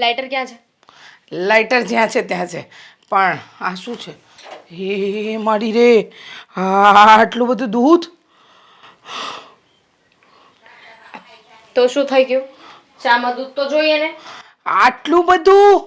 Lighter ક્યાં છે? Lighter જ્યાં છે ત્યાં છે, પણ આ શું છે? હે મારી રે, આટલું બધું દૂધ! તો શું થઈ ગયું? ચામાં દૂધ તો જોઈએ ને. આટલું બધું!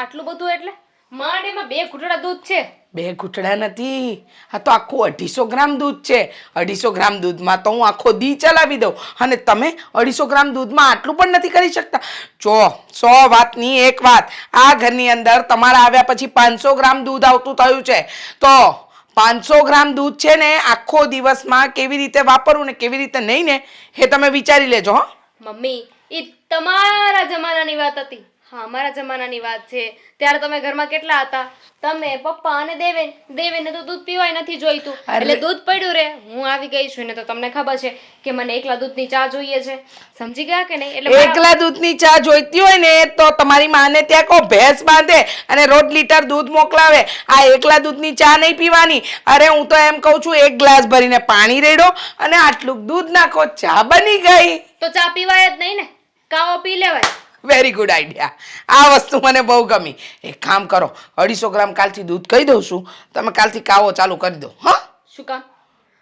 આટલું બધું એટલે માંડ એમાં 2 ઘૂંટડા દૂધ છે. 2 ઘૂંટડા નથી, આ તો આખું 250 ગ્રામ દૂધ છે. 250 ગ્રામ દૂધમાં તો હું આખો દી ચલાવી દઉં, અને તમે 250 ગ્રામ દૂધમાં આટલું પણ નથી કરી શકતા? જો 100 વાતની એક વાત, આ ઘરની અંદર તમારા આવ્યા પછી 500 ગ્રામ દૂધ આવતું થયું છે. તો 500 ગ્રામ દૂધ છે ને આખો દિવસમાં કેવી રીતે વાપરવું ને કેવી રીતે નહીં ને, એ તમે વિચારી લેજો. હો મમ્મી, એ તમારા જમાનાની વાત હતી. હા, અમારા જમાનાની વાત છે. ત્યારે તમે ઘરમાં કેટલા હતા? તમે, પપ્પા અને દેવેન. દેવેને તો દૂધ પીવાય નથી જોઈતું, એટલે દૂધ પડ્યું રે. હું આવી ગઈ છું ને તો તમને ખબર છે કે મને એકલા દૂધની ચા જોઈએ છે. સમજી ગયા કે નહીં? એટલે એકલા દૂધની ચા જોઈતી હોય ને તો તમારી માને ત્યાં કહો ભેંસ બાંધે અને રોજ લીટર દૂધ મોકલાવે. આ એકલા દૂધની ચા નહીં પીવાની. અરે હું તો એમ કહું છું, 1 ગ્લાસ ભરીને પાણી રેડો અને આટલું દૂધ નાખો, ચા બની ગઈ. તો ચા પીવાય જ નહીં ને, કાવો પી લેવાય. Very good idea. આ વસ્તુ મને બહુ ગમી. એક કામ કરો, 250 ગ્રામ કાલથી દૂધ કહી દઉં છું, તમે કાલથી કાવો ચાલુ કરી દો. હા, શું કામ?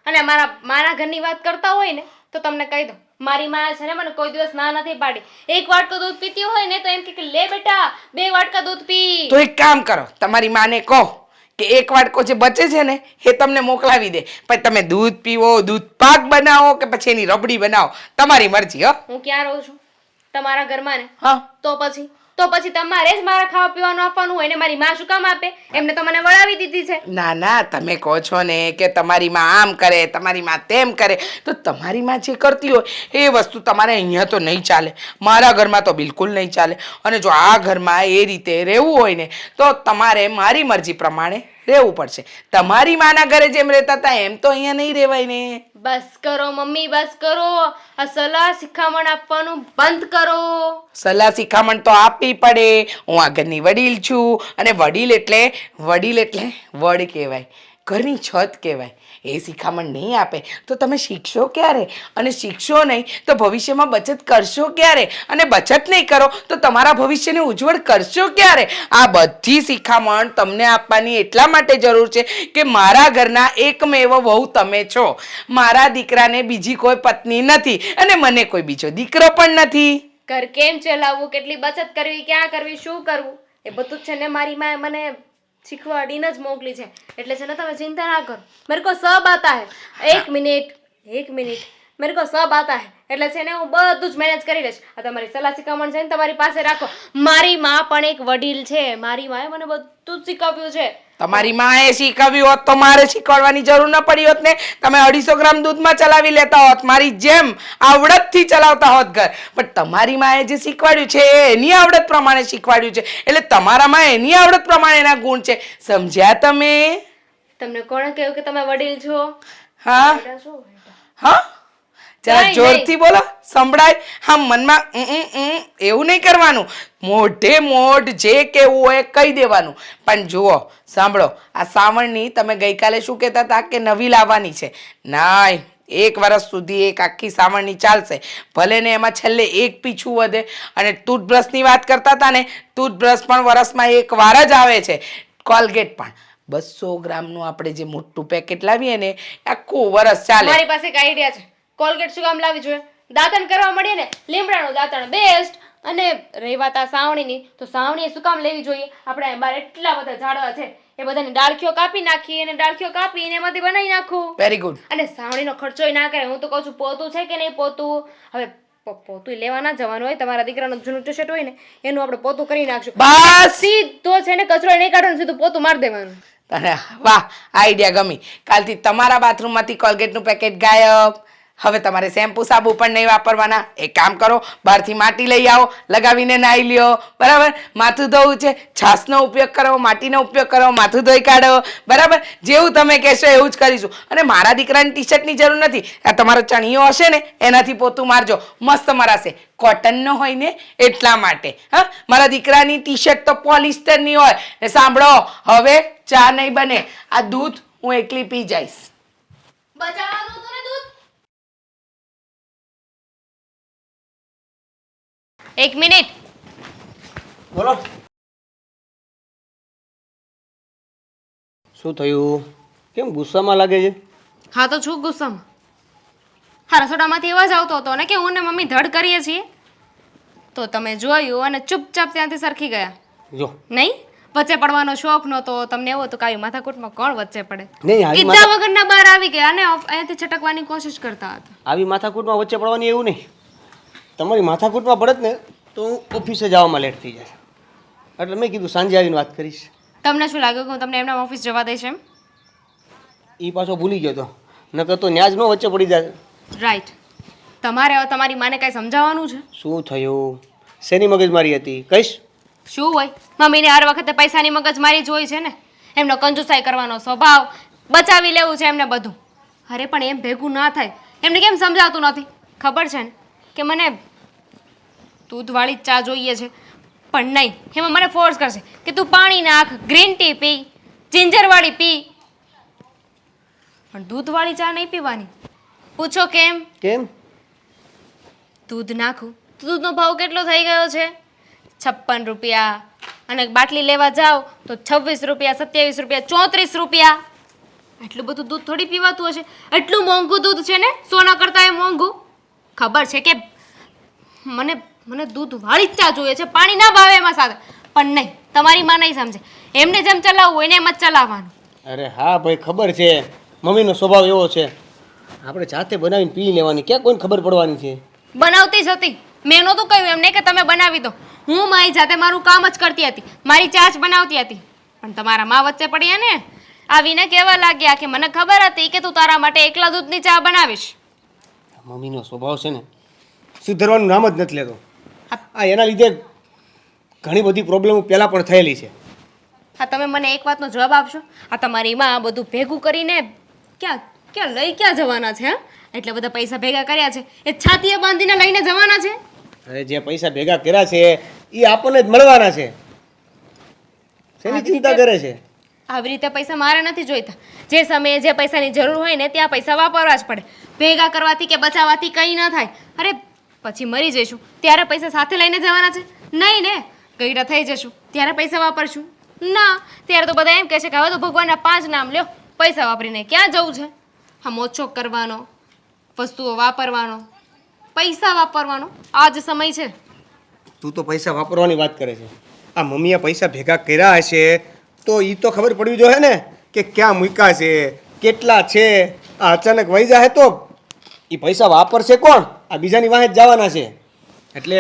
અને મારા ઘરની વાત કરતા હોય ને તો તમને કહી દો, મારી માએ છે ને મને કોઈ દિવસ ના નથી પાડી. 1 વાટકો દૂધ પીતી હોય ને તો એમ કે લે બેટા 2 વાટકા દૂધ પી. તો એક કામ કરો, તમારી માને કહો કે 1 વાટકો જે બચે છે ને એ તમને મોકલાવી દે. પછી તમે દૂધ પીવો, દૂધ પાક બનાવો કે પછી એની રબડી બનાવો, તમારી મરજી. હો, હું ક્યાં રહું છું? તમારા ઘરમાં ને. હા, તો પછી તમારે જ મારા ખાવા પીવાનું આપવાનું હોય ને મારી માં શું કામ આપે? એમને તો મને વળાવી દીધી છે. ના ના, તમે કહો છો ને કે તમારી માં આમ કરે, તમારી માં તેમ કરે, તો તમારી માં જે કરતી હોય એ વસ્તુ તમારે અહીંયા તો નહીં ચાલે. મારા ઘરમાં તો બિલકુલ નહીં ચાલે. અને જો આ ઘરમાં એ રીતે રહેવું હોય ને તો તમારે મારી મરજી પ્રમાણે રહેવું પડશે. તમારી માના ઘરે જેમ રહેતા હતા એમ તો અહીંયા નહીં રહેવાય ને. બસ કરો મમ્મી, બસ કરો. આ સલાહ શિખામણ આપવાનું બંધ કરો. સલાહ શિખામણ તો આપવી પડે. હું આ ઘરની વડીલ છું, અને વડીલ એટલે વડ કહેવાય, ઘરની છત કહેવાય. એ શિખામણ નહીં આપે તો તમે શીખશો ક્યારે? અને શીખશો નહીં તો ભવિષ્યમાં બચત કરશો ક્યારે? અને બચત નહીં કરો તો તમારા ભવિષ્યને ઉજ્જવળ કરશો ક્યારે? આ બધી શિખામણ તમને આપવાની એટલા માટે જરૂર છે કે મારા ઘરના એકમેવ વહુ તમે છો. મારા દીકરાને બીજી કોઈ પત્ની નથી, અને મને કોઈ બીજો દીકરો પણ નથી. ઘર કેમ ચલાવવું, કેટલી બચત કરવી, ક્યાં કરવી, શું કરવું, એ બધું જ છે ને મારી માએ મને શીખવાડીને જ મોકલી છે. એટલે છે ને તમે ચિંતા ના કરો. મેરે કો સબ આતા હે. એક મિનિટ, મેરે કો સબ આતા હે. એટલે છે ને હું બધું જ મેનેજ કરી લઈશ. આ તમારી સલાહ શિખામણ છે ને તમારી પાસે રાખો. મારી માં પણ એક વડીલ છે. મારી માએ મને બધું જ શીખવ્યું છે. તમારી માએ શીખવ્યું હોત તો મારે શીખવાડવાની જરૂર ન પડી હોત ને. તમે 250 ગ્રામ દૂધમાં ચલાવી લેતા હોત, મારી જેમ આવડતથી ચલાવતા હોત ઘર. પણ તમારી માએ જે શીખવાડ્યું છે એ એની આવડત પ્રમાણે શીખવાડ્યું છે, એટલે તમારામાં એની આવડત પ્રમાણેના ગુણ છે. સમજ્યા તમે? તમને કોણે કહ્યું કે તમે વડીલ છો? હા હા, જરા જોરથી બોલો, સંભળાય. હા, મનમાં એવું નહીં કરવાનું. મોઢે મોઢ જે કહેવું હોય કહી દેવાનું. પણ જુઓ, સાંભળો, આ શ્રાવણની તમે ગઈકાલે શું કહેતા હતા કે નવી લાવવાની છે? નાય, 1 વર્ષ સુધી એક આખી શ્રાવણની ચાલશે. ભલે ને એમાં છેલ્લે 1 પીછું વધે. અને ટૂથબ્રશની વાત કરતા હતા ને, ટૂથબ્રશ પણ વર્ષમાં 1 વાર જ આવે છે. કોલગેટ પણ 200 ગ્રામનું આપણે જે મોટું પેકેટ લાવીએ ને આખું વર્ષ ચાલે. મારી પાસે એક આઈડિયા છે. કોલગેટ શું કામ લાવી જોઈએ? દાંતણ કરવા મળીએ ને, લીમડાનું દાંતણ બેસ્ટ. અને રહી વાત આ સાવણીની, તો સાવણી શું કામ લેવી જોઈએ? આપણે બહાર એટલા બધા ઝાડવા છે, એ બધાની ડાળખીઓ કાપી નાખી, અને ડાળખીઓ કાપીને એમાંથી બનાવી નાખું. Very good. અને સાવણીનો ખર્ચોય ના કરે. હું તો કહું છું, પોતું છે કે નહીં પોતું, હવે પોતું લેવા ના જવાનું હોય. તમારા દીકરાનું જૂનું ટી શર્ટ હોય ને એનું આપણે પોતું કરી નાખશું. બસ, સીધો છે ને કચરો નહીં કાઢવાનું, સીધું પોતું મારી દેવાનું. તને વાહ, આઈડિયા ગમી. કાલથી તમારા બાથરૂમમાંથી કોલગેટનું પેકેટ ગાયબ. હવે તમારે શેમ્પુ સાબુ પણ નહીં વાપરવાના. એક કામ કરો, બહારથી માટી લઈ આવો, લગાવીને નાહી લ્યો. બરાબર? માથું ધોવું છે, છાશનો ઉપયોગ કરો, માટીનો ઉપયોગ કરો, માથું ધોઈ કાઢો. બરાબર? જેવું તમે કહેશો એવું જ કરીશું. અને મારા દીકરાની ટી શર્ટની જરૂર નથી. આ તમારો ચણિયો હશે ને એનાથી પોતું મારજો, મસ્ત મરાશે. કોટનનો હોય ને એટલા માટે. હા, મારા દીકરાની ટી શર્ટ તો પોલિસ્ટરની હોય. ને સાંભળો, હવે ચા નહીં બને. આ દૂધ હું એકલી પી જઈશ. બચાવવાનું હતું ને દૂધ. 1 મિનિટ. બોલો શું થયું? કેમ ગુસ્સામાં લાગે છે? હા તો છું ગુસ્સામાં. હા રસોડામાંથી અવાજ આવતો હતો ને કે હું ને મમ્મી ધડ કરીએ છીએ. તો તમે જોયું અને ચૂપચાપ ત્યાંથી સરખી ગયા. જો નહીં વચ્ચે પડવાનો શોખ નહોતો તમને, એવો તો કાંઈ માથાકૂટમાં કોણ વચ્ચે પડે? નહીં, આવી કીધા વગરના બહાર આવી ગયા અને અહીંયાથી છટકવાની કોશિશ કરતા હતા. આવી માથાકૂટમાં વચ્ચે પડવાની એવું નહીં. તમારી માથાકૂટમાં પડત ને તો હું ઓફિસે જવામાં લેટ થઈ જાય. એટલે મેં કીધું સાંજે આવીને વાત કરીશ. તમને શું લાગ્યું કે હું તમને એમના ઓફિસ જવા દઈશ એમ? એ પાછો ભૂલી ગયો તો, નકર તો ન્યાજ નો વચ્ચે પડી જાય. રાઈટ. તમારે હવે તમારી માને કાંઈ સમજાવવાનું છે? શું થયું? શેની મગજમારી હતી કહીશ? શું હોય, મમ્મીને હર વખતે પૈસાની મગજમારી જ હોય છે ને. એમનો કંજુસાઈ કરવાનો સ્વભાવ, બચાવી લેવું છે એમને બધું. અરે પણ એમ ભેગું ના થાય. એમને કેમ સમજાવતું નથી? ખબર છે ને કે મને દૂધવાળી ચા જોઈએ છે, પણ નહીં, એમાં મને ફોર્સ કરશે કે તું પાણી નાખ, ગ્રીન ટી પી, જિંજરવાળી પી. પણ દૂધવાળી ચા નહીં પીવાની. પૂછો કેમ? કેમ? દૂધ નાખું તો દૂધનો ભાવ કેટલો થઈ ગયો છે? 56 રૂપિયા. અને બાટલી લેવા જાઓ તો 26 રૂપિયા, 27 રૂપિયા, 34 રૂપિયા. એટલું બધું દૂધ થોડી પીવાતું હશે? એટલું મોંઘું દૂધ છે ને, સોના કરતાં એ મોંઘું. ખબર છે કે મને મને દૂધવાળી જ ચા જોઈએ છે, પાણી ના ભાવે એમાં સાથે. પણ નહીં, તમારી માં નહીં સમજે. એમને જેમ ચલાવવું હોય ને એમ જ ચલાવવાનું. અરે હા ભાઈ, ખબર છે મમ્મીનો સ્વભાવ એવો છે. આપણે જાતે બનાવીને પી લેવાની, ક્યાં કોઈને ખબર પડવાની છે? બનાવતી જ હતી. મેં નહોતું કહ્યું એમને કે તમે બનાવી દો. હું મારી જાતે મારું કામ જ કરતી હતી, મારી ચા જ બનાવતી હતી. પણ તમારા માં વચ્ચે પડ્યા ને, આવીને કહેવા લાગ્યા કે મને ખબર હતી કે તું તારા માટે એકલા દૂધની ચા બનાવીશ. મમ્મીનો સ્વભાવ છે ને, સુધરવાનું નામ જ નથી લેતો. આ એના લીધે ઘણી બધી પ્રોબ્લેમ પહેલાં પણ થયેલી છે. હા તમે મને એક વાતનો જવાબ આપશો? આ તમારી માં આ બધું ભેગું કરીને ક્યાં લઈ જવાના છે? હા, એટલે બધા પૈસા ભેગા કર્યા છે એ છાતીએ બાંધીને લઈને જવાના છે? અરે જે પૈસા ભેગા કર્યા છે એ આપણને જ મળવાના છે. શેની ચિંતા કરે છે? આવી રીતે પૈસા મારે નથી જોઈતા. જે સમયે જે પૈસાની જરૂર હોય ને ત્યાં પૈસા વાપરવા જ પડે. ભેગા કરવાથી કે બચાવવાથી કંઈ ન થાય. અરે પછી મરી જઈશું ત્યારે પૈસા સાથે લઈને જવાના છે? નહીં ને. ગઈડા થઈ જશું ત્યારે પૈસા વાપરશું? ના, ત્યારે તો બધા એમ કહે છે કે હવે તો ભગવાનના 5 નામ લ્યો, પૈસા વાપરીને ક્યાં જવું છે? હા, મોજો કરવાનો, વસ્તુઓ વાપરવાનો, પૈસા વાપરવાનો આ જ સમય છે. તું તો પૈસા વાપરવાની વાત કરે છે. આ મમ્મીએ પૈસા ભેગા કર્યા હશે તો એ તો ખબર પડવી જોઈએ ને કે ક્યાં મૂક્યા છે, કેટલા છે. આ અચાનક વહી જાય તો એ પૈસા વાપરશે કોણ? આ બીજાની વાહે જ જવાના છે. એટલે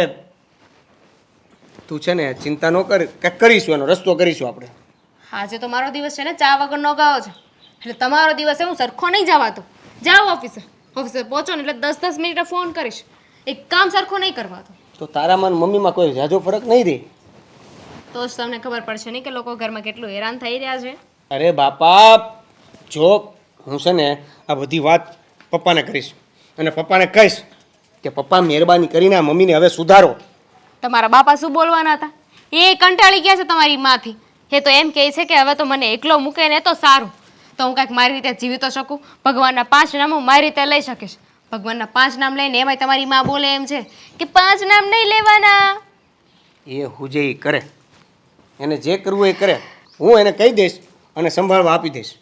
તું છે ને ચિંતા ન કર, કંઈક કરીશું, એનો રસ્તો કરીશું આપણે. આજે તો મારો દિવસ છે ને ચા વગરનો ગયો છે. એટલે તમારો દિવસ હું સરખો નહીં જવાતો. જાઓ ઓફિસે પહોંચો ને એટલે 10-10 મિનિટે ફોન કરીશ. એક કામ સરખો નહીં કરવાતો. તો તારામાં ને મમ્મીમાં કોઈ ઝાઝો ફરક નહીં રહે. તો જ તમને ખબર પડશે નહીં કે લોકો ઘરમાં કેટલું હેરાન થઈ રહ્યા છે. અરે બાપા, જો હું છે ને આ બધી વાત પપ્પાને કરીશ અને પપ્પાને કહીશ કે પપ્પા મહેરબાની કરીને આ મમ્મીને હવે સુધારો. તમારા બાપા શું બોલવાના હતા? એ કંટાળી ગયા છે તમારી માંથી. એ તો એમ કહે છે કે હવે તો મને એકલો મૂકે ને તો સારું, તો હું કાંઈક મારી રીતે જીવી તો શકું. ભગવાનના 5 નામ હું મારી રીતે લઈ શકીશ. ભગવાનના 5 નામ લઈને એમાંય તમારી માં બોલે એમ છે કે 5 નામ નહીં લેવાના. એ હુજે ઈ કરે, એને જે કરવું એ કરે. હું એને કહી દઈશ અને સંભાળવા આપી દઈશ.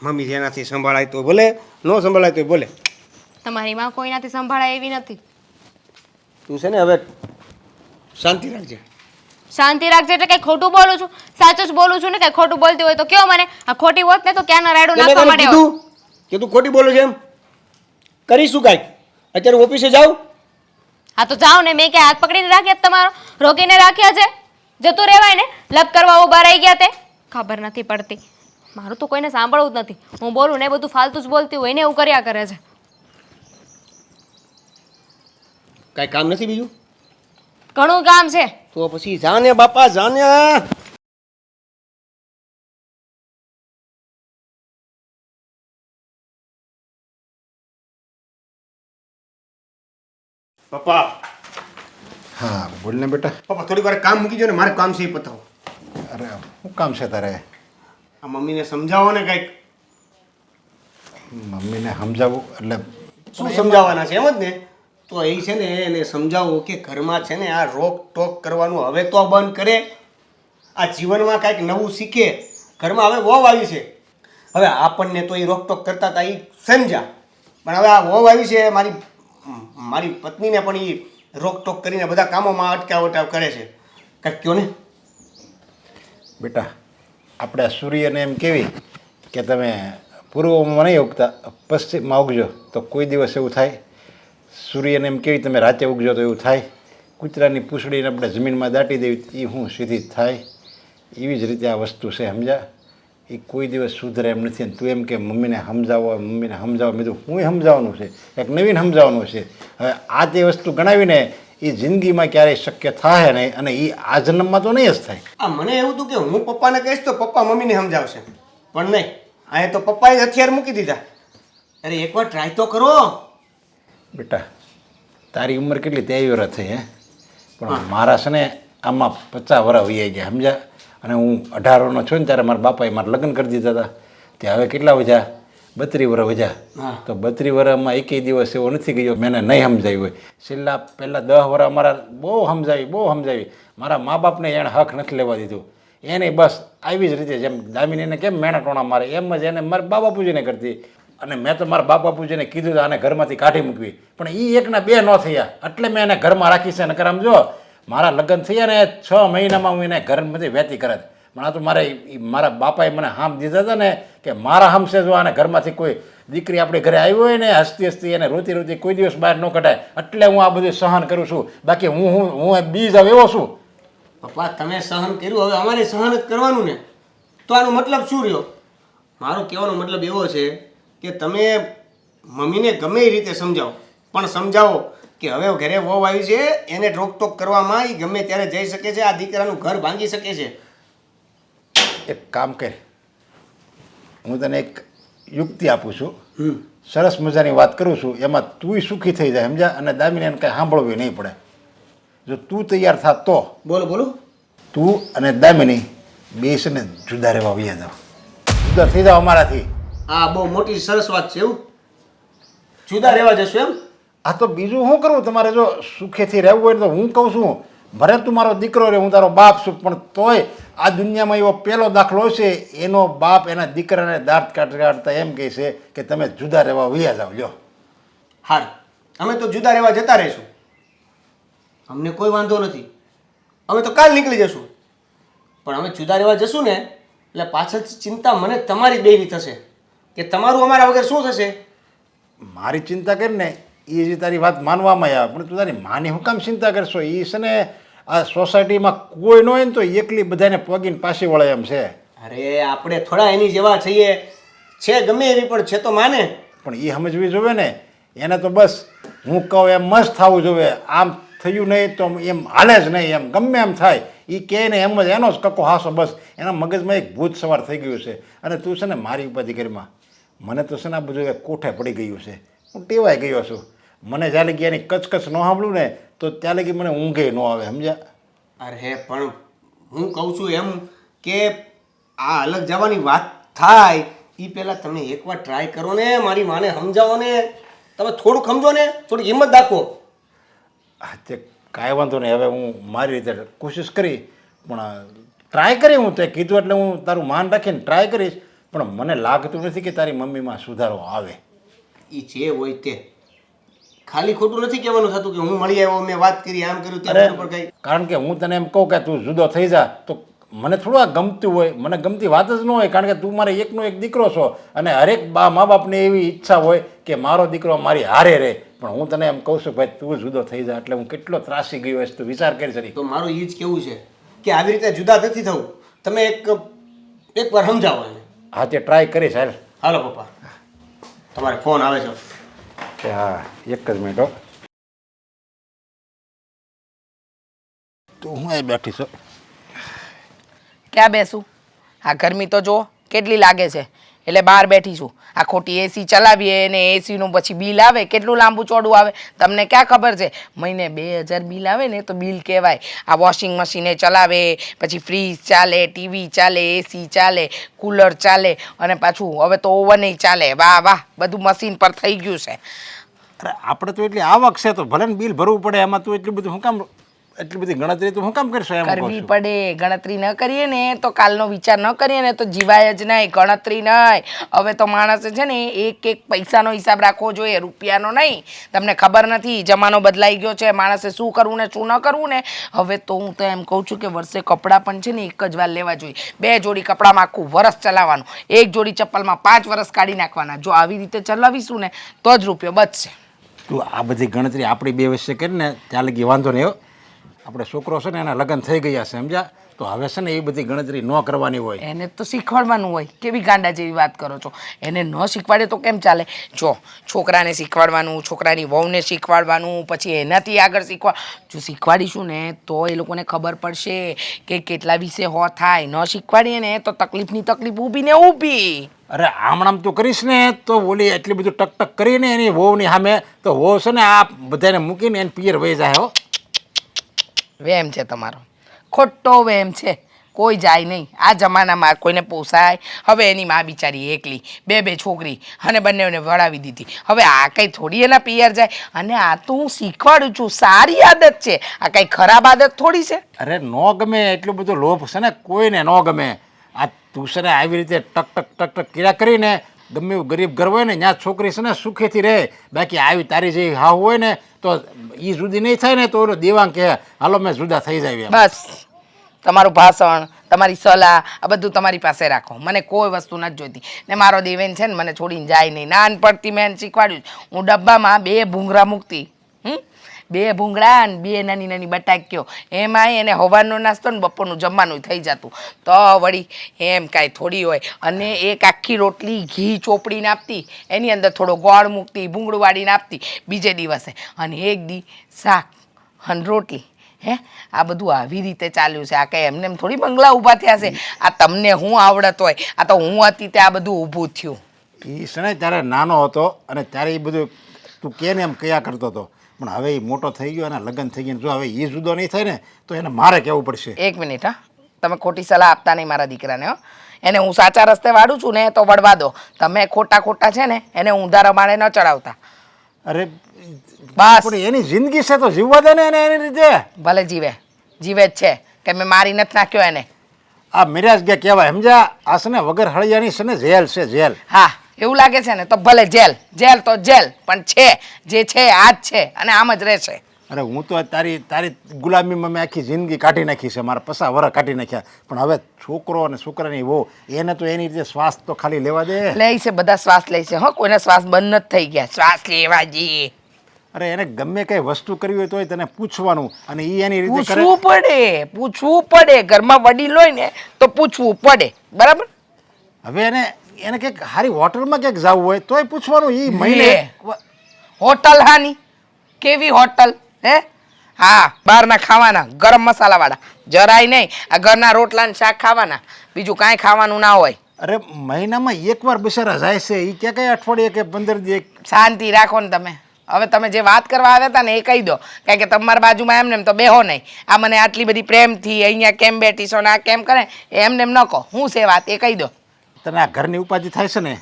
મમ્મી જેનાથી સંભાળાય તો ભલે, ન સંભાળાય તો ભલે. તમારી માં કોઈનાથી સંભાળાય એવી નથી. તું છે ને હવે શાંતિ રાખજે. શાંતિ રાખજે એટલે કઈ ખોટું બોલું છું? સાચું જ બોલું છું ને. કઈ ખોટું બોલતી હોય તો કયો મને. આ ખોટી હોત ને તો ક્યાંના રાયડું મેં નાખવા તને માટે કીધું કે તું ખોટી બોલું છે એમ? કરીશું કાંઈક. અત્યારે ઓફિસે જાઉં? હા તો જાઓ ને. મેં કે હાથ પકડીને રાખ્યા છે તમારો, રોકીને રાખ્યા છે? જતું રહેવાય ને. લપ કરવા ઊભા રહી ગયા તે ખબર નથી પડતી. મારું તો કોઈને સાંભળવું જ નથી. હું બોલું ને બધું ફાલતું જ બોલતી હોય ને એવું કર્યા કરે છે. કાંઈ કામ નથી બીજું? ઘણું કામ છે. તો પછી જાને બાપા જાને. પપ્પા, હા બોલ ને બેટા. પપ્પા થોડી વાર કામ મૂકી દો ને, મારે કામ છે એ પતાવો. અરે શું કામ છે તારે? આ મમ્મીને સમજાવો ને કંઈક. મમ્મીને સમજાવવું એટલે શું સમજાવવાના છે? એમ જ ને તો એ છે ને એને સમજાવવું કે ઘરમાં છે ને આ રોક ટોક કરવાનું હવે તો બંધ કરે. આ જીવનમાં કાંઈક નવું શીખે. ઘરમાં હવે વહુ આવી છે, હવે આપણને તો એ રોકટોક કરતા હતા એ સમજ્યા, પણ હવે આ વહુ આવી છે મારી પત્નીને પણ એ રોકટોક કરીને બધા કામોમાં અટકાવટાવ કરે છે. કાંઈક કહો ને. બેટા આપણે આ સૂર્યને એમ કહેવી કે તમે પૂર્વમાં નહીં ઉગતા પશ્ચિમમાં ઉગજો તો કોઈ દિવસ એવું થાય? સૂર્યને એમ કહેવી તમે રાતે ઉગજો તો એવું થાય? કૂતરાની પૂંછડીને આપણે જમીનમાં દાટી દેવી એ હું સીધી જ થાય? એવી જ રીતે આ વસ્તુ છે, સમજ્યા? એ કોઈ દિવસ સુધરે એમ નથી. અને તું એમ કે મમ્મીને સમજાવો મેં તો હું સમજાવવાનું છે, એક નવીન સમજાવવાનું છે. હવે આ તે વસ્તુ ગણાવીને એ જિંદગીમાં ક્યારેય શક્ય થાય નહીં, અને એ આ જન્મમાં તો નહીં જ થાય. આ મને એવું હતું કે હું પપ્પાને કહીશ તો પપ્પા મમ્મીને સમજાવશે, પણ નહીં, અહીંયા તો પપ્પાએ જ હથિયાર મૂકી દીધા. અરે એકવાર ટ્રાય તો કરો. બેટા તારી ઉંમર કેટલી? 23 વર્ષ થઈ હે? પણ મારા છે ને આમાં 50 વર્ષ વહી ગયા, સમજ્યા? અને હું 18નો છું ને ત્યારે મારા બાપાએ મારા લગ્ન કરી દીધા હતા. તે હવે કેટલા વધ્યા? 32 વર્ષ વધ્યા. તો 32 વર્ષમાં એકેય દિવસ એવો નથી ગયો મેં નહીં સમજાવ્યું હોય. છેલ્લા પહેલાં 10 વર્ષ અમારા બહુ સમજાવી. મારા મા બાપને એણે હક નથી લેવા દીધું. એને બસ આવી જ રીતે જેમ દામિનીને કેમ મેણા ટોણા મારે એમ જ એને મારા બા બાપુજીને કરતી. અને મેં તો મારા બાપ બાપુજીને કીધું આને ઘરમાંથી કાઢી મૂકવી, પણ એ એકના બે ન થયા, એટલે મેં એને ઘરમાં રાખી છે. નકર આમ જો મારા લગ્ન થયા ને 6 મહિનામાં હું એને ઘરમાંથી વહેતી કરત. પણ આ તો મારા બાપાએ મને હામ દીધા હતા ને કે મારા હામશે જો આને ઘરમાંથી કોઈ દીકરી આપણે ઘરે આવી હોય ને હસતી એને રોતી કોઈ દિવસ બહાર ન કઢાય, એટલે હું આ બધું સહન કરું છું. બાકી હું બી જાવ એવો છું? પપ્પા તમે સહન કર્યું, હવે અમારે સહન જ કરવાનું ને. તો આનો મતલબ શું રહ્યો? મારો કહેવાનો મતલબ એવો છે કે તમે મમ્મીને ગમે એ રીતે સમજાવો, પણ સમજાવો કે હવે ઘરે વહુ આવી છે, એને રોકટોક કરવામાં એ ગમે ત્યારે જઈ શકે છે, આ દીકરાનું ઘર ભાંગી શકે છે. એક કામ કર, હું તને એક યુક્તિ આપું છું, સરસ મજાની વાત કરું છું, એમાં તુંય સુખી થઈ જાય, સમજ્યા? અને દામિને એને કાંઈ સાંભળવું નહીં પડે. જો તું તૈયાર થાત તો બોલો. તું અને દામિની બે છે ને જુદા રહેવા વયા જાઓ, જુદા થઈ જાઓ અમારાથી. આ બહુ મોટી સરસ વાત છે. એવું જુદા રહેવા જશો એમ? આ તો બીજું શું કરવું? તમારે જો સુખેથી રહેવું હોય ને તો હું કહું છું, ભલે તું મારો દીકરો રહે, હું તારો બાપ છું, પણ તોય આ દુનિયામાં એવો પહેલો દાખલો છે એનો બાપ એના દીકરાને દાંત કાઢતા એમ કહે છે કે તમે જુદા રહેવા વયા જાઓ. જો હાર, અમે તો જુદા રહેવા જતા રહીશું, અમને કોઈ વાંધો નથી. અમે તો કાલ નીકળી જશું, પણ અમે જુદા રહેવા જશું ને એટલે પાછળથી ચિંતા મને તમારી બેની થશે કે તમારું અમારા વગર શું થશે. મારી ચિંતા કરીને એ જે તારી વાત માનવામાં આવે, પણ તું તારી માની હું કામ ચિંતા કરશો? એ છે ને આ સોસાયટીમાં કોઈ ન હોય ને તો એકલી બધાને પગીને પાછી વળે એમ છે. અરે આપણે થોડા એની જેવા થઈએ, છે ગમે એવી પણ છે તો માને. પણ એ સમજવી જોવે ને, એને તો બસ હું કહું એમ મસ્ત થવું જોવે. આમ થયું નહીં તો એમ હાલે જ નહીં, એમ ગમે એમ થાય એ કહે ને એમ જ એનો જ કક્કો હાસો. બસ એના મગજમાં એક ભૂત સવાર થઈ ગયું છે. અને તું છે ને મારી ઉપાધિ કરીમાં મને તો છે ને આ બધું એક કોઠે પડી ગયું છે, હું ટેવાઈ ગયો છું. મને જ્યાં લગી એની કચકચ ન સાંભળું ને તો ત્યાં લગી મને ઊંઘે ન આવે, સમજ્યા? અરે પણ હું કહું છું એમ કે આ અલગ જવાની વાત થાય એ પહેલાં તમે એકવાર ટ્રાય કરો ને, મારી માને સમજાવો ને, તમે થોડુંક સમજો ને, થોડી હિંમત દાખવો. હા તે કાંઈ વાંધો નહીં, હવે હું મારી રીતે કોશિશ કરી, પણ ટ્રાય કરી. હું તે કીધું એટલે હું તારું માન રાખીને ટ્રાય કરીશ, પણ મને લાગતું નથી કે તારી મમ્મીમાં સુધારો આવે. એ જે હોય તે, ખાલી ખોટું નથી કહેવાનું થતું કે હું મળી આવ્યો, મેં વાત કરી, આમ કર્યું, તેમ પર કઈ. કારણ કે હું તને એમ કહું કે તું જુદો થઈ જા તો મને થોડું આ ગમતું હોય, મને ગમતી વાત જ ન હોય. કારણ કે તું મારે એકનો એક દીકરો છો, અને હરેક મા બાપને એવી ઈચ્છા હોય કે મારો દીકરો મારી હારે રહે. પણ હું તને એમ કહું છું ભાઈ તું જુદો થઈ જા, એટલે હું કેટલો ત્રાસી ગયો હોય તું વિચાર કરી શકી. તો મારું એ જ કેવું છે કે આવી રીતે જુદા નથી થવું. તમે એકવાર સમજાવો એને. હા તે ટ્રાય કરીશ. હાલો પપ્પા, તમારે ફોન આવે છે. કે હા એક જ મિનિટ હો. તું હું એ બેઠી છો? ક્યાં બેસું? આ ગરમી તો જો કેટલી લાગે છે, એટલે બહાર બેઠી છું. આ ખોટી એસી ચલાવીએ ને એસીનું પછી બિલ આવે, કેટલું લાંબુ ચોડું આવે. તમને ક્યાં ખબર છે મહિને 2000 બિલ આવે ને તો બિલ કહેવાય. આ વોશિંગ મશીને ચલાવે, પછી ફ્રીજ ચાલે, ટીવી ચાલે, એસી ચાલે, કુલર ચાલે, અને પાછું હવે તો ઓવન ચાલે. વાહ વાહ, બધું મશીન પર થઈ ગયું છે. અરે આપણે તો એટલી આવક છે તો ભલે ને બિલ ભરવું પડે, એમાં તું એટલું બધું શું કામ, એટલી બધી ગણતરી તું શું કામ કરશો એમ કહું કરવી છું. પડે. ગણતરી ન કરીએ ને તો કાલનો વિચાર ન કરીએ ને તો જીવાય જ નહીં. ગણતરી નહીં. હવે તો માણસે છે ને એક એક પૈસાનો હિસાબ રાખવો જોઈએ, રૂપિયાનો નહીં. તમને ખબર નથી જમાનો બદલાઈ ગયો છે, માણસે શું કરવું ને શું ન કરવું ને. હવે તો હું તો એમ કહું છું કે વર્ષે કપડાં પણ છે ને એક જ વાર લેવા જોઈએ. 2 જોડી કપડામાં આખું વરસ ચલાવવાનું, 1 જોડી ચપ્પલમાં 5 વર્ષ કાઢી નાખવાના. જો આવી રીતે ચલાવીશું ને તો જ રૂપિયો બચશે. તું આ બધી ગણતરી આપણી બે વચ્ચે કરીને ત્યાં લગી વાંધો નહીં હો. આપણે છોકરો છે ને એના લગ્ન થઈ ગયા છે સમજ્યા, તો હવે છે ને એ બધી ગણતરી ન કરવાની હોય. એને તો શીખવાડવાનું હોય. કેવી ગાંડા જેવી વાત કરો છો. એને ન શીખવાડે તો કેમ ચાલે? જો છોકરાને શીખવાડવાનું, છોકરાની વહુને શીખવાડવાનું, પછી એનાથી આગળ જો શીખવાડીશું ને તો એ લોકોને ખબર પડશે કે કેટલા વિશે હો થાય. ન શીખવાડીએ ને તો તકલીફની તકલીફ ઊભી ને ઊભી. અરે આમ તું કરીશ ને તો ઓલી એટલી બધું ટક કરીને એની વહુની સામે તો વહુ છે ને આ બધાને મૂકીને એને પિયર વહી જાય હો. વેમ છે તમારો, ખોટો વેમ છે. કોઈ જાય નહીં આ જમાનામાં, કોઈને પોસાય. હવે એની માં બિચારી એકલી, 2 છોકરી અને બંનેને વળાવી દીધી. હવે આ કંઈ થોડી એના પિયર જાય. અને આ તો હું શીખવાડું છું, સારી આદત છે. આ કંઈ ખરાબ આદત થોડી છે. અરે ન ગમે એટલું બધું લોભ છે ને કોઈને ન ગમે. આ તું છે ને આવી રીતે ટક કર્યા કરીને ગમે એવું ગરીબ ઘર હોય ને ત્યાં છોકરી છે ને સુખેથી રહે. બાકી આવી તારી જે હાવ હોય ને તો એ જુદી નહીં થાય ને તો એનો દેવાંગ કહે હાલો મેં જુદા થઈ જાય. બસ તમારું ભાષણ, તમારી સલાહ આ બધું તમારી પાસે રાખો. મને કોઈ વસ્તુ નથી જોઈતી. ને મારો દેવેન છે ને મને છોડીને જાય નહીં. નાનપણથી મેં એને શીખવાડ્યું. હું ડબ્બામાં 2 ભૂંગળા મૂકતી, 2 ભૂંગળા અને 2 નાની નાની બટાક્યો. એમાંય એને સવારનો નાસ્તો ને બપોરનું જમવાનું થઈ જતું. તો વળી એમ કાંઈ થોડી હોય. અને એક આખી રોટલી ઘી ચોપડીને આપતી, એની અંદર થોડો ગોળ મૂકતી, ભૂંગળું વાળીને આપતી બીજે દિવસે. અને એક દી શાક અને રોટલી. આ બધું આવી રીતે ચાલ્યું છે. આ કંઈ એમને એમ થોડી બંગલા ઊભા થયા છે. આ તમને હું આવડત હોય, આ તો હું હતી તે આ બધું ઊભું થયું. એ છે ને ત્યારે નાનો હતો અને ત્યારે એ બધું તું કે ને એમ કયા કરતો હતો. પણ હવે એ મોટો થઈ ગયો અને લગ્ન થઈ ગયા. જો હવે એ જુદો નહીં થાય ને તો એને મારે કહેવું પડશે. 1 મિનિટ હા, તમે ખોટી સલાહ આપતા નહીં મારા દીકરાને હો. એને હું સાચા રસ્તે વાળું છું ને તો વળવા દો. તમે ખોટા છે ને એને ઊંધા રમાડે ન ચડાવતા. અરે બસ પણ એની જિંદગી છે તો જીવવા દે ને એને એની રીતે. ભલે જીવે જ છે કે મેં મારી નથી નાખ્યો એને. આ મિરાજ ગયા કહેવાય સમજ્યા. આ છે ને વગર હળિયાની છે ને જેલ છે જેલ. હા એવું લાગે છે ને તો ભલે જેલ તો જેલ, પણ છે જે છે આ જ છે અને આમ જ રહેશે. અરે હું તો તારી ગુલામીમાં મેં આખી જિંદગી કાઢી નાખી છે. મારા 50 વર્ષ કાઢી નાખ્યા. પણ હવે છોકરો અને છોકરાની વહુ એને તો એની રીતે શ્વાસ તો ખાલી લેવા દે. લે છે બધા શ્વાસ લે છે હો. કોઈના શ્વાસ બંધ નથી થઈ ગયા. શ્વાસ લેવા જઈએ. અરે એને ગમે કઈ વસ્તુ કરવી હોય તોય તને પૂછવાનું અને એ એની રીતે કરે. પૂછવું પડે. ઘરમાં વડીલ હોય ને તો પૂછવું પડે. બરાબર. હવે એને કંઈક સારી હોટલમાં ક્યાંક જવું હોય તોય પૂછવાનું. એ મહિને હોટલ હાની કેવી હોટલ હા બહારના ખાવાના ગરમ મસાલાવાળા જરાય નહીં. આ ઘરના રોટલા ને શાક ખાવાના, બીજું કાંઈ ખાવાનું ના હોય. અરે મહિનામાં 1 વાર બિચારા જાય છે. એ ક્યાં કઈ અઠવાડિયે કે 15 દી. શાંતિ રાખો ને તમે. હવે તમે જે વાત કરવા આવ્યા હતા ને એ કહી દો. કારણ કે તમારા બાજુમાં એમને એમ તો બેહો નહીં. આ મને આટલી બધી પ્રેમથી અહીંયા કેમ બેઠીશો ને આ કેમ કરે એમને એમ ન કહો. હું છે વાત એ કહી દો. તને આ ઘરની ઉપાધિ થાય છે ને,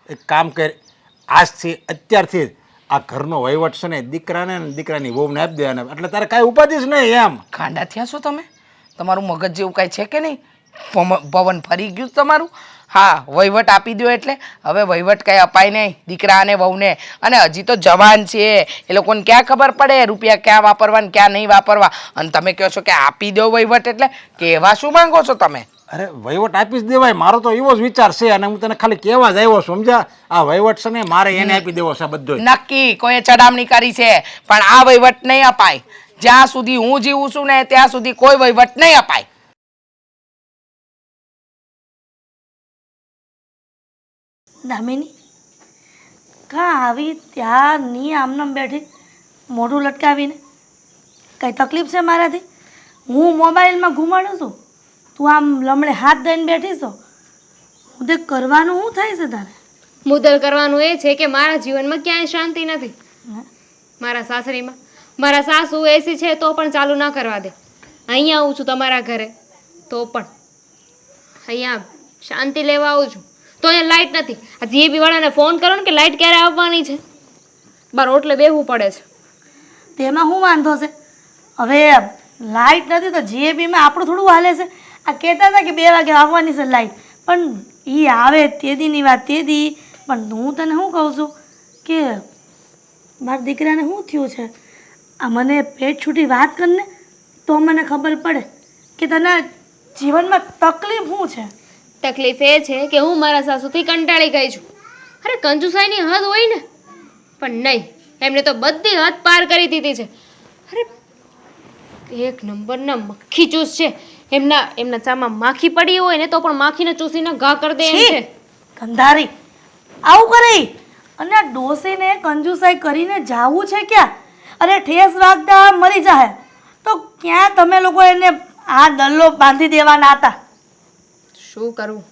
એક કામ કર. આજથી અત્યારથી જ આ ઘરનો વહીવટ છે ને દીકરાને ને દીકરાની વહુને આપી દે. એટલે તારે કાંઈ ઉપાધિ જ નહીં એમ. ખાંડા થયા છો તમે? તમારું મગજ જેવું કાંઈ છે કે નહીં? પવન ફરી ગયું તમારું. હા વહીવટ આપી દો એટલે હવે વહીવટ કાંઈ અપાય નહીં દીકરા અને વહુને. અને હજી તો જવાન છે, એ લોકોને ક્યાં ખબર પડે રૂપિયા ક્યાં વાપરવા ને ક્યાં નહીં વાપરવા. અને તમે કહો છો કે આપી દો વહીવટ, એટલે કેવા શું માંગો છો તમે? અરે વહીવટ આપી જ દેવાય. મારો તો એવો જ વિચાર છે અને હું તને ખાલી કહેવા જ આવ્યો છું સમજ્યા. આ વહીવટ છે ને મારે એને આપી દેવો છે બધો. નક્કી કોઈએ ચડામણી કરી છે પણ આ વહીવટ નહીં અપાય. જ્યાં સુધી હું જીવું છું ને ત્યાં સુધી કોઈ વહીવટ નહીં અપાય. દામિની કાં આવી ત્યારની આમનામ બેઠી મોઢું લટકાવીને? કંઈ તકલીફ છે મારાથી? હું મોબાઈલમાં ઘુમાડું છું, તું આમ લમડે હાથ દઈને બેઠી છો. મુદ્દે કરવાનું શું થાય છે તારે? મુદ્દલ કરવાનું એ છે કે મારા જીવનમાં ક્યાંય શાંતિ નથી. મારા સાસરીમાં મારા સાસુ એસી છે તો પણ ચાલુ ના કરવા દે. અહીંયા આવું છું તમારા ઘરે તો પણ અહીંયા શાંતિ લેવા આવું છું તો અહીંયા લાઇટ નથી. આ જીએબી વાળાને ફોન કરો ને કે લાઇટ ક્યારે આવવાની છે. બાર ઓટલે બેહવું પડે છે. તેમાં શું વાંધો છે? હવે લાઇટ નથી તો જીએબીમાં આપણું થોડું હાલે છે. આ કહેતા હતા કે 2 વાગે આવવાની છે લાઇટ, પણ એ આવે તે દીની વાત તે દી. પણ હું તને શું કહું છું કે મારા દીકરાને શું થયું છે, આ મને પેટ છૂટી વાત કરને તો મને ખબર પડે કે તને જીવનમાં તકલીફ શું છે. તકલીફ એ છે કે હું મારા સાસુથી કંટાળી ગઈ છું. અરે કંજુસાઈની હદ હોય ને, પણ નહીં, એમને તો બધી હદ પાર કરી દીધી છે. અરે એક નંબરના મક્ખી ચૂસ છે. એમના ચામાં માખી પડી હોય ને તો પણ માખીને ચૂસીને ઘા કરી દે એમ છે. ગંધારી આવું કરે ઈ. અને આ ડોસીને કંજુસાઈ કરીને જાવું છે ક્યાં? અરે ઠેસ વાગતા મરી જાય તો ક્યાં તમે લોકો એને આ દલ્લો બાંધી દેવાના હતા? શું કરવું,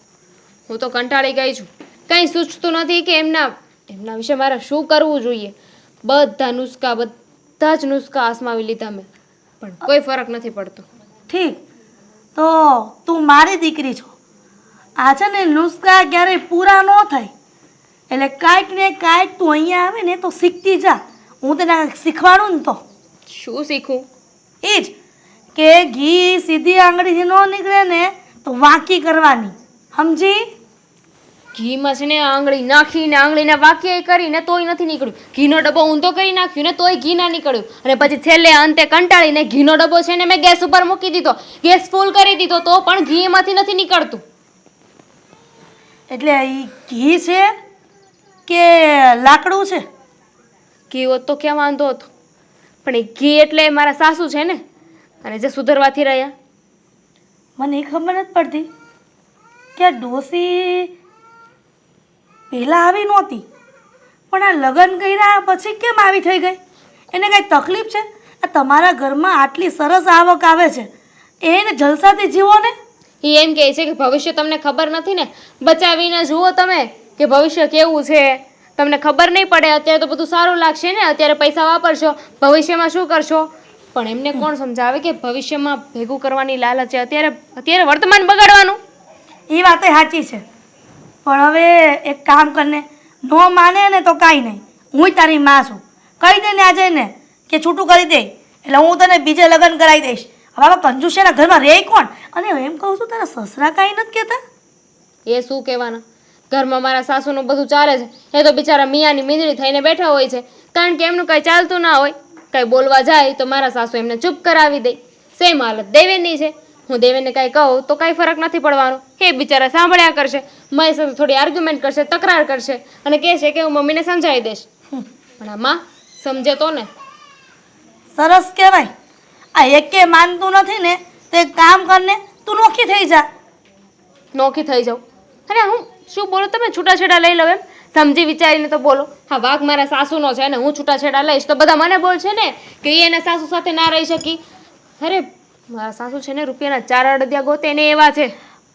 હું તો કંટાળી ગઈ છું. કંઈ સૂચતું નથી કે એમના વિશે મારે શું કરવું જોઈએ. બધા જ નુસ્ખા આસમાવી લીધા મેં, પણ કોઈ ફરક નથી પડતો. ઠીક, તો તું મારી દીકરી છો. આ છે ને નુસ્ખા ક્યારેય પૂરા ન થાય, એટલે કાંઈક ને કાંઈક તું અહીંયા આવે ને તો શીખતી જા. હું તને શીખવાડું ને તો શું શીખું? એ જ કે ઘી સીધી આંગળીથી ન નીકળે ને તો વાંકી કરવાની, સમજી? ઘીમાં છે ને આંગળી નાખીને આંગળીના વાક્ય કરીને તોય નથી નીકળ્યું. ઘીનો ડબ્બો ઊંધો કરી નાખ્યો ને તોય ઘી ના નીકળ્યું. અને પછી છેલ્લે અંતે કંટાળીને ઘીનો ડબ્બો છે ને મેં ગેસ ઉપર મૂકી દીધો, ગેસ ફૂલ કરી દીધો, તો પણ ઘી એમાંથી નથી નીકળતું. એટલે એ ઘી છે કે લાકડું છે? ઘી હોત તો ક્યાં વાંધો હતો, પણ એ ઘી એટલે મારા સાસુ છે ને, અને જે સુધરવાથી રહ્યા. મને એ ખબર નથી પડતી કે આ ડોસી પહેલાં આવી નહોતી, પણ આ લગ્ન કર્યા પછી કેમ આવી થઈ ગઈ? એને કાંઈ તકલીફ છે? આ તમારા ઘરમાં આટલી સરસ આવક આવે છે, એને જલસાથી જીવો ને. એ એમ કહે છે કે ભવિષ્ય તમને ખબર નથી ને, બચાવીને જુઓ તમે કે ભવિષ્ય કેવું છે. તમને ખબર નહીં પડે, અત્યારે તો બધું સારું લાગશે ને, અત્યારે પૈસા વાપરશો, ભવિષ્યમાં શું કરશો? પણ એમને કોણ સમજાવે કે ભવિષ્યમાં ભેગું કરવાની લાલચ છે, અત્યારે વર્તમાન બગાડવાનું. એ વાતે સાચી છે, પણ હવે એક કામ કરને, ન માને ને તો કાંઈ નહીં, હું તારી માં છું, કહી દે ને આજે ને કે છૂટું કરી દે, એટલે હું તને બીજે લગ્ન કરાવી દઈશ. હવે આવા કંજુસિયાના ઘરમાં રહે કોણ? અને એમ કહું છું તારા સસરા કાંઈ નથી કહેતા? એ શું કહેવાના, ઘરમાં મારા સાસુનું બધું ચાલે છે, એ તો બિચારા મિયાની મીંદડી થઈને બેઠા હોય છે, કારણ કે એમનું કાંઈ ચાલતું ના હોય. કાંઈ બોલવા જાય તો મારા સાસુ એમને ચૂપ કરાવી દે. સેમ હાલત દેવેનની છે. હું દેવેનને કાંઈ કહું તો કાંઈ ફરક નથી પડવાનો, એ બિચારા સાંભળ્યા કરશે, મારી સાથે થોડી આર્ગ્યુમેન્ટ કરશે, તકરાર કરશે અને કહેશે કે હું મમ્મીને સમજાવી દઈશ. પણ આ માં સમજે તો ને. સરસ કહેવાય. આ એકે માનતું નથી ને તો એક કામ કરને, તું નોખી થઈ જા. નોખી થઈ જાઉં? અરે હું શું બોલો, તમે છૂટાછેડા લઈ લો એમ? સમજી વિચારીને તો બોલો. હા, વાઘ મારા સાસુનો છે ને હું છૂટાછેડા લઈશ તો બધા મને બોલશે ને કે એ એના સાસુ સાથે ના રહી શકી. અરે મારા સાસુ છે ને રૂપિયાના 4 અડદિયા ગોતે ને એવા છે.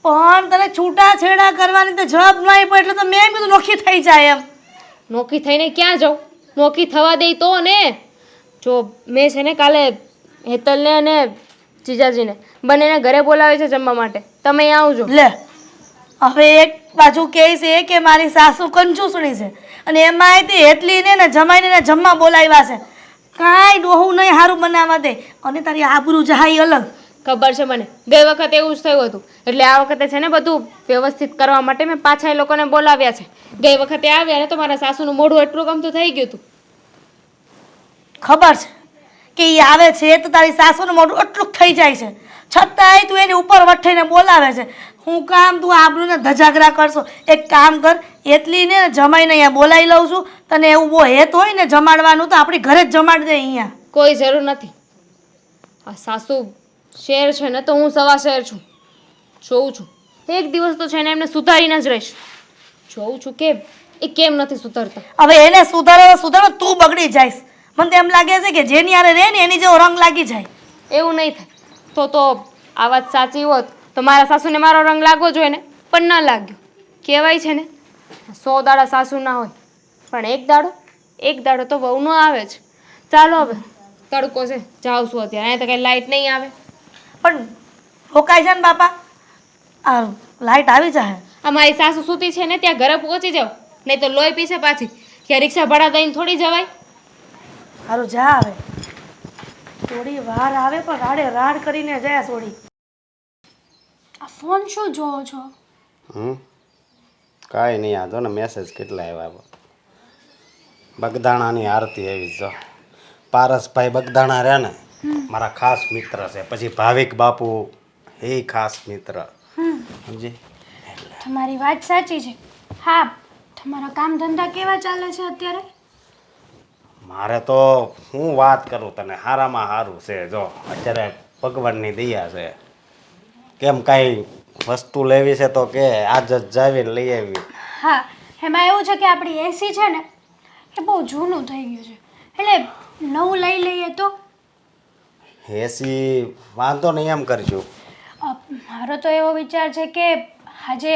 પણ તને છૂટાછેડા કરવાની તો જવાબ નહીં પડે, એટલે તો મેં કીધું નોખી થઈ જાય એમ. નોખી થઈને ક્યાં જાઉં? નોખી થવા દે તો ને. જો મેં છે ને કાલે હેતલને અને જીજાજીને બંનેને ઘરે બોલાવે છે જમવા માટે, તમે અહીં આવજો. લે, હવે એક બાજુ કહે છે કે મારી સાસુ કંજૂસણી છે, અને એમાંય તે હેતલીને ને જમાઈને જમવા બોલાવ્યા છે. કાંઈ ડોહું નહીં સારું બનાવવા દે, અને તારી આબરૂ જહાઈ અલગ. ખબર છે મને, ગઈ વખતે એવું જ થયું હતું, એટલે આ વખતે છે ને બધું વ્યવસ્થિત કરવા માટે મેં પાછા એ લોકોને બોલાવ્યા છે. ગઈ વખતે આવ્યા ને તો મારા સાસુનું મોઢું એટલું ગમતું થઈ ગયું હતું. ખબર છે કે એ આવે છે તો તારી સાસુનું મોઢું એટલું થઈ જાય છે, છતાંય તું એની ઉપર વઠીને બોલાવે છે. હું કામ તું આબરૂને ધજાગરા કરશો? એક કામ કર, એટલીને જમાઈને અહીંયા બોલાવી લઉં છું. તને એવું બહુ હેત હોય ને જમાડવાનું તો આપણી ઘરે જ જમાડ દે અહીંયા. કોઈ જરૂર નથી. આ સાસુ શેર છે ને તો હું સવા શેર છું. જોઉં છું એક દિવસ તો છે ને એમને સુધારીને જ રહીશ. જોઉં છું કે એ કેમ નથી સુધરતા. હવે એને સુધારો તું બગડી જઈશ. મને તો એમ લાગે છે કે જેની હારે રહે ને એની જેવો રંગ લાગી જાય. એવું નહીં થાય તો આ વાત સાચી હોત તો મારા સાસુને મારો રંગ લાગવો જોઈએ ને, પણ ન લાગ્યો. કહેવાય છે ને 100 દાડા સાસુ ના હોય, પણ એક દાડો તો વહુનો આવે છે. ચાલો હવે તડકો છે, જાઉં છું અત્યારે. અહીંયા તો કંઈ લાઇટ નહીં આવે. પણ રોકાઈ જાય ને બાપા, આ લાઈટ આવી જાય. આ મારી સાસુ સૂતી છે ને ત્યાં ઘરે પહોંચી જાવ, નહીં તો લોહી પીશે પાછી. કે રિક્ષા ભાડા દઈને થોડી જવાય. સારું જા આવે થોડી વાર આવે પણ રાડે રાડ કરીને જાય થોડી. આ ફોન શું જોવો છો? કાંઈ નહીં, આ જો ને મેસેજ કેટલા આવ્યા. બગદાણાની આરતી આવી જો. પારસભાઈ બગદાણા રહ્યા ને મારા ખાસ મિત્ર છે. પછી ભાવિક બાપુ એ ખાસ મિત્ર, સમજી? તમારી વાત સાચી છે. હા, તમારા કામ ધંધા કેવા ચાલે છે અત્યારે? મારે તો હું વાત કરું તને, હારામાં સારું છે. જો અત્યારે ભગવાનની દયા છે. કેમ કાંઈ વસ્તુ લેવી છે તો કે આજ જ જાવીને લઈ આવી. હા, એમાં એવું છે કે આપણી એસી છે ને એ બહુ જૂનું થઈ ગયું છે, એટલે નવું લઈ લઈએ તો. એસી વાંધો નહીં, એમ કરશું. મારો તો એવો વિચાર છે કે આજે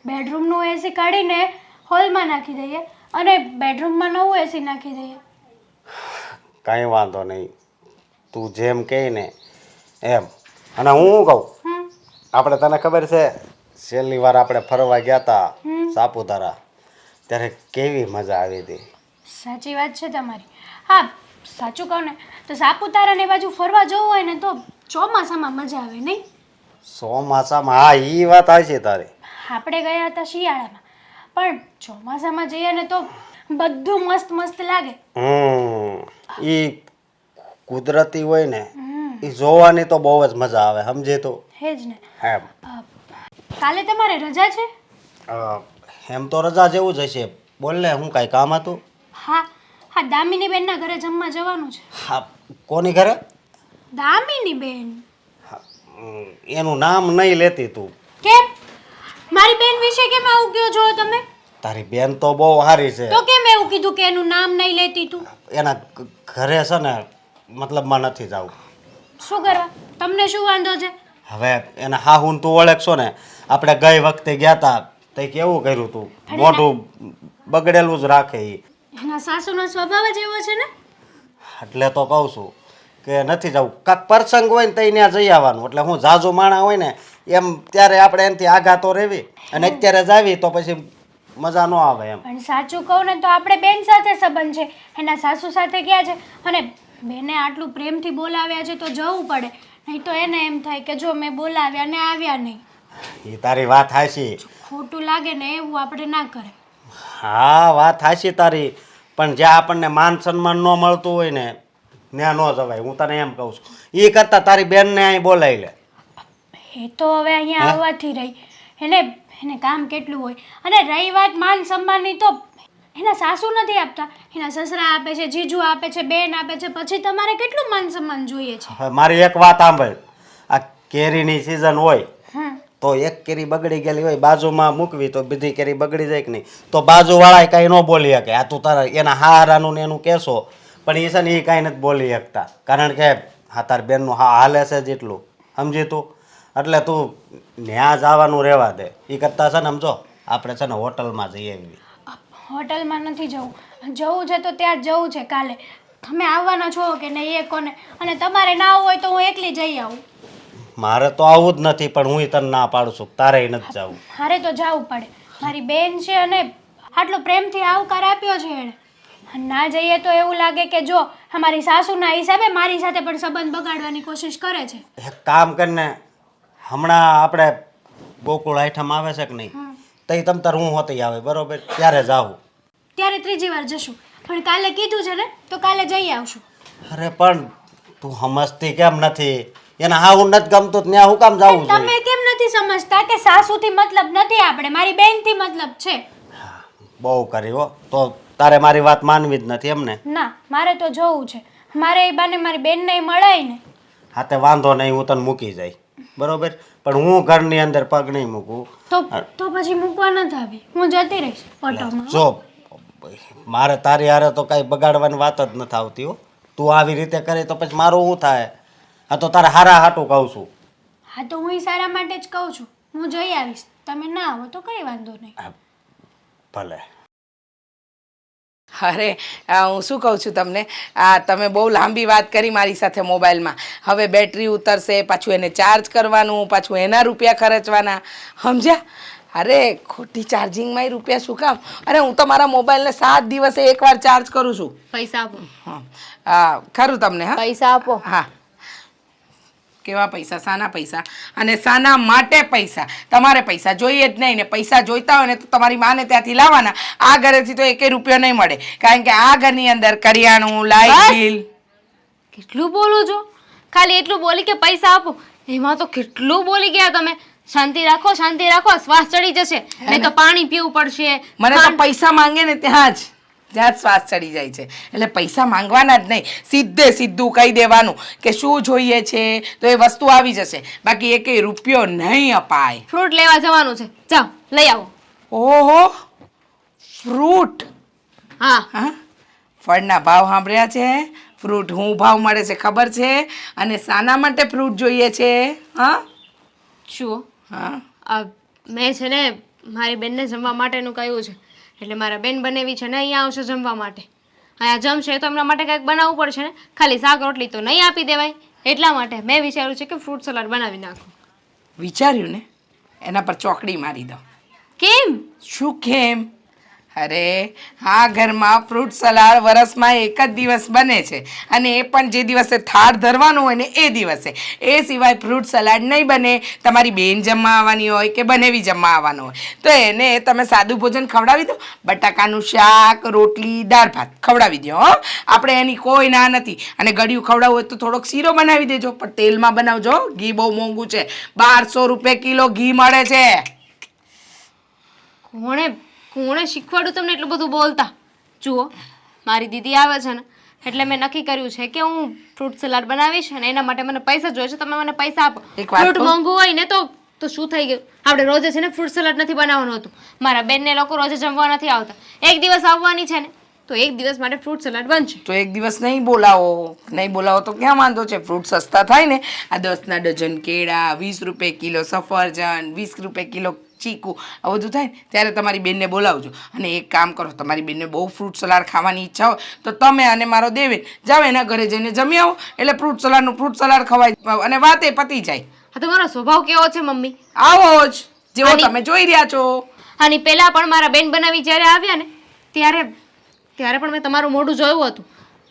બેડરૂમનું એસી કાઢીને હોલમાં નાખી દઈએ અને બેડરૂમમાં નવું એસી નાખી દઈએ. કાંઈ વાંધો નહીં, તું જેમ કહે ને એમ. અને હું શું કહું, આપણે તને ખબર છે છેલ્લી વાર આપણે ફરવા ગયા હતા સાપુતારા, ત્યારે કેવી મજા આવી હતી. સાચી વાત છે તમારી. હા, સાચું કહું ને તો સાપુતારાને બાજુ ફરવા જવું હોય ને તો ચોમાસામાં મજા આવે નહીં? ચોમાસામાં? હા, એ વાત આવી છે તારી. આપણે ગયા હતા શિયાળામાં, પણ ચોમાસામાં જઈએ ને તો બધું મસ્ત મસ્ત લાગે. એ કુદરતી હોય ને એ જોવાની તો બહુ જ મજા આવે, સમજે તો. હે જ ને. એમ કાલે તમારે રજા છે? એમ તો રજા જેવું જ હશે. બોલ ને, હું કાંઈ કામ હતું? હા હા, દામિની બેનના ઘરે જમવા જવાનું છે. હા, કોની ઘરે? દામિની બેન. એનું નામ નહીં લેતી તું. કેમ? મારી બેન વિશે કેમ આવું કહો છો તમે? તારી બેન તો બહુ સારી છે. તો કેમ એવું કીધું કે એનું નામ નહીં લેતી તું? એના ઘરે છે ને મતલબમાં નથી જવું. શું કરવા? તમને શું વાંધો છે? હવે એના હાહુન તું ઓળખશો ને. આપણે ગઈ વખતે ગયા તા તે કેવું કર્યું તું, મોઢું બગડેલું જ રાખે એ. એના સાસુનો સ્વભાવ જ એવો છે ને. એટલે તો કહું છું કે નથી જવું. કાંક પ્રસંગ હોય ને તો ત્યાં જઈ આવવાનું. એટલે હું ઝાઝુ માણા હોય ને એમ ત્યારે આપણે એનાથી આગા તો રહેવી, અને અત્યારે જ આવી તો પછી મજા ન આવે એમ. પણ સાચું કહું ને તો આપણે બેન સાથે સંબંધ છે, એના સાસુ સાથે ગયા છે, અને બેને આટલું પ્રેમથી બોલાવ્યા છે તો જવું પડે. નહીં તો એને એમ થાય કે જો મેં બોલાવ્યા ને આવ્યા નહીં. એ તારી વાત હાચી. ખોટું લાગે ને એવું આપણે ના કરે. હા, વાત હાચી તારી. પણ જ્યાં આપણને માન સન્માન ન મળતું હોય ને ત્યાં ન જવાય. હું તને એમ કહું છું. એ કરતાં તારી બેનને અહીં બોલાવી લે. એ તો હવે અહીંયા આવવાથી રહી, એને કામ કેટલું હોય. અને રહી વાત માન સન્માનની, તો એના સાસુ નથી આપતા, એના સસરા આપે છે, જીજુ આપે છે, બેન આપે છે. પછી તમારે કેટલું માન સન્માન જોઈએ છે? હવે મારી એક વાત સાંભળ. આ કેરીની સિઝન હોય તો એક કેરી બગડી ગયેલી હોય બાજુમાં મૂકવી તો બધી કેરી બગડી જાય કે નહીં, તો બાજુવાળા કાંઈ ન બોલી શકે. આ તું તારા એના હારાનું ને એનું કહેશો, પણ એ છે ને એ કાંઈ નથી બોલી શકતા. કારણ કે હા, તાર બેનનું હા હાલે છે જેટલું, સમજી તું. એટલે તું ત્યાં જવાનું રહેવા દે. એ કરતાં છે ને સમજો આપણે છે ને હોટલમાં જઈએ એવી. હોટલમાં નથી જવું. જવું છે તો ત્યાં જ જવું છે કાલે. તમે આવવાના છો કે નહીં એ કોને? અને તમારે ના આવવું હોય તો હું એકલી જઈ આવું. મારે તો આવું જ નથી, પણ હું તને ના પાડું છું. તારે નથી જવું. મારે તો જવું પડે. મારી બેન છે અને આટલો પ્રેમથી આવકાર આપ્યો છે એણે. ના જઈએ તો એવું લાગે કે જો અમારી સાસુના હિસાબે મારી સાથે પણ સંબંધ બગાડવાની કોશિશ કરે છે. એક કામ કરીને, હમણાં આપણે ગોકુળ આઈટમ આવે છે કે નહીં, તઈ તમ તાર હું હોતી આવે બરોબર, ત્યારે જાવું. ત્યારે ત્રીજી વાર જશું. પણ કાલે કીધું છે ને તો કાલે જઈ આવશું. અરે પણ તું સમજતી કેમ નથી? એના હા હું નથી ગમતું ત્યાં હું કામ જવું તમે જોઈએ? કેમ નથી સમજતા કે સાસુથી મતલબ નથી, આપણે મારી બેનથી મતલબ છે? બહુ કરી હો. તો તારે મારી વાત માનવી જ નથી એમ ને? ના, મારે તો જવું છે. મારે એ બાને મારી બેનને મળાય ને. હા, તે વાંધો નહીં, હું તને મૂકી જાય બરોબર, પણ હું ઘરની અંદર પગ નહીં મૂકું. તો પછી મૂકવા નથી આવી, હું જતી રહીશ ઓટોમાં. જો મારે તારી હારે તો કાંઈ બગાડવાની વાત જ નથી આવતી હો. તું આવી રીતે કરે તો પછી મારું શું થાય? હા, તો તારે હારા હાટું કહું છું. હા, તો હું સારા માટે જ કહું છું. હું જઈ આવીશ. તમે ના આવો તો કંઈ વાંધો નહીં. ભલે. અરે હું શું કહું છું તમને, તમે બહુ લાંબી વાત કરી મારી સાથે મોબાઈલમાં. હવે બેટરી ઉતરશે, પાછું એને ચાર્જ કરવાનું, પાછું એના રૂપિયા ખર્ચવાના, સમજ્યા? અરે ખોટી ચાર્જિંગમાં રૂપિયા શું કામ? અરે હું તો મારા મોબાઈલને 7 દિવસે એકવાર ચાર્જ કરું છું. પૈસા આપો, હા ખરું તમને? હા પૈસા આપો. હા. કેવા પૈસા? શાના પૈસા? અને શાના માટે પૈસા? તમારે પૈસા જોઈએ જ નહીં ને પૈસા જોઈતા હોય ને તો તમારી માને ત્યાંથી લાવવાના. આ ઘરેથી તો 1 રૂપિયો નહીં મળે, કારણ કે આ ઘરની અંદર કરિયાણું, લાઇટ બિલ. કેટલું બોલો છો? ખાલી એટલું બોલી કે પૈસા આપો, એમાં તો કેટલું બોલી ગયા તમે. શાંતિ રાખો, શાંતિ રાખો, શ્વાસ ચડી જશે, નહીં તો પાણી પીવું પડશે. મને તો પૈસા માંગે ને ત્યાં જ શ્વાસ ચડી જાય છે. એટલે પૈસા માંગવાના જ નહીં, સીધે સીધું કહી દેવાનું કે શું જોઈએ છે તો એ વસ્તુ આવી જશે. બાકી 1 રૂપિયો નહીં અપાય. ફ્રૂટ લેવા જવાનું છે, જાઓ લઈ આવો. ઓહો, ફ્રૂટ? હા, હા, ફળના ભાવ સાંભળ્યા છે? ફ્રૂટ હું ભાવ મળે છે ખબર છે? અને શાના માટે ફ્રૂટ જોઈએ છે? હા જુઓ, હા, મેં છે ને મારી બેનને જમવા માટેનું કહ્યું છે, એટલે મારા બેન બનેવી છે ને અહીંયા આવશે જમવા માટે. અહીંયા જમશે તો એમના માટે કંઈક બનાવવું પડશે ને. ખાલી શાક રોટલી તો નહીં આપી દેવાય. એટલા માટે મેં વિચાર્યું છે કે ફ્રૂટ સલાડ બનાવી નાખું. વિચાર્યું ને? એના પર ચોકડી મારી દો. કેમ? શું કેમ? અરે આ ઘરમાં ફ્રૂટ સલાડ વરસમાં 1 જ દિવસ બને છે, અને એ પણ જે દિવસે થાળ ધરવાનું હોય ને એ દિવસે. એ સિવાય ફ્રૂટ સલાડ નહીં બને. તમારી બેન જમવા આવવાની હોય કે બનેવી જમવા આવવાનો હોય તો એને તમે સાદું ભોજન ખવડાવી દો. બટાકાનું શાક, રોટલી, દાળ ભાત ખવડાવી દો. હો, આપણે એની કોઈ ના નથી. અને ગળ્યું ખવડાવવું હોય તો થોડોક શીરો બનાવી દેજો, પણ તેલમાં બનાવજો. ઘી બહુ મોંઘું છે, 1200 રૂપિયા કિલો ઘી મળે છે. કોણે શીખવાડ્યું તમને એટલું બધું બોલતા? જુઓ, મારી દીદી આવે છે ને એટલે મેં નક્કી કર્યું છે કે હું ફ્રૂટ સલાડ બનાવીશ, અને એના માટે મને પૈસા જોઈએ છે. તમે મને પૈસા આપો. એક વાત ફ્રૂટ કહું? મોંઘું હોય ને તો શું થઈ ગયું? આપણે રોજે છે ને ફ્રૂટ સલાડ નથી બનાવવાનું હતું. મારા બેનને લોકો રોજે જમવા નથી આવતા. એક દિવસ આવવાની છે ને તો એક દિવસ માટે ફ્રૂટ સલાડ બનશે. તો એક દિવસ નહીં બોલાવો તો ક્યાં વાંધો છે? ફ્રૂટ સસ્તા થાય ને. આ 10ના ડઝન કેળા, 20 રૂપિયા કિલો સફરજન, 20 રૂપિયા કિલો ચીકુ, આ બધું થાય ને ત્યારે તમારી બેનને બોલાવજો. અને એક કામ કરો, તમારી બેનને બહુ ફ્રૂટ સલાડ ખાવાની ઈચ્છા હોય તો તમે અને મારો દેવેન જાઓ એના ઘરે જઈને જમી આવો, એટલે ફ્રૂટ સલાડ ખવાય અને વાતે પતી જાય. હા, તમારો સ્વભાવ કેવો છે મમ્મી? આવો જ જેવો તમે જોઈ રહ્યા છો. આની પહેલા પણ મારા બેન બનાવી જ્યારે આવ્યા ને ત્યારે પણ મેં તમારું મોઢું જોયું હતું.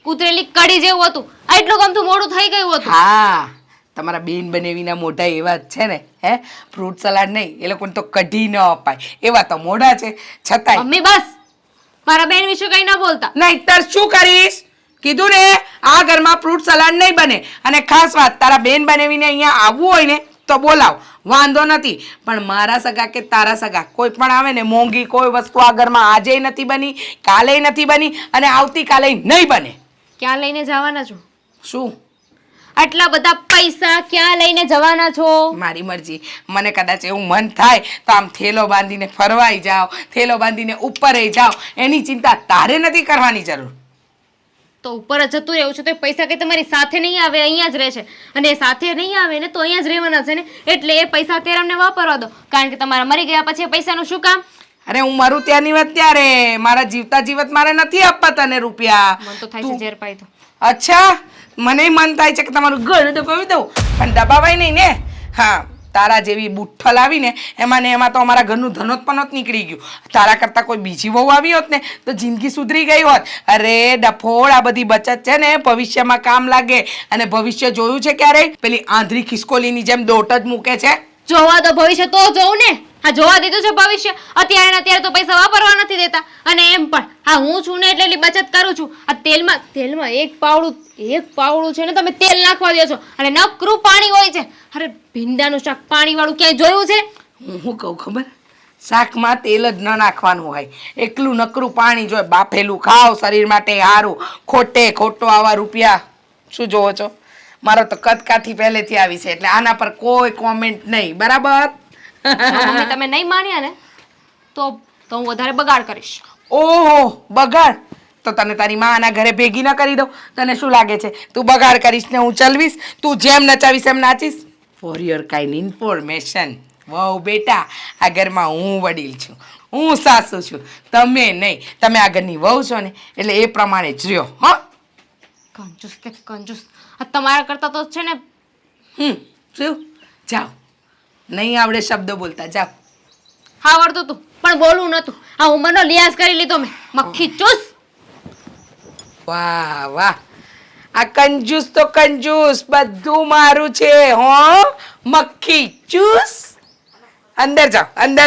કૂતરેલી કડી જેવું હતું. આટલું ગમતું મોઢું થઈ ગયું હતું. હા, તમારા બેન બનેવીના મોઢા એવા જ છે ને. ફ્રૂટ સલાડ નહીં, એ લોકોને તો કઢી ન અપાય એવા તો મોઢા છે. છતાંય મમ્મી બસ, મારા બેન વિશે કઈ ના બોલતા. નહીંતર શું કરીશ? કીધું ને, આ ઘરમાં ફ્રૂટ સલાડ નહીં બને. અને ખાસ વાત, તારા બેન બનેવીને અહીંયા આવવું હોય ને તો બોલાવ, વાંધો નથી. પણ મારા સગા કે તારા સગા કોઈ પણ આવે ને, મોંઘી કોઈ વસ્તુ આ ઘરમાં આજે નથી બની, કાલે નથી બની, અને આવતીકાલે નહીં બને. ક્યાં લઈને જવાના છો? શું? આટલા બધા પૈસા ક્યાં લઈને જવાના છો? મારી મરજી. મને કદાચ એવું મન થાય તો આમ થેલો બાંધીને ફરવાઈ જાઓ, થેલો બાંધીને ઉપર જાઓ. એની ચિંતા તારે નથી કરવાની જરૂર. તો ઉપર જ જતું રહેવું છે તો એ પૈસા કઈ તમારી સાથે નહીં આવે, અહીંયા જ રહેશે. અને એ સાથે નહીં આવે ને તો અહીંયા જ રહેવાના છે ને. એટલે એ પૈસા અત્યારે અમને વાપરવા દો, કારણ કે તમારા મરી ગયા પછી એ પૈસાનું શું કામ? અરે હું મરું ત્યાંની વાત ત્યારે, મારા જીવતા જીવત મારે નથી આપવા તને રૂપિયા. મન તો થાય છે ઝેર પાઈ તો. અચ્છા, મને મન થાય છે કે તમારું ઘર દબાવી દઉં, પણ દબાવાય નહીં ને. હા, તારા જેવી બુઠ્ઠ લાવીને એમાં તો અમારા ઘરનું ધનોત્પનોત નીકળી ગયું. તારા કરતાં કોઈ બીજી વહુ આવી હોત ને તો જિંદગી સુધરી ગઈ હોત. અરે ડફોડ, આ બધી બચત છે ને ભવિષ્યમાં કામ લાગે. અને ભવિષ્ય જોયું છે ક્યારે? પેલી આંધળી ખિસકોલીની જેમ દોટ જ મૂકે છે. જોવા દો ભવિષ્ય તો જોઉં ને. હા, જોવા દીધું છે ભવિષ્ય. અત્યારે તો પૈસા વાપરવા નથી દેતા. અને એમ પણ હા, હું છું ને એટલી બચત કરું છું. આ તેલમાં એક પાવડું છે ને તમે તેલ નાખવા દો છો અને નકરું પાણી હોય છે. અરે ભીંડાનું શાક પાણીવાળું ક્યાંય જોયું છે? હું કહું ખબર? શાકમાં તેલ જ ન નાખવાનું હોય, એકલું નકરું પાણી જોઈએ. બાફેલું ખાઓ, શરીર માટે સારું. ખોટો આવા રૂપિયા શું જોવો છો? મારો તો કદકાઠી પહેલેથી આવી છે, એટલે આના પર કોઈ કોમેન્ટ નહીં, બરાબર? મમ્મી તમે નહીં માન્યા ને તો હું વધારે બગાડ કરીશ. ઓહો, બગાડ? તો તને તારી માના ઘરે ભેગી ન કરી દઉં? તને શું લાગે છે તું બગાડ કરીશ ને હું ચલવીશ? તું જેમ નચાવીશ એમ નાચીશ? ફોર યોર કાઇન્ડ ઇન્ફોર્મેશન, વહુ બેટા, આ ઘરમાં હું વડીલ છું, હું સાસુ છું, તમે નહીં. તમે આ ઘરની વહુ છો ને એટલે એ પ્રમાણે જ રહ્યો. હા, કંજૂસ તે કંજૂસ. આ તમારા કરતા તો છે ને. શું? જાઓ, નહીં આવડે શબ્દો બોલતા, જાઓ. આવડતું હતું પણ બોલવું નતું. આ ઉંમરનો લિયાઝ કરી લીધો મેં. મક્ખી ચૂસ. વાહ વાહ, આ કંજૂસ તો કંજૂસ, બધું મારું છે હો. મક્ખી ચૂસ. અંદર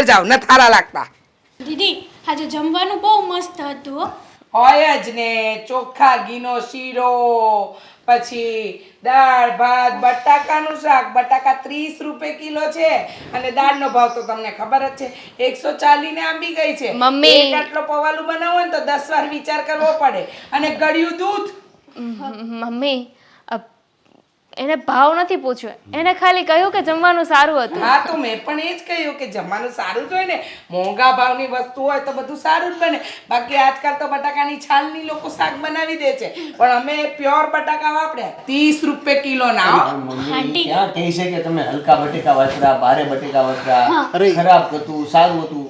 જાઓ, નથારા લાગતા. દીદી આજે જમવાનું બહુ મસ્ત હતું હો. હોય જ ને, ચોખ્ખા ઘીનો શીરો, પછી દાળ ભાત, બટાકાનું શાક. બટાકા 30 રૂપિયા કિલો છે અને દાળનો ભાવ તો તમને ખબર જ છે 140 ને આંબી ગઈ છે. મમ્મી. એક આટલો પવાલું બનાવવું હોય ને તો 10 વાર વિચાર કરવો પડે. અને ગળ્યું દૂધ. મમ્મી એને ભાવ નથી પૂછ્યો, એને ખાલી કહ્યું કે જમવાનું સારું હતું. હા તો મેં પણ એ જ કહ્યું કે જમવાનું સારું જ હોય ને. મોંઘા ભાવની વસ્તુ હોય તો બધું સારું જ બને. બાકી આજકાલ તો બટાકાની છાલની લોકો શાક બનાવી દે છે, પણ અમે પ્યોર બટાકા વાપર્યા 30 રૂપિયા કિલો ના હો. મમ્મી ક્યાં કહી છે કે તમે હલકા બટેકા વાપરા, બારે બટેકા વાપરા, અરે. ખરાબ હતું, સારું હતું.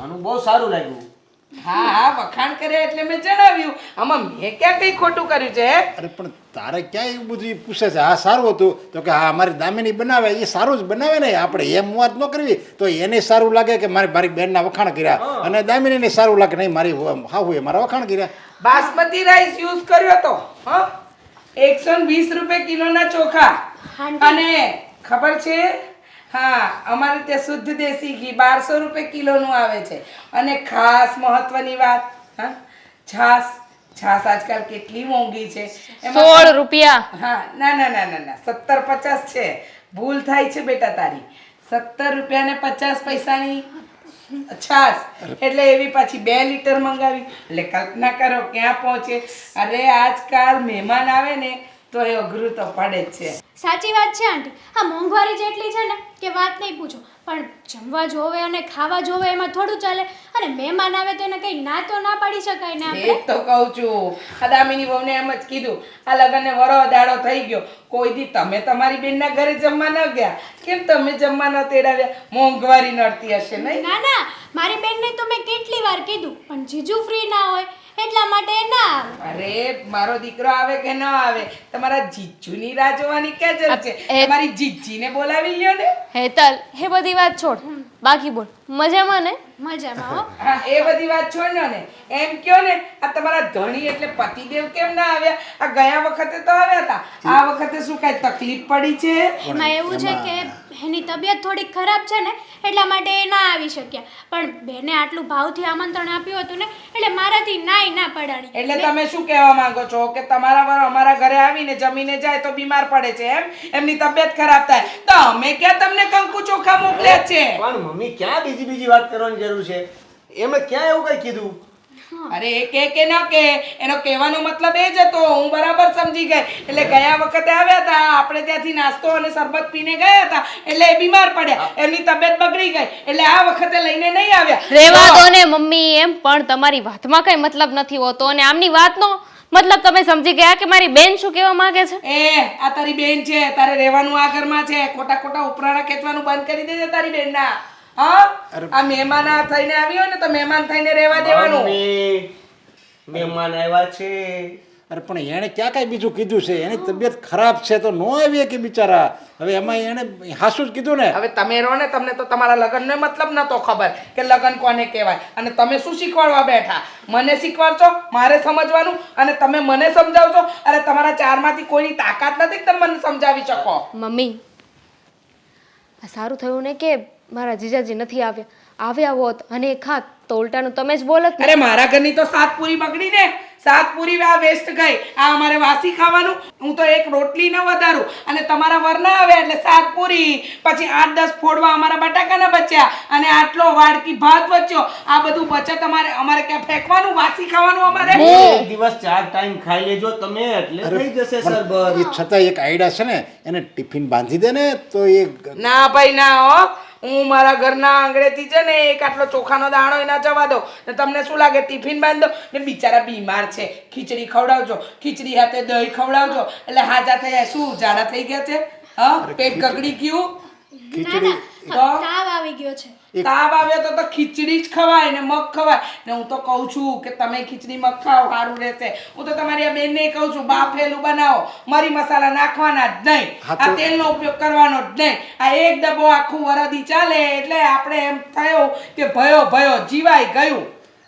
આનું બહુ સારું લાગ્યું. હા વખાણ કરે એટલે મેં જણાવ્યું. આમાં મેં ક્યાં કઈ ખોટું કર્યું છે? અરે પણ તારે ક્યાં એવું બધું પૂછે છે? હા સારું હતું તો કે હા અમારી દામિની બનાવે એ સારું જ બનાવે ને, આપણે એમ વાત ન કરવી તો એને સારું લાગે કે મારી બેનના વખાણ કર્યા, અને દામિનીને સારું લાગે નહીં મારી હાહુએ મારા વખાણ કર્યા. બાસમતી રાઈસ યુઝ કર્યો તો 120 રૂપિયા કિલોના ચોખા. અને ખબર છે, હા અમારે ત્યાં શુદ્ધ દેશી ઘી 1200 રૂપિયા કિલોનું આવે છે. અને ખાસ મહત્વની વાત, હા છાસ. છાસ આજકાલ કેટલી મોંઘી છે. 16 રૂપિયા. હા ના 17.50 છે. ભૂલ થાય છે બેટા તારી. 17 રૂપિયા ને 50 પૈસાની છાસ, એટલે એવી પાછી 2 લીટર મંગાવી. એટલે કલ્પના કરો ક્યાં પહોંચે. અરે આજકાલ મહેમાન આવે ને તો એ અઘરું તો પડે જ છે. સાચી વાત છે આંટી. આ મોંઘવારી જેટલી છે ને કે વાત નહીં પૂછો, પણ જમવા જોવે અને ખાવા જોવે એમાં થોડું ચાલે. અને મહેમાન આવે તો એને કંઈ ના તો ના પાડી શકાય ને એ આપણે. જ તો કહું છું. આ દામિની વહુને એમ જ કીધું, આ લગનને વરો દાડો થઈ ગયો, કોઈ દી તમે તમારી બેનના ઘરે જમવા ન ગયા, કેમ તમે જમવા ન તેડાવ્યા? મોંઘવારી નડતી હશે નહીં? ના મારી બેનને તો મેં કેટલી વાર કીધું, પણ જીજુ ફ્રી ના હોય એટલા માટે એ ના આવે. અરે મારો દીકરો આવે કે ન આવે, તમારા જીજ્જુની રાહ જોવાની ક્યાં જરૂર છે? તમારી જીજ્જીને બોલાવી લ્યો ને. હેતલ એ બધી વાત છોડ, બાકી બોલ. મજામાં ને? મજામાં હો. હા એ બધી વાત છોડ ને. એમ કયો ને, આ તમારા ધણી એટલે પતિદેવ કેમ ના આવ્યા? આ ગયા વખતે તો આવ્યા હતા, આ વખતે શું કાંઈ તકલીફ પડી છે? એમાં એવું છે કે એની તબિયત થોડીક ખરાબ છે ને એટલા માટે એ ના આવી શક્યા. પણ બેને આટલું ભાવથી આમંત્રણ આપ્યું હતું ને એટલે મારાથી ના પડાણી. એટલે તમે શું કહેવા માંગો છો કે તમારા વર અમારા ઘરે આવીને જમીને જાય તો બીમાર પડે છે એમ? એમની તબિયત ખરાબ થાય તો અમે ક્યાં તમને કંકુ ચોખા મોકલ્યા છે? પણ મમ્મી ક્યાં બીજી વાત કરવાની જરૂર છે? એમાં ક્યાં એવું કઈ કીધું? અરે એ કે ન કે, એનો કહેવાનો મતલબ એ જ હતો. હું બરાબર સમજી ગઈ. એટલે ગયા વખતે આવ્યા હતા, આપણે ત્યાંથી નાસ્તો અને શરબત પીને ગયા હતા, એટલે એ બીમાર પડ્યા, એમની તબિયત બગડી ગઈ, એટલે આ વખતે લઈને નહીં આવ્યા. રેવા દો ને મમ્મી, એમ પણ તમારી વાતમાં કઈ મતલબ નથી હોતો. અને આમની વાતનો મતલબ તમે સમજી ગયા કે મારી બેન શું કહેવા માંગે છે? આ તારી બેન છે, તારે રહેવાનું આ ઘરમાં છે. ખોટા ઉપરાણા ખેંચવાનું બંધ કરી દેજે તારી બેનના. હા આ મહેમાન થઈને આવ્યો ને તો મહેમાન થઈને રહેવા દેવાનું. મમ્મી, મહેમાન આવ્યા છે. અરે પણ એણે ક્યાં કાંઈ બીજું કીધું છે? એની તબિયત ખરાબ છે તો ન આવીએ કે બિચારા. હવે એમાં એણે હાસું જ કીધું ને. હવે તમે રહો ને, તમને તો તમારા લગ્નનો મતલબ નતો ખબર કે લગ્ન કોને કહેવાય. અને તમે શું શીખવાડવા બેઠા? મને શીખવાડશો, મારે સમજવાનું, અને તમે મને સમજાવશો? અરે તમારા ચારમાંથી કોઈની તાકાત નથી કે તમે મને સમજાવી શકો. મમ્મી આ સારું થયું ને કે મારા જીજાજી નથી આવ્યા હોત અને ખાત તો ઉલટાનું તમે જ બોલત ને. અરે મારા ઘરની તો શાક પૂરી બગડી ને. શાક પૂરી આ વેસ્ટ ગઈ. આ અમારે વાસી ખાવાનું. હું તો એક રોટલી ન વધારું, અને તમારા વર ના આવે એટલે શાક પૂરી, પછી 8-10 ફોડવા અમારા બટાકાના બચ્યા, અને આટલો વાડકી ભાત બચ્યો. આ બધું બચત અમારે ક્યાં ફેંકવાનું? વાસી ખાવાનું અમારે. એક દિવસ 4 ટાઈમ ખાઈ લેજો તમે એટલે થઈ જશે સરબત. એ છતાં એક આઈડિયા છે ને, એને ટિફિન બાંધી દે ને તો એ. ના ભાઈ ના હો. હું મારા ઘરના આંગળેથી છે ને એક આટલો ચોખાનો દાણો એના જવા દો. ને તમને શું લાગે ટિફિન બાંધો? ને બિચારા બીમાર છે, ખીચડી ખવડાવજો, ખીચડી સાથે દહીં ખવડાવજો, એટલે હાજા થયા. શું જાડા થઈ ગયા છે? હા પેટ ગગડી ગયું? ના તાવ આવી ગયો છે. તાવ આવ્યો તો ખીચડી જ ખવાય ને મગ ખવાય ને હું તો કહું છું કે તમે ખીચડી મગ ખાઓ સારું રહેશે. હું તો તમારી આ બેનને કહું છું બાફેલું બનાવો, મરી મસાલા નાખવાના જ નહીં, આ તેલનો ઉપયોગ કરવાનો જ નહીં. આ એક ડબ્બો આખું વરદી ચાલે એટલે આપણે એમ થયો કે ભયો જીવાય ગયું.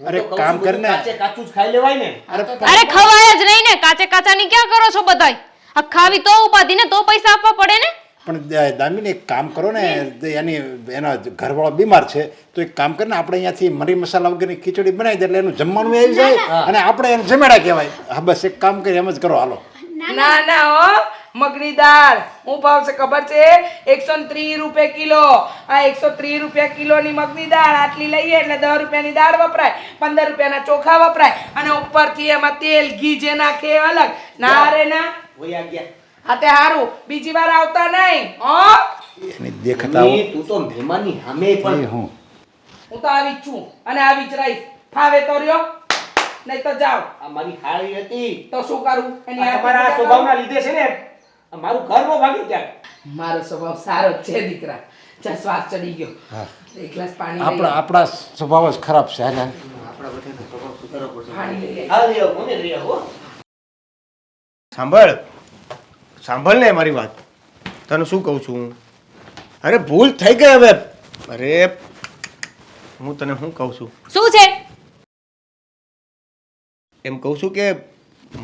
અરે કામ કરને. કાચું જ ખાઈ લેવાય ને. અરે ખવાય જ નહીં ને, કાચે કાચાની ક્યાં કરો છો બધાય? આ ખાવી તો ઉપાધી ને, તો પૈસા આપવા પડે ને. પણ દામિની એક કામ કરો ને, એના ઘરવાળો બીમાર છે તો એક કામ કરીને આપણે અહીંયાથી મરી મસાલા વગરની ખીચડી બનાવી દે એટલે એનું જમવાનું આવી જાય અને આપણે એને જમેડા કહેવાય. હા બસ એક કામ કરી એમ જ કરો હાલો. ના હો, મગની દાળ હું ભાવ છે ખબર છે? 130 રૂપિયા કિલો. આ 130 રૂપિયા કિલોની મગની દાળ આટલી લઈએ એટલે 10 રૂપિયાની દાળ વપરાય, 15 રૂપિયાના ચોખા વપરાય અને ઉપરથી એમાં તેલ ઘી જે નાખે અલગ. ના રે ના, વયા ગયા. હા તે હારું, બીજી વાર આવતા નહીં હો. એને દેખતા તું તો મહેમાનની સામે પણ હું હું તો આવી જ છું અને આવી જ રહીશ. ફાવે તો રહ્યો, નહીં તો જાઓ. આ મારી હાળી હતી. તો શું કરું? એની આ તમારા આ સ્વભાવના લીધે છે ને આ મારું ઘર નો ભાગી જાય. મારો સ્વભાવ સારો જ છે દીકરા. ચા શ્વાસ ચડી ગયો. એક ગ્લાસ પાણી લઈ લે. આપણા સ્વભાવ જ ખરાબ છે. હાલ આપણા બધાનો સ્વભાવ સુધારવો પડશે. પાણી લઈ લે. હાલ લ્યો, કોને લઈ આવો? સાંભળ ને મારી વાત. તને શું કહું છું? અરે ભૂલ થઈ ગઈ હવે. અરે હું તને શું કહું છું? શું છે? એમ કહું છું કે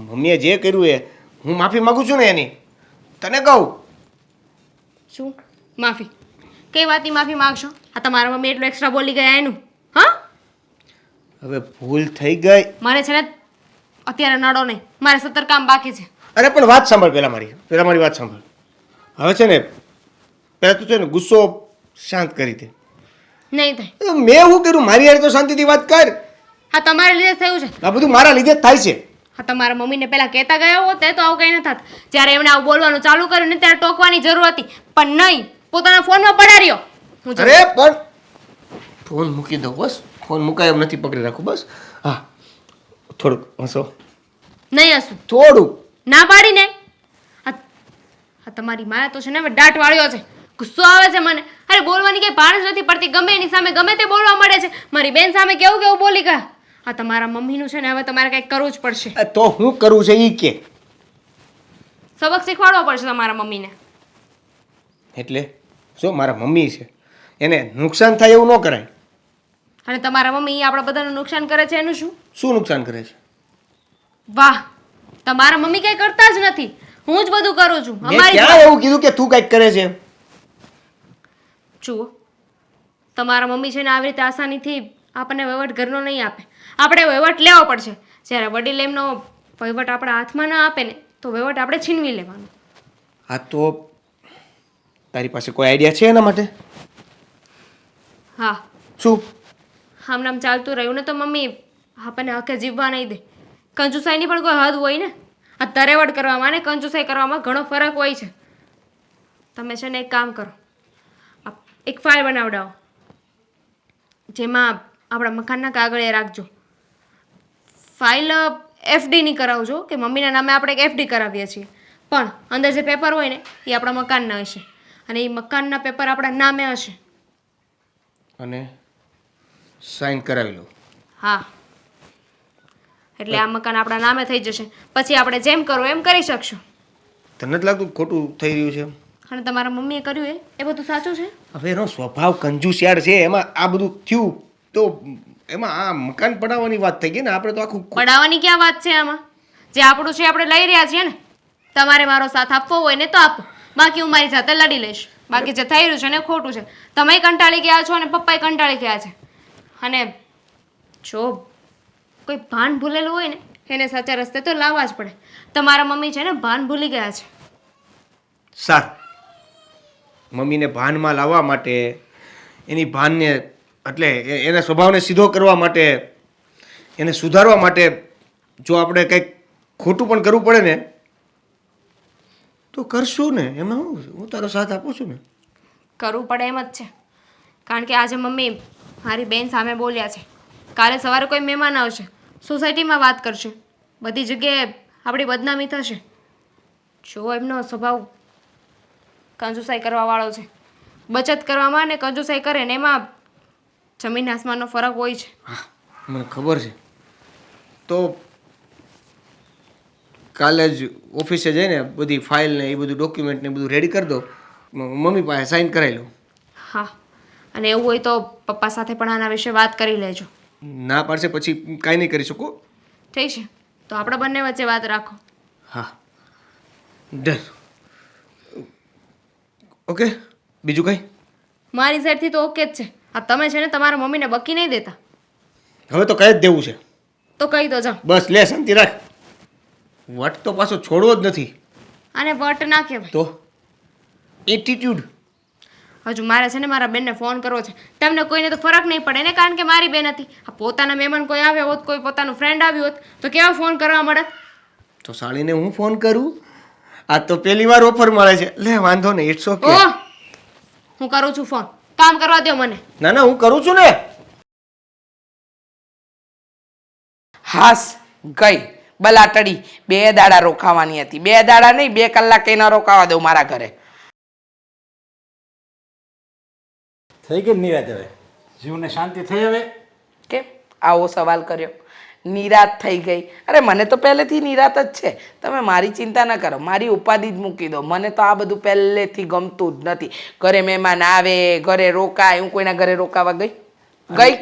મમ્મીએ જે કર્યું એ હું માફી માંગુ છું ને એની. તને કહું. શું માફી? કઈ વાતની માફી માંગશો? આ તમારા મમ્મી એટલું એક્સ્ટ્રા બોલી ગયા એનું? હા, હવે ભૂલ થઈ ગઈ. મને છે ને અત્યારે નડો નહીં, મારે 17 કામ બાકી છે. અરે પણ વાત સાંભળ પહેલા મારી વાત સાંભળ. હવે છે ને પહેલા તું છે ને ગુસ્સો શાંત કરી દે. નહીં થાય. મેં શું કર્યું? મારી યાર તો શાંતિથી વાત કર. હા તમારા લીધે થયું છે. આ બધું મારા લીધે જ થાય છે. હા તમારા મમ્મીને પહેલા કહેતા ગયા હોત તો આવું કંઈ ન થાત. જ્યારે એમણે આવું બોલવાનું ચાલુ કર્યું ને ત્યારે ટોકવાની જરૂર હતી, પણ નહીં, પોતાના ફોનમાં પડાર્યો. હું જાઉં. અરે પણ ફોન મૂકી દો બસ. ફોન મુકાય એમ નથી, પકડી રાખો બસ. હા થોડુંક હસો. નહીં હશું. થોડુંક. ના પાડીને. આ તમારી માયા તો છે ને હવે દાટ વાળ્યો છે. ગુસ્સો આવે છે મને. અરે બોલવાની કઈ ભાન જ નથી પડતી. ગમે એની સામે ગમે તે બોલવા મળે છે. મારી બેન સામે કેવું બોલી ગયા. આ તમારા મમ્મીનું છે ને હવે તમારે કંઈક કરવું જ પડશે. તો હું કરું છે ઈ કે સબક શીખવાડવો પડશે તમારા મમ્મીને. એટલે જો મારા મમ્મી છે એને નુકસાન થાય એવું ન કરાય. અને તમારા મમ્મી આપણા બધાનું નુકસાન કરે છે એનું શું? શું નુકસાન કરે છે? વાહ, તમારા મમ્મી કઈ કરતા જ નથી, હું જ બધું કરું છું. મેં ક્યાં એવું કીધું કે તું કંઈક કરે છે? જુઓ, તમારા મમ્મી છે ને આવી રીતે આસાનીથી આપણને વહીવટ ઘરનો નહીં આપે. આપણે વહીવટ લેવો પડશે. જ્યારે વડીલ એમનો વહીવટ આપણા હાથમાં ના આપે ને તો વહીવટ આપણે છીનવી લેવાનો. હા તો તારી પાસે કોઈ આઈડિયા છે એના માટે? હા, શું? આમ નામ ચાલતું રહ્યું ને તો મમ્મી આપણને હકે જીવવા નહીં દે. કંજુસાઈની પણ કોઈ હદ હોય ને. આ તરેવડ કરવામાં ને કંજુસાઈ કરવામાં ઘણો ફરક હોય છે. તમે છે ને એક કામ કરો, એક ફાઇલ બનાવડાવો જેમાં આપણા મકાનના કાગળિયા રાખજો. ફાઇલ FDની કરાવજો કે મમ્મીના નામે આપણે એક FD કરાવીએ છીએ, પણ અંદર જે પેપર હોય ને એ આપણા મકાનના હશે અને એ મકાનના પેપર આપણા નામે હશે. અને સાઈન કરાવી લો. હા, એટલે આ મકાન આપણા નામે થઈ જશે. પછી આપણે જેમ કરવું એમ કરી શકશું. તને નથી લાગતું ખોટું થઈ રહ્યું છે? અને તમારા મમ્મીએ કર્યું એ બધું સાચું છે? હવે એનો સ્વભાવ કંજુસિયાળ છે, એમાં આ બધું થયું તો એમાં આ મકાન પડાવવાની વાત થઈ ગઈ ને. આપણે તો આખું પડાવવાની ક્યાં વાત છે આમાં? જે આપણું છે આપણે લઈ રહ્યા છીએ ને. તમારે મારો સાથ આપવો હોય ને તો આપો, બાકી હું મારી જાતે લડી લઈશ. બાકી જે થઈ રહ્યું છે ને ખોટું છે. તમે કંટાળી ગયા છો અને પપ્પાએ કંટાળી ગયા છે. અને જો કોઈ ભાન ભૂલેલું હોય ને એને સાચા રસ્તે તો લાવવા જ પડે. તમારા મમ્મી છે ને ભાન ભૂલી ગયા છે. સારું, મમ્મીને ભાનમાં લાવવા માટે, એની ભાનને એટલે એના સ્વભાવને સીધો કરવા માટે, એને સુધારવા માટે જો આપણે કંઈક ખોટું પણ કરવું પડે ને તો કરશું ને. એમાં હું તારો સાથ આપું છું ને. કરવું પડે એમ જ છે. કારણ કે આજે મમ્મી મારી બેન સામે બોલ્યા છે. કાલે સવારે કોઈ મહેમાન આવશે, સોસાયટીમાં વાત કરશે, બધી જગ્યાએ આપણી બદનામી થશે. જો એમનો સ્વભાવ કંજુસાઈ કરવાવાળો છે બચત કરવામાં ને કંજુસાઈ કરે ને એમાં જમીન આસમાનનો ફરક હોય છે. હા મને ખબર છે. તો કાલે જ ઓફિસે જઈને બધી ફાઇલ ને એ બધું ડોક્યુમેન્ટ ને બધું રેડી કરી દો. મમ્મી પાસે સાઈન કરાવી લઉં. હા, અને એવું હોય તો પપ્પા સાથે પણ આના વિશે વાત કરી લેજો. ના પાડશે પછી કાંઈ નહીં કરી શકું. ઠીક છે, તો આપણે બંને વચ્ચે વાત રાખો. હા ડન. ઓકે બીજું કંઈ? મારી સાઈડથી તો ઓકે જ છે. આ તમે છે ને તમારા મમ્મીને બકી નહીં દેતા. હવે તો કહી જ દેવું છે. તો કહી દો જાઓ. બસ લે શાંતિ રાખ. વટ તો પાછો છોડવો જ નથી. આને વટ ના કહેવાય. તો એટીટ્યુડ. હજુ મારે છે ને મારા બેનને ફોન કરવો છે. તમને કોઈને તો ફરક નહીં પડે ને, કારણ કે મારી બેન હતી. આ પોતાના મહેમાન કોઈ આવ્યા હોત, કોઈ પોતાનું ફ્રેન્ડ આવ્યું હોત તો કેવા ફોન કરવા મળે? તો સાળીને હું ફોન કરું? આ તો પહેલી વાર ઓફર મળે છે. લે વાંધો નહીં, ઇટ્સ ઓકે. ઓહ, હું કરું છું ફોન. કામ કરવા દો મને. ના ના હું કરું છું ને. હાસ ગઈ બલાટડી. 2 દાડા રોકાવાની હતી. 2 દાડા નહીં, 2 કલાકે ન રોકાવા દઉં મારા ઘરે. થઈ ગઈ નિરાત હવે? જીવને શાંતિ થઈ હવે? કેમ આવો સવાલ કર્યો? નિરાત થઈ ગઈ? અરે મને તો પહેલેથી નિરાત જ છે. તમે મારી ચિંતા ન કરો, મારી ઉપાધિ જ મૂકી દો. મને તો આ બધું પહેલેથી ગમતું જ નથી. ઘરે મહેમાન આવે, ઘરે રોકાય. હું કોઈના ઘરે રોકાવા ગઈ?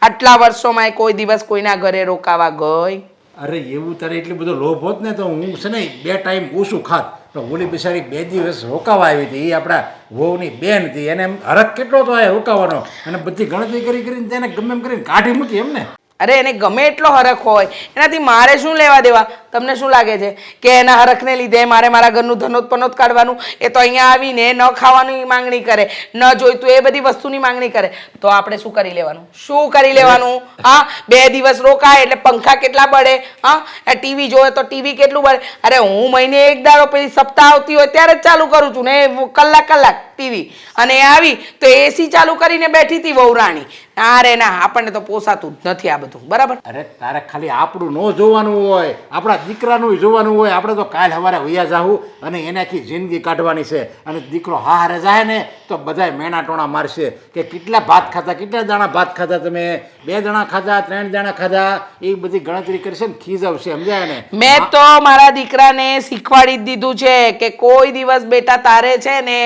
આટલા વર્ષોમાં કોઈ દિવસ કોઈના ઘરે રોકાવા ગઈ? અરે એવું તારે એટલો બધો લોભ હોત ને તો હું છે ને 2 ટાઈમ ઓછું ખાત. પણ ઓલી બિચારી 2 દિવસ રોકાવા આવી હતી. એ આપણા વહુની બેન હતી. એને એમ હરખ કેટલો તો એ રોકાવાનો, અને બધી ગણતરી કરીને તેને ગમે એમ કરીને કાઢી મૂકી એમને. અરે એને ગમે એટલો હરખ હોય, એનાથી મારે શું લેવા દેવા? તમને શું લાગે છે કે એના હરખને લીધે મારે મારા ઘરનું ધનોત કાઢવાનું? એ તો અહીંયા આવીને ન ખાવાની માંગણી કરે, ન જોઈતું એ બધી વસ્તુની માંગણી કરે. તો આપણે શું કરી લેવાનું? શું કરી લેવાનું? હા, 2 દિવસ રોકાય એટલે પંખા કેટલા બળે? હા, ટીવી જોવે તો ટીવી કેટલું બળે? અરે હું મહિને 1 દાડો પેલી સપ્તાહ આવતી હોય ત્યારે જ ચાલુ કરું છું ને, કલાક ટીવી. અને એ આવી તો એસી ચાલુ કરીને બેઠી હતી વહુરાણી. અરે ના, આપણને તો પોસાતું જ નથી આ બધું. બરાબર? અરે તારે ખાલી આપણું ન જોવાનું હોય, આપણા દીકરાનું જોવાનું હોય. આપણે તો કાલ સવારે વૈયા જાવું અને એને આખી જિંદગી કાઢવાની છે. અને દીકરો હારે જાય ને તો બધાય મેણા ટોણા મારશે કે કેટલા ભાત ખાધા, કેટલા દાણા ભાત ખાધા તમે, 2 દાણા ખાધા, 3 દાણા ખાધા, એ બધી ગણતરી કરશે ને ખીજાવશે. સમજાય ને? મેં તો મારા દીકરાને શીખવાડી જ દીધું છે કે કોઈ દિવસ બેટા તારે છે ને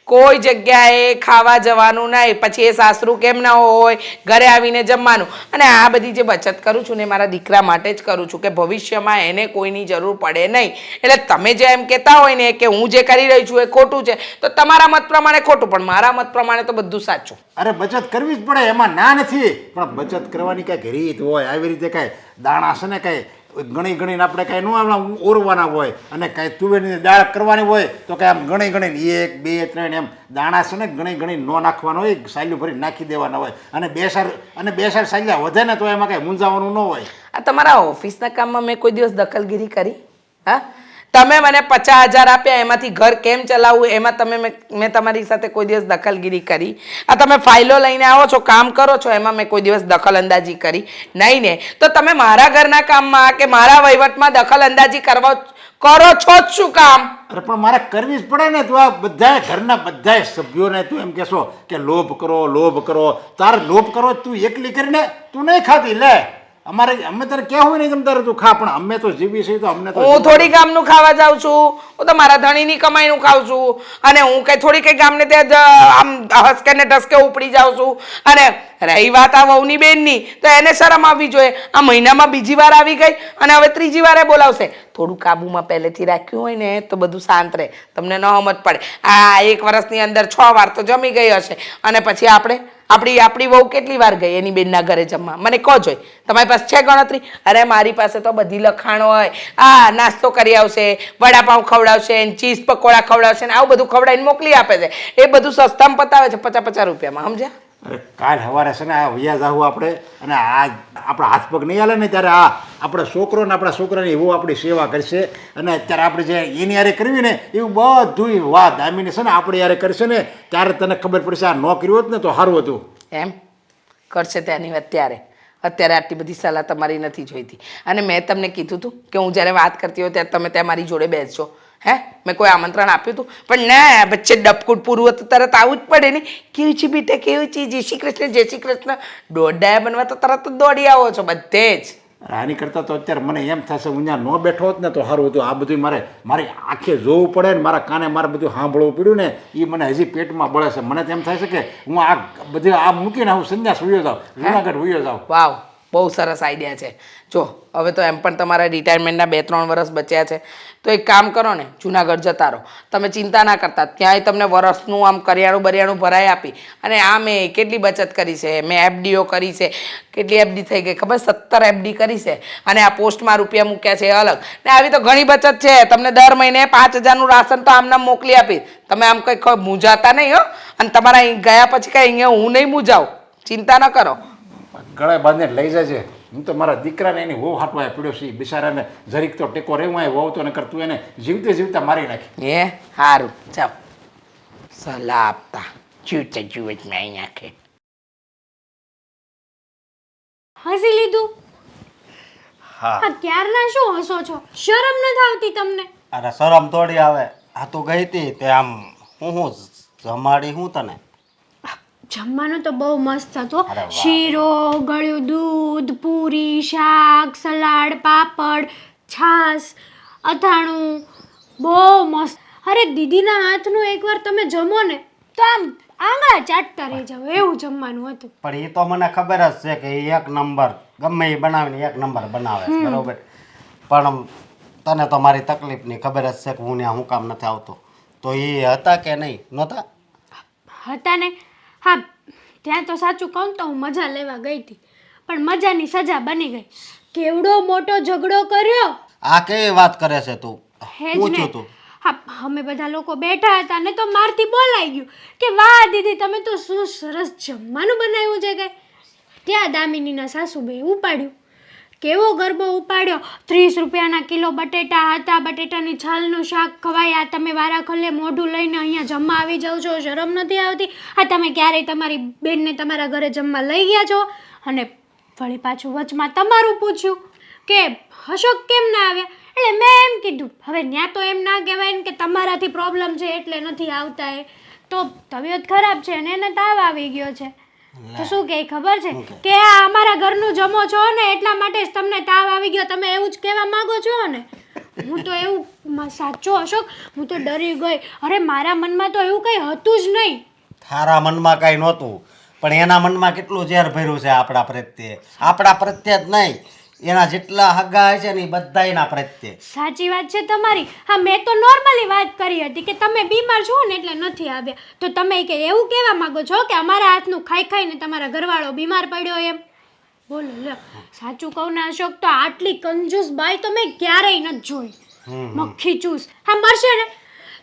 કોઈ જગ્યાએ ખાવા જવાનું નહીં. પછી એ સાસરું કેમ ના હોય, ઘરે આવીને જમવાનું. અને આ બધી જે બચત કરું છું ને મારા દીકરા માટે જ કરું છું કે ભવિષ્યમાં એને કોઈની જરૂર પડે નહીં. એટલે તમે જે એમ કહેતા હોય ને કે હું જે કરી રહી છું એ ખોટું છે, તો તમારા મત પ્રમાણે ખોટું, પણ મારા મત પ્રમાણે તો બધું સાચું. અરે બચત કરવી જ પડે, એમાં ના નથી. પણ બચત કરવાની કાંઈક રીત હોય. આવી રીતે કાંઈ દાણા છે ને કાંઈ ગણીને આપણે કાંઈ ન ઓરવાના હોય, અને કાંઈ તુવેરની દાળ કરવાની હોય તો કાંઈ આમ ગણીને 1 2 3 એમ દાણા છે ને ગણી ન નાખવાનો હોય, સાલ્યું ભરી નાખી દેવાના હોય. અને બે સાર સાલ્યા વધે ને તો એમાં કાંઈ મૂંઝાવાનું ન હોય. આ તમારા ઓફિસના કામમાં મેં કોઈ દિવસ દખલગીરી કરી? હા, તમે મને 50,000 આપ્યા, એમાંથી ઘર કેમ ચલાવવું એમાં મેં તમારી સાથે કોઈ દિવસ દખલગીરી કરી? આ તમે ફાઇલો લઈને આવો છો, કામ કરો છો, એમાં મેં કોઈ દિવસ દખલ અંદાજી કરી? નહીં ને. તો તમે મારા ઘરના કામમાં કે મારા વહીવટમાં દખલ અંદાજી કરો છો જ શું કામ? અરે પણ મારે કરવી જ પડે ને. તું આ બધાય ઘરના બધાય સભ્યોને તું એમ કહેશો કે લોભ કરો. તારે લોભ કરો તું એકલી કરીને તું નહીં ખાતી. લે અમે તારે કહેવું નહીં તમે તારે તું ખા, પણ અમે તો જીવી છીએ તો અમને તો. હું થોડી ગામનું ખાવા જાઉં છું? હું તો મારા ધણીની કમાઈનું ખાઉં છું. અને હું થોડી કઈ ગામને ત્યાં આમ હસકે ને ઢસકે ઉપડી જાઉં છું. અને રહી વાત આ વહુની બેનની, તો એને શરમ આવવી જોઈએ. આ મહિનામાં બીજી વાર આવી ગઈ અને હવે 3જી વારે બોલાવશે. થોડું કાબુમાં પહેલેથી રાખ્યું હોય ને તો બધું શાંત રહે. તમને ન સમજ પડે. આ 1 વર્ષની અંદર 6 વાર તો જમી ગઈ હશે. અને પછી આપણી વહુ કેટલી વાર ગઈ એની બેનના ઘરે જમવા? મને કહો જોઈ. તમારી પાસે છે ગણતરી? અરે મારી પાસે તો બધી લખાણ હોય. આ નાસ્તો કરી આવશે, વડાપાઉં ખવડાવશે, ચીઝ પકોડા ખવડાવશે ને આવું બધું ખવડાવીને મોકલી આપે છે. એ બધું સસ્તામાં પતાવે છે 50 રૂપિયામાં. સમજ્યા? અરે કાલ સવારે છે ને આ વૈયા જાવું આપણે, અને આ આપણા હાથ પગ નહીં હાલે ને ત્યારે આ આપણા છોકરો ને આપણા છોકરાની એવું આપણી સેવા કરશે. અને અત્યારે આપણે જે એની યારે કરવી ને એવું બધું વાત દામીને છે ને આપણે યારે કરશે ને ત્યારે તને ખબર પડશે આ ન કર્યું હોત ને તો સારું હતું. એમ કરશે ત્યાંની વાત ત્યારે. અત્યારે આટલી બધી સલાહ તમારી નથી જોઈતી. અને મેં તમને કીધું હતું કે હું જ્યારે વાત કરતી હોય ત્યારે તમે ત્યાં મારી જોડે બેસજો. હે મેં કોઈ આમંત્રણ આપ્યું હતું? પણ ના, વચ્ચે ડબકુટ પૂરું હતું તરત આવું જ પડે ને. કેવું છે બેટા, કેવું છે? જય શ્રી કૃષ્ણ, જય શ્રી કૃષ્ણ. દોડાયા બનવા તો તરત જ દોડી આવો છો બધે જ. આની કરતાં તો અત્યારે મને એમ થશે હું ત્યાં ન બેઠો હોત ને તો સારું હતું. આ બધું મારી આંખે જોવું પડે ને મારા કાને મારે બધું સાંભળવું પડ્યું ને એ મને હજી પેટમાં બળે છે. મને તો એમ થાય છે કે હું આ બધી આ મૂકીને હું સંન્યાસ વયો જાઉં, જુનાગઢ વયો જાઉં. વાવ, બહુ સરસ આઈડિયા છે. જો હવે તો એમ પણ તમારા રિટાયરમેન્ટના 2-3 વર્ષ બચ્યા છે, તો એક કામ કરો ને, જુનાગઢ જતા રહો. તમે ચિંતા ના કરતા, ત્યાંય તમને વરસનું આમ કરિયાણું બરિયાણું ભરાઈ આપી. અને આ મેં કેટલી બચત કરી છે, મેં એફડીઓ કરી છે. કેટલી એફડી થઈ ગઈ ખબર? 17 એફડી કરી છે. અને આ પોસ્ટમાં રૂપિયા મૂક્યા છે એ અલગ. ને આવી તો ઘણી બચત છે. તમને દર મહિને 5000નું રાશન તો આમનામ મોકલી આપીશ. તમે આમ કંઈ મૂંઝાતા નહીં હો. અને તમારા અહીં ગયા પછી કાંઈ અહીંયા હું નહીં મૂંઝાવું, ચિંતા ન કરો. ગળે બાંધીને લઈ જજે. હું તો મારા દીકરાને એની વહુ હાટવા પડ્યો છે. બિચારાને જરીક તો ટેકો રહેવું હોય. વહુ તો નકર તું એને જીવતે જીવતા મારી નાખી. એ સારું, ચાલ સલાહ આપતા જીવતે જીવત મેં અહીં નાખે. હસી લીધું? હા આ ક્યારના શું હસો છો? શરમ નથી આવતી તમને? અરે શરમ થોડી આવે. આ તું ગઈ હતી તે આમ હું જમાડી હું તને. જમવાનું તો બહુ મસ્ત હતો. અરે વાહ. શીરો, ગળ્યું દૂધ, પૂરી, શાક, સલાડ, પાપડ, છાશ, અથાણું, બહુ મસ્ત. અરે દીદીના હાથનું એકવાર તમે જમો ને તો આમ આંગળા ચાટતા રહી જાવ એવું જમવાનું હતું. પણ એ તો મને ખબર જ છે કે એ એક નંબર ગમે એ બનાવીને એક નંબર બનાવે છે, બરોબર. પણ તને તો મારી તકલીફની ખબર જ છે કે હું ત્યાં હું કામ નથી આવતો. તો એ હતા કે નહીં? નહોતા? હતા ને? હા, ત્યાં તો સાચું કહું તો હું મજા લેવા ગઈ હતી, પણ મજાની સજા બની ગઈ. કેવડો મોટો ઝઘડો કર્યો. આ કેવી વાત કરે છે તું? હેજ શું ને. થયું તું? હા, અમે બધા લોકો બેઠા હતા ને તો મારથી બોલાઈ ગયું કે વાહ દીદી તમે તો શું સરસ જમવાનું બનાવ્યું છે. કે ત્યાં દામિનીના સાસુબે ઉપાડ્યું. કેવો ગરબો ઉપાડ્યો. 30 રૂપિયાના કિલો બટેટા હતા. બટેટાની છાલનું શાક ખવાય. આ તમે વારા ખલ્લે મોઢું લઈને અહીંયા જમવા આવી જાઓ છો, શરમ નથી આવતી? આ તમે ક્યારેય તમારી બેનને તમારા ઘરે જમવા લઈ ગયા છો? અને વળી પાછું વચમાં તમારું પૂછ્યું કે અશોક કેમ ના આવ્યા? એટલે મેં એમ કીધું હવે ત્યાં તો એમ ના કહેવાય ને કે તમારાથી પ્રોબ્લેમ છે એટલે નથી આવતા. એ તો તબિયત ખરાબ છે અને એને તાવ આવી ગયો છે. તો શું કહે ખબર છે કે આ અમારા ઘરનું જમો છો ને એટલા માટે જ તમને તાવ આવી ગયો. તમે એવું જ કહેવા માંગો છો ને? હું તો એવું સાચો અશોક, હું તો ડરી ગઈ. અરે મારા મનમાં તો એવું કંઈ હતું જ નહીં. તારા મનમાં કાંઈ નહોતું, પણ એના મનમાં કેટલું ઝેર ભર્યું છે આપણા પ્રત્યે. આપણા પ્રત્યે જ નહીં, એના જેટલા હગા છે ને એ બધા એના પ્રત્યે. સાચી વાત છે તમારી. હા, મેં તો નોર્મલી વાત કરી હતી કે તમે બીમાર છો ને એટલે નથી આવ્યા. તો તમે કે એવું કહેવા માંગો છો કે અમારા હાથનું ખાઈ ખાઈને તમારા ઘરવાળો બીમાર પડ્યો એમ? બોલો લે, સાચું કહું ને અશોક, તો આટલી કંજૂસ બાઈ તો મેં ક્યારેય નથી જોઈ. મક્ખી ચૂસ. હા, મરશે ને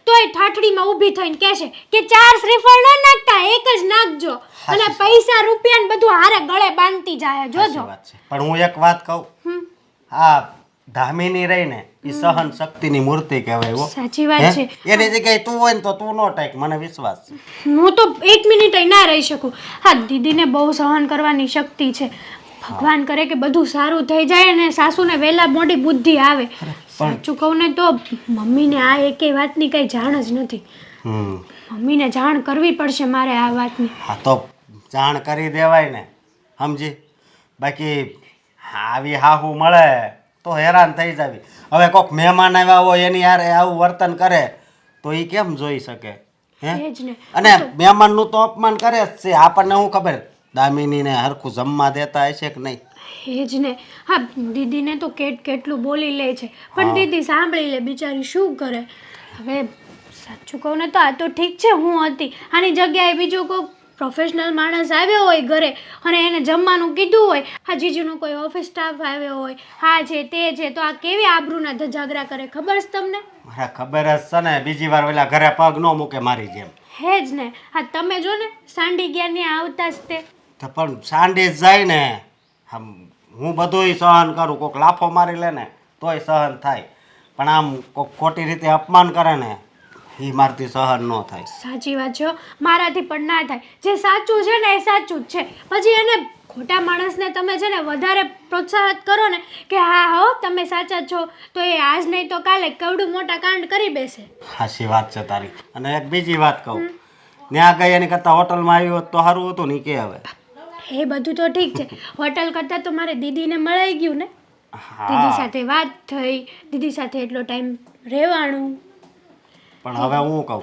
તોય ઠાઠડીમાં ઊભી થઈને કહેશે કે 4 શ્રીફળ ન નાખતા, એક જ નાખજો. અને પૈસા રૂપિયા ને બધું હારે ગળે બાંધતી જાય. જોજો. વાત છે. પણ હું એક વાત કહું, આ ધામીની રહી ને એ સહન શક્તિની મૂર્તિ કહેવાય. હો, સાચી વાત છે. એની જગ્યાએ તું હોય ને તો તું નો ટાઈક, મને વિશ્વાસ છે. હું તો 1 મિનિટ ના રહી શકું. હા, દીદીને બહુ સહન કરવાની શક્તિ છે. ભગવાન કરે કે બધું સારું થઈ જાય અને સાસુને વહેલા મોટી બુદ્ધિ આવે. સાચું કહું ને તો મમ્મીને આ એકેય વાતની કંઈ જાણ જ નથી. મમ્મીને જાણ કરવી પડશે મારે આ વાતની. હા, તો જાણ કરી દેવાય ને, સમજી. બાકી આવી હાહુ મળે તો હેરાન થઈ જાવી. હવે કોઈક મહેમાન આવ્યા હોય એની યાર આવું વર્તન કરે તો એ કેમ જોઈ શકે? હે? એ જ ને. અને મહેમાનનું તો અપમાન કરે જ છે. આપણને શું ખબર દામિનીને હરખું જમવા દેતા હશે કે નહીં? એ જ ને. હા, દીદીને તો કેટલું બોલી લે છે, પણ દીદી સાંભળી લે બિચારી, શું કરે હવે. સાચું કહું ને તો આ તો ઠીક છે હું હતી, આની જગ્યાએ બીજો કોઈ પ્રોફેશનલ માણસ આવ્યો હોય ઘરે અને એને જમવાનું કીધું હોય, આ જીજુનો કોઈ ઓફિસ સ્ટાફ આવ્યો હોય, હા છે તે છે, તો આ કેવી આબરૂના ધજાગરા કરે ખબર છે તમને? મારા ખબર જ છે ને, બીજી વાર ઓલા ઘરે પગ ન મૂકે મારી જેમ. હે જ ને. હા, તમે જો ને સાંડી ગયા ને આવતા જ તે. તો પણ સાંડે જ જાય ને. હું બધુંય સહન કરું, કોઈક લાફો મારી લે ને તોય સહન થાય, પણ આમ કોઈક ખોટી રીતે અપમાન કરે ને એ મારથી સહન ન થાય. સાચી વાત છે, મારાથી પણ ના થાય. જે સાચું છે ને એ સાચું જ છે. પછી એને ખોટા માણસને તમે છે ને વધારે પ્રોત્સાહિત કરો ને કે હા હો તમે સાચા છો, તો એ આજ નહીં તો કાલે કવડું મોટા કાંડ કરી બેસે. હાચી વાત છે તારી. અને એક બીજી વાત કહું, ત્યાં ગઈ એની કરતાં હોટલમાં આવ્યો હોત તો સારું હતું ને કે હવે. એ બધું તો ઠીક છે, હોટલ કરતાં તો મારે દીદીને મળાઈ ગયું ને, દીદી સાથે વાત થઈ, દીદી સાથે એટલો ટાઈમ રહેવાનું. પણ હવે હું કહું,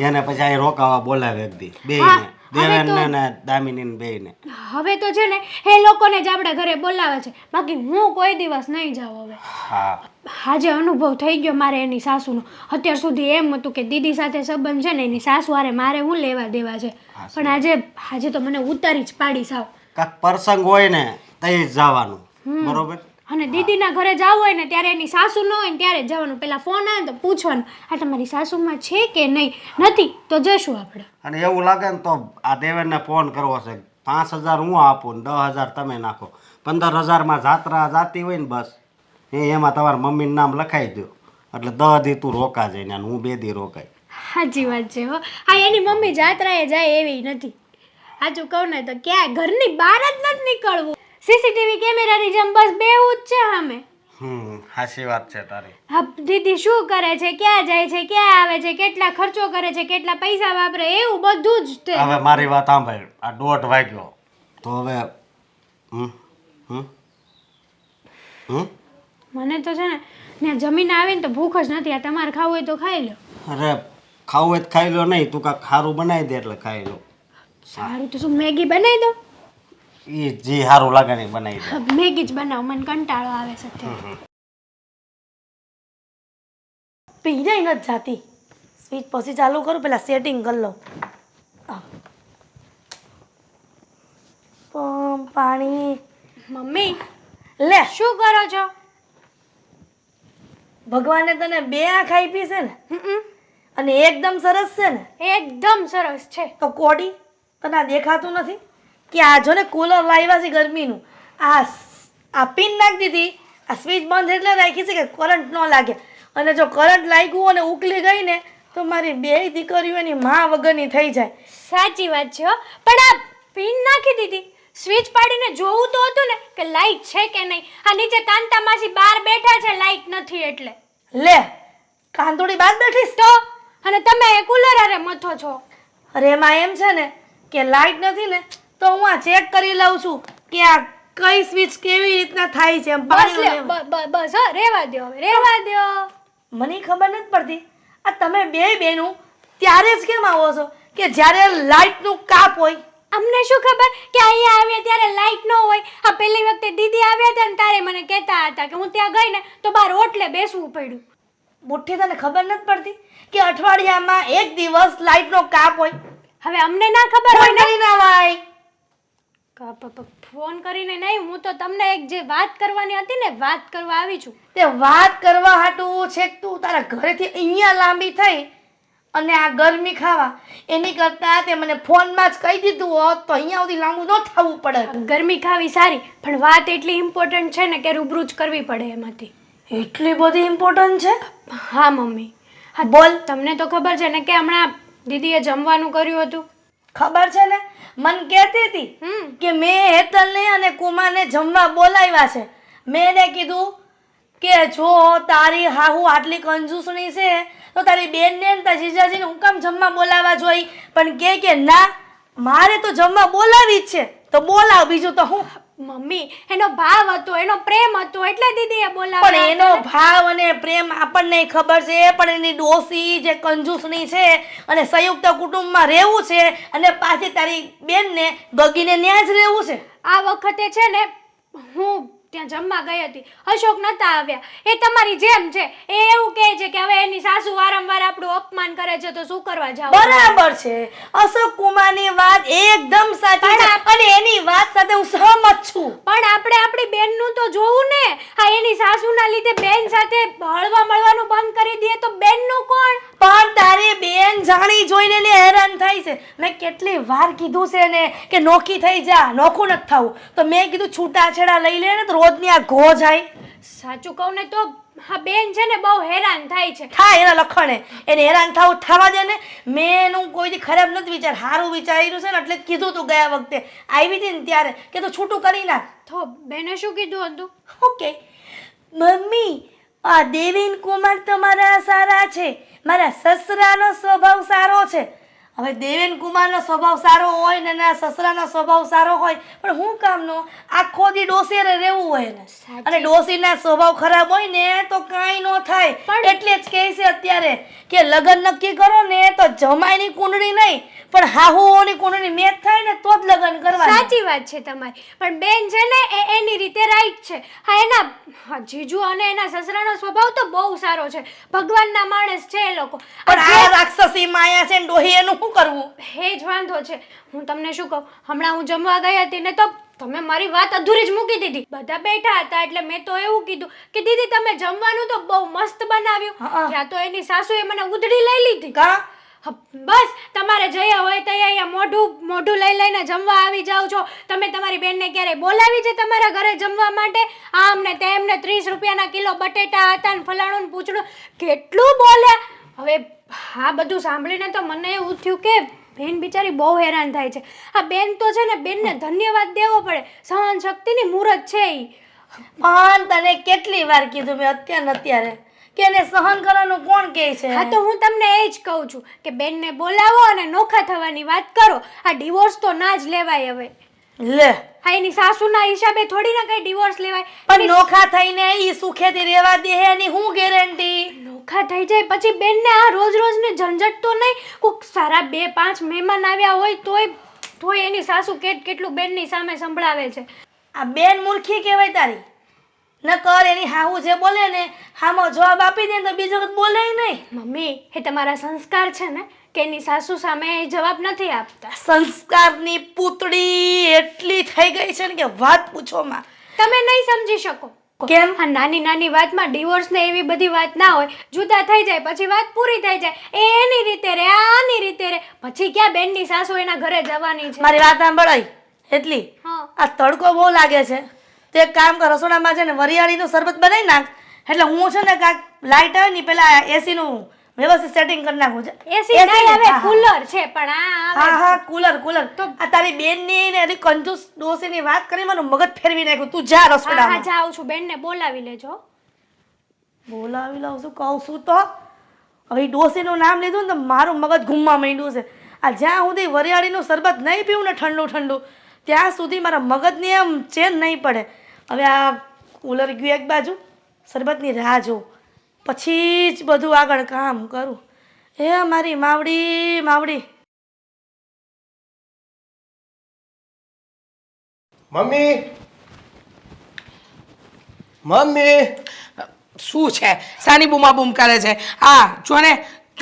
એને પછી અહીં રોકાવા બોલાવે એક દી હા, બેયને, દેવેનને ને દામિનીને બેયને. હવે તો છે ને એ લોકોને જ આપણે ઘરે બોલાવે છે, બાકી હું કોઈ દિવસ નહીં જાઉં હવે. હા આજે અનુભવ થઈ ગયો મારે એની સાસુનો. અત્યાર સુધી એમ હતું કે દીદી સાથે સંબંધ છે ને એની સાસુ હારે મારે હું લેવા દેવા છે, પણ આજે તો મને ઉતારી જ પાડી સાવ. કાંઈક પ્રસંગ હોય ને તઈ જ જવાનું, બરોબર. અને દીદીના ઘરે જવું હોય ને ત્યારે એની સાસુ ન હોય ને ત્યારે જ જવાનું. પેલા ફોન આવે ને તો પૂછવાનું આ તમારી સાસુમાં છે કે નહીં, નથી તો જશું આપણે. અને એવું લાગે ને તો આ દેવેનને ફોન કરવો છે. 5,000 હું આપું ને 10,000 તમે નાખો. 15,000માં જાત્રા જાતી હોય ને બસ એમાં તમારા મમ્મીનું નામ લખાઈ દો એટલે 10 દી તું રોકા જઈને અને હું 2 દી રોકાય. સાચી વાત છે હો. હા એની મમ્મી જાત્રાએ જાય એવી નથી. સાચું કહું ને તો ક્યાંય ઘરની બહાર જ નથી નીકળવું. સીસીટીવી કેમેરાની જેમ બસ બેવું જ છે સામે. સાચી વાત છે તારી. હા દીદી શું કરે છે, ક્યાં જાય છે, ક્યાં આવે છે, કેટલા ખર્ચો કરે છે, કેટલા પૈસા વાપરે, એવું બધું જ તે. હવે મારી વાત સાંભળ, આ 1:30 વાગ્યો તો હવે મને તો છે ને ત્યાં જમીને આવીને તો ભૂખ જ નથી. આ તમારે ખાવું હોય તો ખાઈ લો. અરે ખાવું હોય તો ખાઈ લો, નહીં તું કાંઈક સારું બનાવી દે એટલે ખાઈ લો. સારું તો શું મેગી બનાવી દો? એ જે સારું લાગે ને બનાવી દે. મેગી જ બનાવ, મને કંટાળો આવે છે અત્યારે. પીને નથી જાતી. સ્વિચ પછી ચાલુ કરું, પેલા સેટિંગ કરી લઉં. પાણી મમ્મી લે. શું કરો છો? ભગવાને તને 2 આંખ આપી છે ને, અને એકદમ સરસ છે ને, એકદમ સરસ છે. તો કોડી તને આ દેખાતું નથી કે આ જો ને કુલર લાવ્યા છે ગરમીનું, આ પિન નાખી દીધી, આ સ્વિચ બંધ એટલે રાખી છે કે કરંટ ન લાગે. અને જો કરંટ લાગ્યું અને ઉકલી ગઈ ને તો મારી 2 દીકરીઓ એની માં વગરની થઈ જાય. સાચી વાત છે હો. પણ આ પિન નાખી દીધી, સ્વિચ પાડીને જોવું તો હતું ને કે લાઈટ છે કે નહીં. આ નીચે કાંતા માસી બહાર બેઠા છે, લાઈટ નથી એટલે. લે કાંતોડી બાદ બેઠીશ તો અને તમે એ કુલર હારે મથો છો. અરે એમાં એમ છે ને કે લાઈટ નથી ને તો હું આ ચેક કરી લઉં છું કે આ કઈ સ્વિચ કેવી રીતના થાય છે. બસ લ્યો, બસ હો, રહેવા દો હવે, રહેવા દો. મને ખબર નથી પડતી આ તમે 2 બહેનું ત્યારે જ કેમ આવો છો કે જ્યારે લાઈટનું કાપ હોય. અમને શું ખબર કે અહીંયા આવ્યા ત્યારે લાઈટ ન હોય. આ પહેલી વખતે દીદી આવ્યા હતા ને ત્યારે મને કહેતા હતા કે હું ત્યાં ગઈ ને તો બહાર ઓટલે બેસવું પડ્યું. મુઠ્ઠી તને ખબર નથી પડતી કે અઠવાડિયામાં 1 દિવસ લાઈટનો કાપ હોય. હવે અમને ના ખબર હોય ને. ના ભાઈ ફોન કરીને નહીં, હું તો તમને એક જે વાત કરવાની હતી ને વાત કરવા આવી છું. તે વાત કરવા હાટું છેક તું તારા ઘરેથી અહીંયા લાંબી થઈ અને આ ગરમી ખાવા એની કરતાં તે મને ફોનમાં જ કહી દીધું હોત તો અહીંયા સુધી લાંબુ ન થવું પડે. ગરમી ખાવી સારી, પણ વાત એટલી ઇમ્પોર્ટન્ટ છે ને કે રૂબરૂ જ કરવી પડે એમાંથી. એટલી બધી ઇમ્પોર્ટન્ટ છે? હા મમ્મી. હા બોલ. તમને તો ખબર છે ને કે હમણાં દીદીએ જમવાનું કર્યું હતું. ખબર છે ને, મન કહેતી હતી કે મેં હેતલને અને કુમારને જમવા બોલાવ્યા છે. મેં એને કીધું કે જો તારી હાહુ આટલી કંજૂસણી છે તો તારી બેનને ને તારી જીજાજીને હું કામ જમવા બોલાવવા જોઈ, પણ કે ના મારે તો જમવા બોલાવી જ છે તો બોલાવ, બીજું તો હું. મમ્મી એનો ભાવ હતો, એનો પ્રેમ હતો એટલે દીદીએ બોલાવ્યા. પણ એનો ભાવ અને પ્રેમ આપણને ખબર છે, પણ એની ડોસી જે કંજૂસણી છે અને સંયુક્ત કુટુંબમાં રહેવું છે અને પાછી તારી બેનને બગીને ત્યાં જ રહેવું છે. આ વખતે છે ને હું ત્યાં જમવા ગઈ હતી, અશોક નતા આવ્યા. એ તમારી જેમ છે, એ એવું કહે છે કે હવે એની સાસુ વારંવાર આપણું અપમાન કરે છે તો શું કરવા જાવ. બરાબર છે, અશોક કુમારની વાત એકદમ સાચી છે અને એની વાત સાથે હું સહમત છું. પણ આપણે આપણી બેનનું તો જોવું ને. આ એની સાસુના લીધે બેન સાથે હળવા મળવાનું બંધ કરી દઈએ તો બેનનું કોણ? પણ તારી બેન જાણી જોઈને ને હેરાન થાય છે. મેં કેટલી વાર કીધું છે ને કે નોખી થઈ જા, નોખું નથી થવું. તો મેં કીધું છૂટાછેડા લઈ લે ને તો રોજની આ ઘો જાય. સાચું કહું ને તો હા બેન છે ને બહુ હેરાન થાય છે. થાય એના લખણે એને હેરાન થવા દે ને. મેં એનું કોઈ દી ખરાબ નથી વિચાર, સારું વિચાર્યું છે ને એટલે જ કીધું તું ગયા વખતે આવી હતી ને ત્યારે કે તું છૂટું કરી નાખ. તો બેને શું કીધું હતું? ઓકે મમ્મી, આ દેવીન કુમાર તો મારા સારા છે, મારા સસરાનો સ્વભાવ સારો છે. હવે દેવેન કુમારનો સ્વભાવ સારો હોય ને એના સસરાનો સ્વભાવ સારો હોય, પણ હું કામનો આખો દી ડોસીરે રહેવું હોય ને, અને ડોસીના સ્વભાવ ખરાબ હોય ને તો કાંઈ ન થાય. એટલે જ કહે છે અત્યારે કે લગ્ન નક્કી કરો ને તો જમાઈની કુંડળી નહીં પણ હાહુઓની કુંડળી મેચ થાય ને તો જ લગ્ન કરવા. સાચી વાત છે તમારી, પણ બેન છે ને એ એની રીતે રાઈટ છે. હા એના જીજુ અને એના સસરાનો સ્વભાવ તો બહુ સારો છે, ભગવાનના માણસ છે એ લોકો. પણ આ રાક્ષસી માયા છે ને ડોહી એનું શું કરવું? હે જ વાંધો છે. હું તમને શું કહું, હમણાં હું જમવા ગઈ હતી ને તો તમે મારી વાત અધૂરી જ મૂકી દીધી. બધા બેઠા હતા એટલે મેં તો એવું કીધું કે દીદી તમે જમવાનું તો બહુ મસ્ત બનાવ્યું. ત્યાં તો એની સાસુએ મને ઉધડી લઈ લીધી. કા બસ તમારે જયા હોય તો અહીંયા મોઢું લઈને જમવા આવી જાવ છો. તમે તમારી બેનને ક્યારેય બોલાવી છે તમારા ઘરે જમવા માટે? આમ ને તેમ ને 30 રૂપિયાના કિલો બટેટા હતા ને ફલાણું ને પૂછડું કેટલું બોલ્યા. હવે આ બધું સાંભળીને તો મને એવું થયું કે બેન બિચારી બહુ હેરાન થાય છે. આ બેન તો છે ને બેનને ધન્યવાદ દેવો પડે, સહન શક્તિની મૂરત છે ઈ. પણ તને કેટલી વાર કીધું મેં અત્યારે કે એને સહન કરવાનું કોણ કહે છે? હા તો હું તમને એ જ કહું છું કે બેનને બોલાવો અને નોખા થવાની વાત કરો. આ ડિવોર્સ તો ના જ લેવાય હવે. લે હા એની સાસુના હિસાબે થોડી ના કઈ ડિવોર્સ લેવાય. પણ નોખા થઈને ઈ સુખેથી રહેવા દે એની હું ગેરંટી? નોખા થઈ જાય પછી બેનને આ રોજ રોજની ઝંઝટ તો નહીં. કોઈક સારા 2-5 મહેમાન આવ્યા હોય તોય એની સાસુ કેટલું બેનની સામે સંભળાવે છે. આ બેન મૂર્ખી કહેવાય તારી. ન કર એની હાહુ જે બોલે ને હામો જવાબ આપી દે તો બીજો કઈ બોલે નહીં. મમ્મી એ તમારા સંસ્કાર છે ને કે એની સાસુ સામે જવાબ નથી આપતા. સંસ્કારની પૂતળી એટલી થઈ ગઈ છે ને કે વાત પૂછો માં. તમે નહીં સમજી શકો. કેમ? આ નાની વાતમાં ડિવોર્સ ને એવી બધી વાત ના હોય. જુદા થઈ જાય પછી વાત પૂરી થઈ જાય. એ એની રીતે રે, આની રીતે રે, પછી ક્યાં બેનની સાસુ એના ઘરે જવાની છે? મારી વાત સાંભળાય એટલી. હા આ તડકો બહુ લાગે છે તો એક કામ કર, રસોડામાં છે ને વરિયાળીનું શરબત બનાવી નાખ. એટલે હું છે ને કાંઈક લાઇટ આવે ને પેલા એસીનું વ્યવસ્થિત સેટિંગ કરી નાખું છે. એસી નહીં હવે કુલર છે પણ હા કુલર તો આ તારી બેનની ને એની કંજૂસ ડોસીની વાત કરી મને મગજ ફેરવી નાખ્યું. તું જા રસોડામાં. હા જાઉં છું, બેનને બોલાવી લેજો. બોલાવી લઉં છું કહું છું તો હવે ડોસીનું નામ લીધું ને તો મારું મગજ ઘૂમવા માંડ્યું છે. આ જ્યાં સુધી વરિયાળીનું શરબત નહીં પીવું ને ઠંડુ ત્યાં સુધી મારા મગજની એમ ચેન નહીં પડે. હવે આ કુલર ગયું એક બાજુ, શરબતની રાહ જોઉં, પછી જ બધું આગળ કામ કરું. એ મારી માવડી. મમ્મી શું છે? સાની બૂમા બૂમ કરે છે? હા જો ને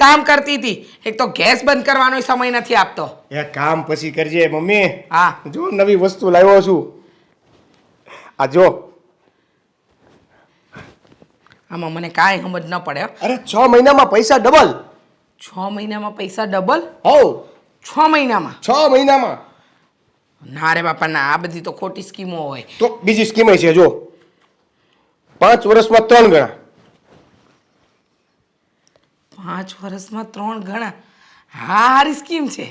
કામ કરતી હતી, એક તો ગેસ બંધ કરવાનો સમય નથી આપતો. એ કામ પછી કરજે મમ્મી. હા જો નવી વસ્તુ લાવ્યો છું. આ જો. આમાં મને કાંઈ સમજ ન પડે. અરે 6 મહિનામાં પૈસા ડબલ. 6 મહિનામાં પૈસા ડબલ? હોવ 6 મહિનામાં? 6 મહિનામાં. ના રે બાપા ના, આ બધી તો ખોટી સ્કીમો હોય. તો બીજી સ્કીમ છે જો, 5 વર્ષમાં 3 ગણા. 5 વર્ષમાં 3 ગણા? હા સારી સ્કીમ છે.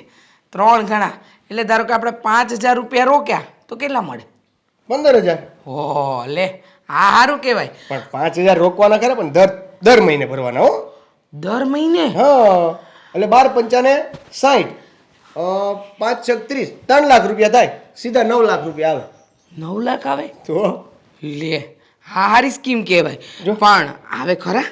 3 ગણા એટલે ધારો કે આપણે 5000 રૂપિયા રોક્યા તો કેટલા મળે? 15000. ઓહો લે, હા સારું કહેવાય. પણ 5000 રોકવાના ખરા, પણ દર મહિને ભરવાના હો. દર મહિને? હા એટલે 12 × 5 = 60, 5 × 30, 3 લાખ રૂપિયા થાય. સીધા 9 લાખ રૂપિયા આવે. 9 લાખ આવે? તો લે હા સારી સ્કીમ કહેવાય. પણ આવે ખરા?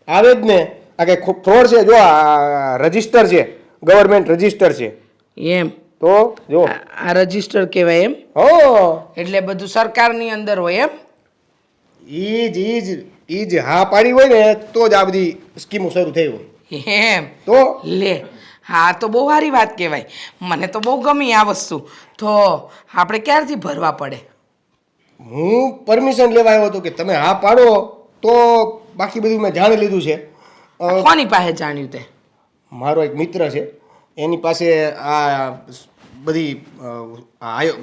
આવે જ ને. આ કઈ ફ્રોડ છે? જો આ રજિસ્ટર છે, ગવર્મેન્ટ રજિસ્ટર છે. એમ? તો જો આ રજિસ્ટર કહેવાય એમ? હો એટલે બધું સરકારની અંદર હોય એમ? ઈ જ હા પાડી હોય ને તો જ આ બધી સ્કીમો શરૂ થઈ હોય. એમ? તો લે હા તો બહુ સારી વાત કહેવાય. મને તો બહુ ગમી આ વસ્તુ. તો આપણે ક્યારથી ભરવા પડે? હું પરમિશન લેવા આવ્યો હતો કે તમે હા પાડો તો બાકી બધું મેં જાણી લીધું છે. કોની પાસે જાણ્યું તે? મારો એક મિત્ર છે, એની પાસે આ બધી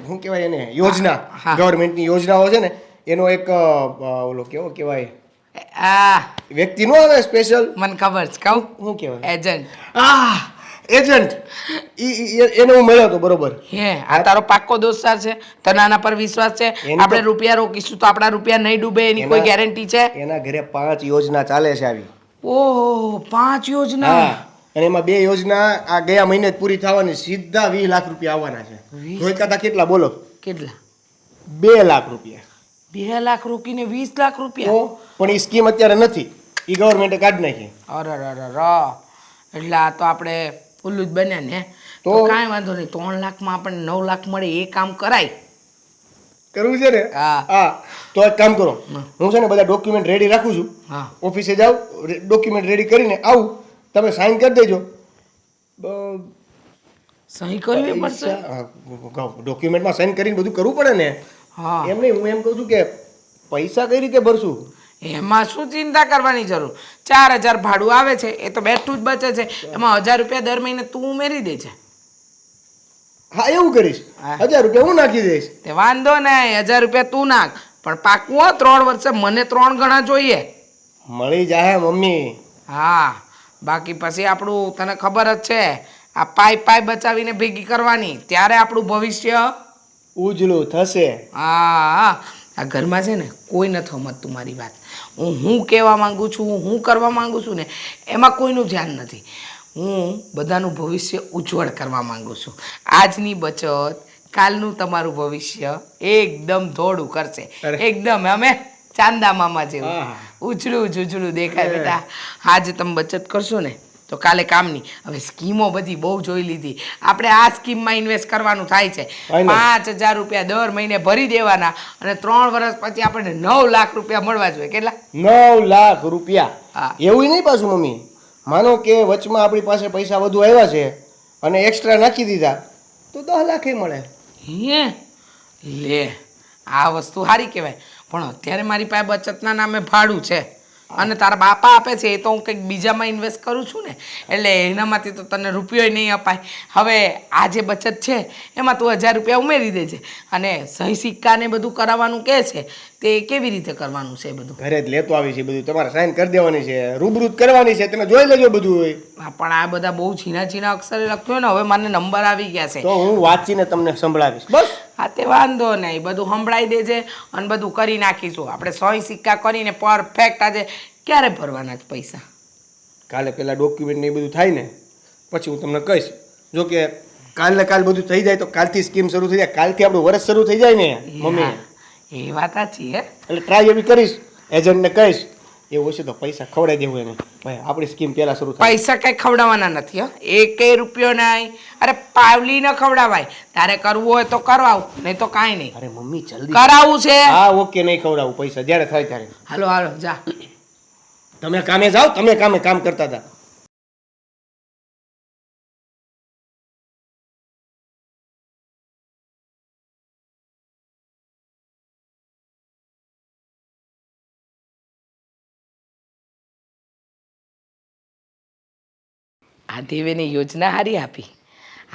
શું કહેવાય એને યોજના, હા. ગવર્મેન્ટની યોજનાઓ છે ને એનો એક ઓલો કેવો કહેવાય આ વ્યક્તિ નો આવે સ્પેશિયલ મને ખબર છે કહું શું કહેવાય એજન્ટ. એજન્ટ એને હું મળ્યો હતો બરોબર. હે આ તારો પાક્કો દોસ્તાર છે તને આના પર વિશ્વાસ છે? એની તો- આપણે રૂપિયા રોકીશું તો આપણા રૂપિયા નહીં ડૂબે એની કોઈ એના- ગેરંટી છે? એના ઘરે 5 યોજના ચાલે છે આવી. ઓહો 5 યોજના. હા અને એમાં 2 યોજના આ ગયા મહિને જ પૂરી થવાની, સીધા 20 લાખ રૂપિયા આવવાના છે. રોક્યા તા કેટલા બોલો? કેટલા? 2 લાખ રૂપિયા. 2 લાખ રોકીને 20 લાખ રૂપિયા? તો પણ એ સ્કીમ અત્યારે નથી, એ ગવર્મેન્ટે કાઢી નાખી. અરે એટલે આ તો આપણે ઉલ્લુ જ બન્યા ને. તો તો- કાંઈ વાંધો નહીં, 3 લાખમાં આપણને 9 લાખ મળે એ કામ કરાય. કરવું છે ને? હા. હા તો એક કામ કરો, હું છે ને બધા ડોક્યુમેન્ટ રેડી રાખું છું. હા ઓફિસે જાઉં, ડોક્યુમેન્ટ રેડી કરીને આવું, તમે સાઈન કરી દેજો. સહી કરવી પડશે. ડોક્યુમેન્ટમાં સાઈન કરીને બધું કરવું પડે ને. હા એમ નહીં, હું એમ કહું છું કે પૈસા કઈ રીતે ભરશું? એમાં શું ચિંતા કરવાની જરૂર? 4000 ભાડું આવે છે એ તો બેઠું જ બચે છે, એમાં 1000 રૂપિયા દર મહિને તું ઉમેરી દે છે. હા એવું કરીશ, હા. 1000 રૂપિયા હું નાખી દઈશ. તે વાંધો નહીં, 1000 રૂપિયા તું નાખ, પણ પાકું હો 3 વર્ષે મને 3 ગણા જોઈએ. મળી જાય મમ્મી. હા બાકી પછી આપણું તને ખબર જ છે, આ પાઈ બચાવીને ભેગી કરવાની, ત્યારે આપણું ભવિષ્ય. ઉજળું થશે. હા આ ઘરમાં છે ને કોઈ નથી સમજતું મારી વાત. હું કહેવા માંગુ છું, હું કરવા માંગુ છું ને એમાં કોઈનું ધ્યાન નથી. હું બધાનું ભવિષ્ય ઉજ્જવળ કરવા માંગુ છું. આજની બચત કાલનું તમારું ભવિષ્ય એકદમ ધોળું કરશે, અરે. એકદમ અમે ચાંદા મામા જેવું હા. ઉજળું દેખાય. બેટા આજે તમે બચત કરશો ને તો કાલે કામની. હવે સ્કીમો બધી બહુ જોઈ લીધી, આપણે આ સ્કીમમાં ઇન્વેસ્ટ કરવાનું થાય છે. Fine. 5000 રૂપિયા દર મહિને ભરી દેવાના અને 3 વર્ષ પછી આપણને 9 લાખ રૂપિયા મળવા જોઈએ. કેટલા? 9 લાખ રૂપિયા. હા. એવું નહીં પાછું મમ્મી, માનો કે વચમાં આપણી પાસે પૈસા વધુ આવ્યા છે અને એક્સ્ટ્રા નાખી દીધા તો 10 લાખ મળે. હે લે આ વસ્તુ સારી કહેવાય, પણ અત્યારે મારી પાસે બચતના નામે ભાડું છે અને તારા બાપા આપે છે એ તો હું કંઈક બીજામાં ઇન્વેસ્ટ કરું છું ને, એટલે એનામાંથી તો તને રૂપિયો નહીં અપાય. હવે આ જે બચત છે એમાં તું 1000 રૂપિયા ઉમેરી દેજે અને સહી સિક્કાને બધું કરાવવાનું કહે છે તે કેવી રીતે કરવાનું છે બધું? ઘરે જ લેતો આવી છે બધું, તમારે સાઈન કરી દેવાની છે, રૂબરૂ જ કરવાની છે, તમે જોઈ લેજો બધું હોય. હા, પણ આ બધા બહુ ઝીણા અક્ષરે લખ્યું ને, હવે મને નંબર આવી ગયા છે. તો હું વાંચીને તમને સંભળાવીશ બસ. હા તે વાંધો નહીં, બધું સંભળાઈ દેજે અને બધું કરી નાખીશું આપણે. સહી સિક્કા કરીને પરફેક્ટ. આજે ક્યારે ભરવાના જ પૈસા? કાલે પેલા ડોક્યુમેન્ટ ને એ બધું થાય ને પછી હું તમને કહીશ. જો કે કાલ બધું થઈ જાય તો કાલથી સ્કીમ શરૂ થઈ જાય, કાલથી આપણું વર્ષ શરૂ થઈ જાય ને મમ્મી. હા, એ વાત સાચી હે. એટલે ટ્રાય એવી કરીશ, એજન્ટને કહીશ એવું હશે તો પૈસા ખવડાવી દેવું એને. ભાઈ આપણી સ્કીમ પહેલા શરૂ થાય. પૈસા કઈ ખવડાવવાના નથી હો, 1 રૂપિયો નહીં. અરે પાવલી ન ખવડાવાય, તારે કરવું હોય તો કરાવ, નહીં તો કાંઈ નહીં. અરે મમ્મી જલ્દી. કરાવવું છે. હા ઓકે, નહીં ખવડાવું પૈસા જ્યારે થાય ત્યારે. હાલો હાલો જા. તમે કામે જાઓ, તમે કામ કરતા હતા. આ દેવેની યોજના સારી આપી.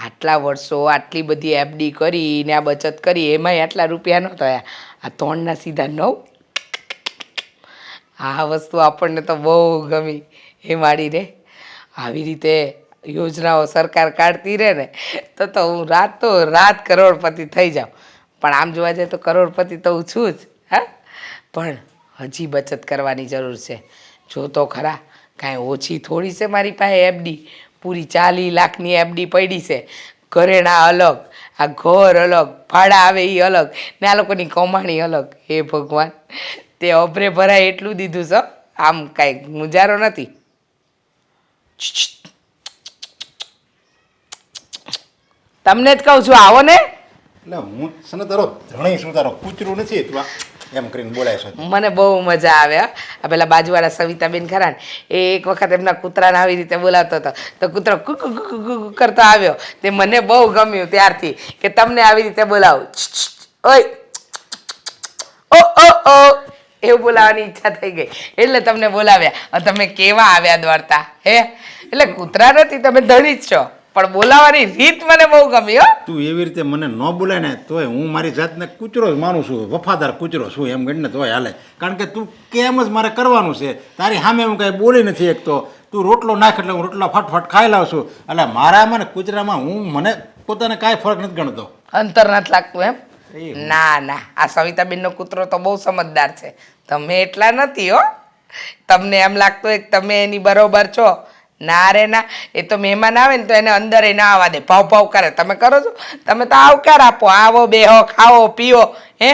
આટલા વર્ષો આટલી બધી એફડી કરી ને આ બચત કરી, એમાંય આટલા રૂપિયા ન થયા. આ 3 ના સીધા 9. આ વસ્તુ આપણને તો બહુ ગમી. એ માડી રે આવી રીતે યોજનાઓ સરકાર કાઢતી રહે ને તો હું રાત કરોડપતિ થઈ જાઉં. પણ આમ જોવા જાય તો કરોડપતિ તો હું છું જ. હા પણ હજી બચત કરવાની જરૂર છે. જો તો ખરા, કાંઈ ઓછી થોડી છે મારી પાસે એફડી. પૂરી 40 લાખની એફડી પડી છે. ઘરેણા અલગ, આ ઘર અલગ, ભાડા આવે એ અલગ ને આ લોકોની કમાણી અલગ. હે ભગવાન, તે અભરે ભરાય એટલું દીધું છે. આમ કાંઈ મુજારો નથી. તમને જ કહું છું, આવો ને. એટલે હું છે ને તારો ધણી શું, તારો કૂતરું નથી તું એમ કરીને બોલાય છે. મને બહુ મજા આવે હો. આ પેલા બાજુવાળા સવિતાબેન ખરા ને, એ એક વખત એમના કૂતરાને આવી રીતે બોલાવતો હતો તો કૂતરો કુકુ કુકુ કુકુ કરતો આવ્યો. તે મને બહુ ગમ્યું ત્યારથી કે તમને આવી રીતે બોલાવું. ઓય ઓ એવું બોલાવવાની ઈચ્છા થઈ ગઈ એટલે તમને બોલાવ્યા. તમે કેવા આવ્યા દોડતા હે? એટલે કૂતરા નથી, તમે ધણી જ છો. પણ બોલાવાની રીત મને બહુ ગમી હો. તું એવી રીતે મને ન બોલાય ને તોય હું મારી જાતને કૂતરો જ માનું છું, વફાદાર કૂતરો છું એમ ગણીને તોય હાલે. કારણ કે તું કેમ જ મારે કરવાનું છે, તારી સામે હું કાંઈ બોલી નથી એક તો તું રોટલો નાખ એટલે હું રોટલા ફટફટ ખાઈ લાવું છું. એટલે મારામાં ને કૂતરામાં હું મને પોતાને કાંઈ ફરક નથી ગણતો. અંતર નથી લાગતું એમ? ના ના, આ સવિતાબેનનો કૂતરો તો બહુ સમજદાર છે. તમે એટલા નથી હો. તમને એમ લાગતું હોય કે તમે એની બરોબર છો. ના રે ના, એ તો મહેમાન આવે ને તો એને અંદર ના આવવા દે, ભાવ ભાવ કરે. તમે કરો છો? તમે તો આવકાર આપો, આવો બેહો ખાઓ પીઓ હે.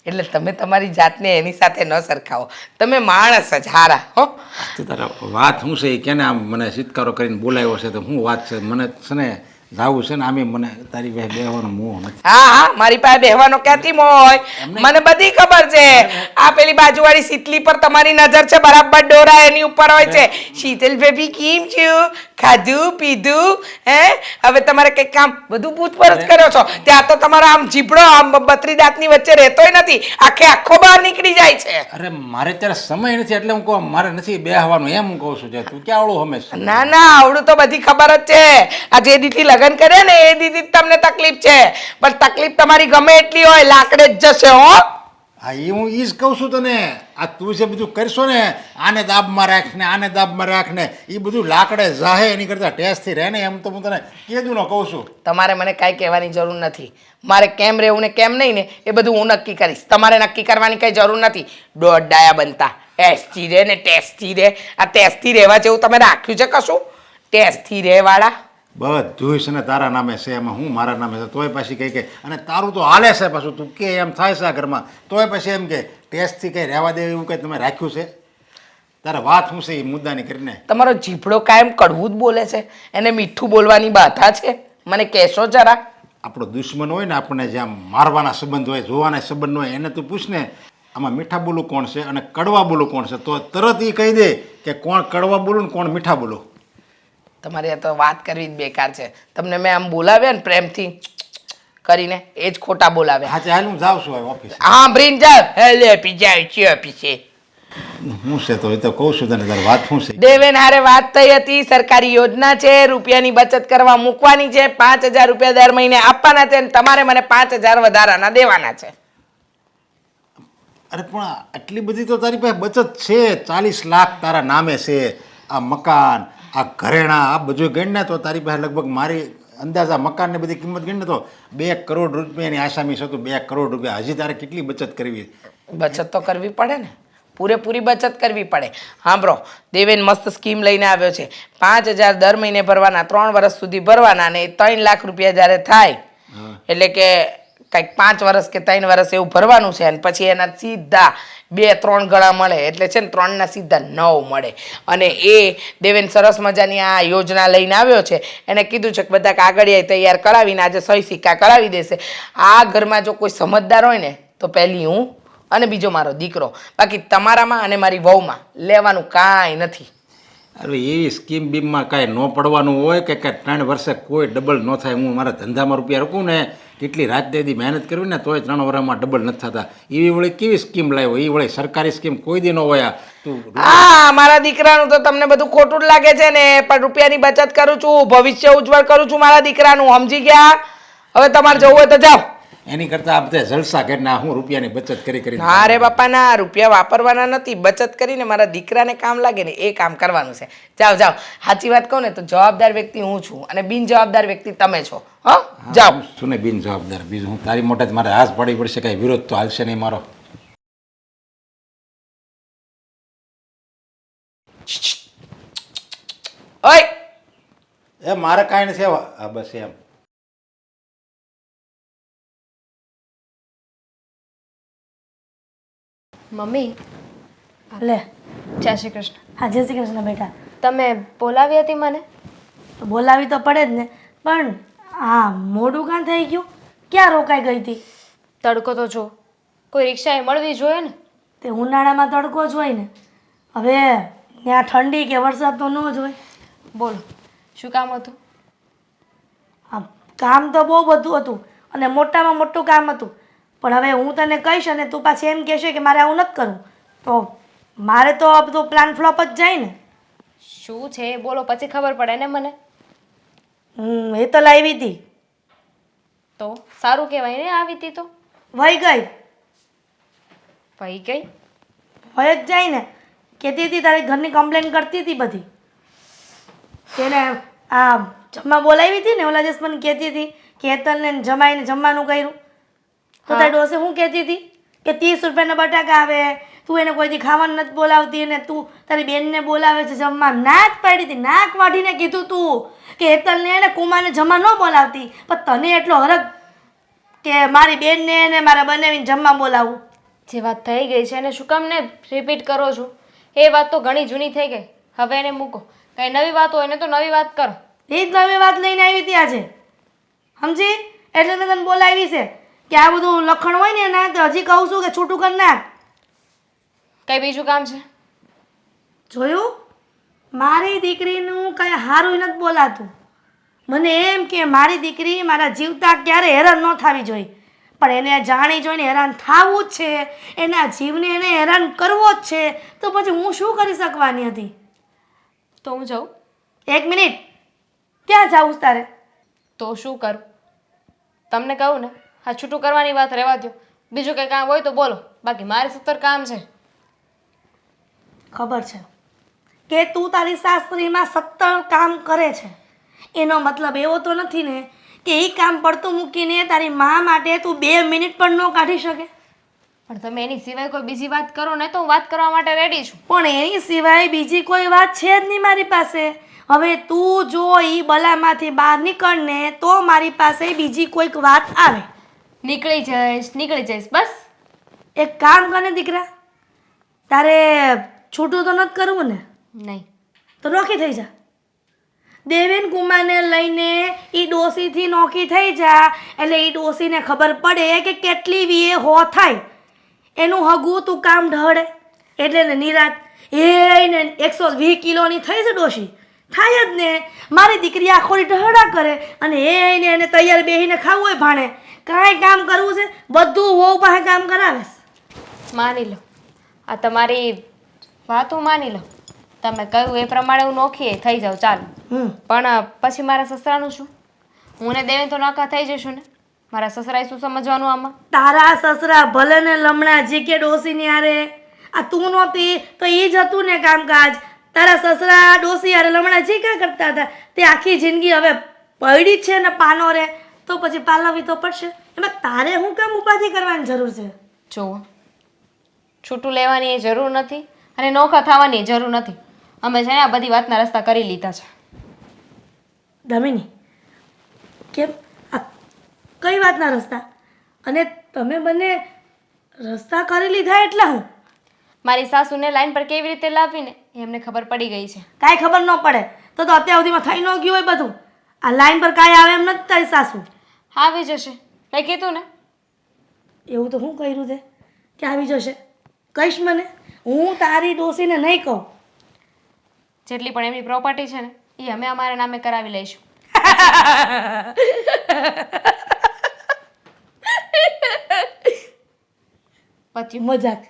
એટલે તમે તમારી જાતને એની સાથે ન સરખાવો. તમે માણસ જ હારા હો. તે તારા વાત શું છે એ કેને આમ મને સિતકારો કરીને બોલાવ્યો છે તો શું વાત છે? મને છે ને જાવું છે ને આમે મને તારી પાસે બેહવાનો મોહ નથી. હા હા, મારી પાસે બેહવાનો ક્યાંથી મોહ હોય? મને બધી ખબર છે. આ પેલી બાજુવાળી સીટલી પર તમારી નજર છે, બરાબર ડોરા એની ઉપર હોય છે. શીતલ બેબી કેમ છું, ખાધું પીધું હે? હવે તમારે કંઈક કામ બધું પૂછપરછ કર્યો છો. ત્યાં તો તમારો આમ જીભડો આમ બત્રી દાંતની વચ્ચે રહેતોય નથી, આખે આખો બહાર નીકળી જાય છે. અરે મારે ત્યારે સમય નથી એટલે હું કહું મારે નથી બેહવાનું એમ હું કહું છું. જે તું ક્યાં આવડું હંમેશા. ના ના, આવડું તો બધી ખબર જ છે. આ જે દીદી લગ્ન કરે ને એ દીદી તમને તકલીફ છે, પણ તકલીફ તમારી ગમે એટલી હોય લાકડે જ જશે હો. હા એ હું ઈ જ કહું છું તને. આ તું જે બધું કરશો ને આને દાબમાં રાખ ને આને દાબમાં રાખ ને એ બધું લાકડે જાહે એની કરતાં ટેસ્ટથી રહે ને એમ તો હું તને કીધું ન કહું છું. તમારે મને કાંઈ કહેવાની જરૂર નથી. મારે કેમ રહેવું ને કેમ નહીં ને એ બધું હું નક્કી કરીશ. તમારે નક્કી કરવાની કંઈ જરૂર નથી. દોઢ ડાયા બનતા ટેસ્ટી રહે ને ટેસ્ટી રહે. આ ટેસ્ટી રહેવા જેવું તમે રાખ્યું છે કશું? ટેસ્ટી રહે વાળા બધું છે ને તારા નામે છે, એમાં હું મારા નામે છે તોય પાછી કહે કે અને તારું તો હાલે છે પાછું તું કે એમ થાય છે આ ઘરમાં તોય પછી એમ કે ટેસ્ટથી કંઈ રહેવા દે એવું કંઈ તમે રાખ્યું છે? તારે વાત શું છે એ મુદ્દાની કરીને? તમારો જીભડો કાયમ કડવું જ બોલે છે, એને મીઠું બોલવાની બાધા છે? મને કહેશો જરા. આપણો દુશ્મન હોય ને આપણને જે આમ મારવાના સંબંધ હોય જોવાના સંબંધ હોય એને તું પૂછ ને આમાં મીઠા બોલું કોણ છે અને કડવા બોલું કોણ છે તો તરત એ કહી દે કે કોણ કડવા બોલું ને કોણ મીઠા બોલું. તમારે આ તો વાત કરવી જ બેકાર છે. તમને મેં આમ બોલાવ્યા ને પ્રેમથી કરીને એ જ ખોટા બોલાવ્યા. હા ચાલ હું જાઉં છું હવે ઓફિસ. હા બ્રીન જાવ હેલે પીજા છે ઓફિસે. હું છે તો એ તો કહું છું તને તારી વાત શું છે? દેવેન હારે વાત થઈ હતી, સરકારી યોજના છે, રૂપિયાની બચત કરવા મૂકવાની છે, 5,000 રૂપિયા દર મહિને આપવાના છે અને તમારે મને 5,000 વધારાના દેવાના છે. અરે પણ આટલી બધી તો તારી પાસે બચત છે, 40 લાખ તારા નામે છે. આ મકાન આ ઘરેણા આ બધું ગણીને તો તારી પાસે લગભગ મારી અંદાજા મકાનની બધી કિંમત ગણીને તો 2 કરોડ રૂપિયાની આસામી છે. તો 2 કરોડ રૂપિયા હજી તારે કેટલી બચત કરવી? બચત તો કરવી પડે ને, પૂરેપૂરી બચત કરવી પડે. સાંભળો, દેવેન મસ્ત સ્કીમ લઈને આવ્યો છે. 5,000 દર મહિને ભરવાના, 3 વર્ષ સુધી ભરવાના અને 3 લાખ રૂપિયા જ્યારે થાય એટલે કે કંઈક 5 વર્ષ કે 3 વર્ષ એવું ભરવાનું છે અને પછી એના સીધા 2-3 ગણા મળે એટલે છે ને 3 ના સીધા 9 મળે. અને એ દેવેન સરસ મજાની આ યોજના લઈને આવ્યો છે. એને કીધું છે કે બધા કાગળિયા તૈયાર કરાવીને આજે સહી સિક્કા કરાવી દેશે. આ ઘરમાં જો કોઈ સમજદાર હોય ને તો પહેલી હું અને બીજો મારો દીકરો, બાકી તમારામાં અને મારી વહુમાં લેવાનું કાંઈ નથી. અરે એવી સ્કીમ બીમમાં કાંઈ ન પડવાનું હોય કે 3 વર્ષે કોઈ ડબલ ન થાય. હું મારા ધંધામાં રૂપિયા રાખું ને કેટલી રાત દેદી મહેનત કરવી ને તોય 3 વર્ષમાં ડબલ નથી થતા. એવી વળી કેવી સ્કીમ લાવ્યો? એ વળી સરકારી સ્કીમ કોઈ દી ન હોય. તું હા, મારા દીકરાનું તો તમને બધું ખોટું જ લાગે છે ને, પણ રૂપિયાની બચત કરું છું, ભવિષ્ય ઉજ્જવળ કરું છું મારા દીકરાનું, સમજી ગયા? હવે તમારે જવું હોય તો જાઓ. એની કરતાં આ બધા જલસા કરીને હું રૂપિયાની બચત કરી ના રે બાપા ના, રૂપિયા વાપરવાના નથી, બચત કરીને મારા દીકરાને કામ લાગે ને એ કામ કરવાનું છે. જાઓ જાઓ. સાચી વાત કહું ને તો જવાબદાર વ્યક્તિ હું છું અને બિનજવાબદાર વ્યક્તિ તમે છો. હા જાઓ. શું ને બિન જવાબદાર બીજું હું તારી મોટે મારે હાથ પડી પડશે, કાંઈ વિરોધ તો હાલશે નહીં મારો. ઓય એ મારે કાંઈ નથી. હા બસ એમ. મમ્મી, લે જય શ્રી કૃષ્ણ. હા જય શ્રી કૃષ્ણ બેટા. તમે બોલાવી હતી મને? તો બોલાવી તો પડે જ ને, પણ આ મોડું કાં થઈ ગયું? ક્યાં રોકાઈ ગઈ હતી? તડકો તો જો, કોઈ રિક્ષાએ મળવી જોઈએ ને. તે ઉનાળામાં તડકો જ હોય ને, હવે ત્યાં ઠંડી કે વરસાદ તો ન જ હોય. બોલો, શું કામ હતું? આ કામ તો બહુ બધું હતું અને મોટામાં મોટું કામ હતું, પણ હવે હું તને કહીશ અને તું પાછી એમ કહેશે કે મારે આવું નથી કરવું તો મારે તો આ બધો પ્લાન ફ્લોપ જ જાય ને. શું છે બોલો, પછી ખબર પડે ને મને. હેતલ આવી હતી, તો સારું કહેવાય ને આવી હતી તો. વહી ગઈ. ભાઈ ગઈ. વહી જ જાય ને. કહેતી હતી તારી ઘરની કમ્પ્લેન કરતી હતી બધી. તેને આ જમવા બોલાવી હતી ને, ઓલા દિવસ મને કહેતી હતી કે હેતલને જમાઈને જમવાનું કર્યું. તો તારી ડોસે હું કહેતી હતી કે 30 રૂપિયાના બટાકા આવે, તું એને કોઈ દી ખાવાનું નથી બોલાવતી અને તું તારી બેનને બોલાવે છે જમવા. ના જ પાડી હતી, નાક વાઢીને કીધું તું કે હેતલને અને કુમારને જમવા ન બોલાવતી, પણ તને એટલો હરખ કે મારી બેનને અને મારા બનાવીને જમવા બોલાવું. જે વાત થઈ ગઈ છે એને શું કામ ને રિપીટ કરો છો? એ વાત તો ઘણી જૂની થઈ ગઈ, હવે એને મૂકો. કંઈ નવી વાત હોય ને તો નવી વાત કરો. એ જ નવી વાત લઈને આવી હતી આજે, સમજી? એટલે મેં તને બોલાવી છે કે આ બધું લખણ હોય ને એના તો હજી કહું છું કે છૂટું કર નાખ. કંઈ બીજું કામ છે? જોયું? મારી દીકરીનું કાંઈ સારું નથી બોલાતું. મને એમ કે મારી દીકરી મારા જીવતા ક્યારે હેરાન ન થવી જોઈએ, પણ એને જાણી જોઈને હેરાન થવું જ છે, એના જીવને એને હેરાન કરવો જ છે, તો પછી હું શું કરી શકવાની હતી? તો હું જાઉં? 1 મિનિટ, ક્યાં જાવું છે તારે? તો શું કરું? તમને કહું ને, આ છૂટું કરવાની વાત રહેવા દો. બીજું કંઈ કામ હોય તો બોલો, બાકી મારે 70 કામ છે. ખબર છે કે તું તારી સાસરીમાં 70 કામ કરે છે, એનો મતલબ એવો તો નથી ને કે એ કામ પડતું મૂકીને તારી મા માટે તું 2 મિનિટ પણ ન કાઢી શકે. પણ તમે એની સિવાય કોઈ બીજી વાત કરો ને તો હું વાત કરવા માટે રેડી છું. પણ એની સિવાય બીજી કોઈ વાત છે જ નહીં મારી પાસે. હવે તું જો એ બલામાંથી બહાર નીકળને તો મારી પાસે બીજી કોઈક વાત આવે. નીકળી જઈશ બસ. એક કામ કરે દીકરા, તારે છૂટું તો નથી કરવું ને? નહીં. તો નોખી થઈ જા. દેવેન કુમારને લઈને એ ડોસીથી નોખી થઈ જા, એટલે એ ડોસીને ખબર પડે કે કેટલી વીએ હો થાય. એનું હગું તું કામ ઢળે એટલે ને નિરાત એને 120 કિલોની થઈ છે ડોસી, થાય જ ને. મારી દીકરી આખોડી ઢહડા કરે અને એને તૈયાર બેસીને ખાવું હોય ભાણે. કાંઈ કામ કરવું છે બધું વહુ પાસે કામ કરાવે. માની લો, આ તમારી વાત હું માની લો, તમે કહ્યું એ પ્રમાણે હું નોખીએ થઈ જાઉં, ચાલો. પણ પછી મારા સસરાનું શું? હું ને દેવેન તો નોખા થઈ જઈશું ને. મારા સસરાએ શું સમજવાનું આમાં? તારા સસરા ભલે ને લમણા જે કે ડોસીની હારે, આ તું નહોતી તો એ જ હતું ને કામકાજ. તારા સસરા ડોસી હારે લમણા જે ક્યાં કરતા હતા, તે આખી જિંદગી હવે પડી જ છે ને પાનો રે, તો પછી પાલવવી તો પડશે. એમાં તારે હું કેમ ઉપાધિ કરવાની જરૂર છે? જુઓ, છૂટું લેવાની એ જરૂર નથી અને નોખા થવાની જરૂર નથી. અમે છે ને આ બધી વાતના રસ્તા કરી લીધા છે. દામિની, કેમ આ કઈ વાતના રસ્તા? અને તમે બંને રસ્તા કરી લીધા એટલે હું? મારી સાસુને લાઈન પર કેવી રીતે લાવવીને એ એમને ખબર પડી ગઈ છે. કાંઈ ખબર ન પડે તો અત્યાર સુધીમાં થઈ ન ગયું હોય બધું. આ લાઈન પર કાંઈ આવે એમ નથી તારી સાસુ. આવી જશે, મેં કીધું ને. એવું તો હું કર્યું છે કે આવી જશે? કહીશ મને, હું તારી ડોસીને નહીં કહું. જેટલી પણ એમની પ્રોપર્ટી છે ને એ અમે અમારા નામે કરાવી લઈશું. પત્યું. મજાક?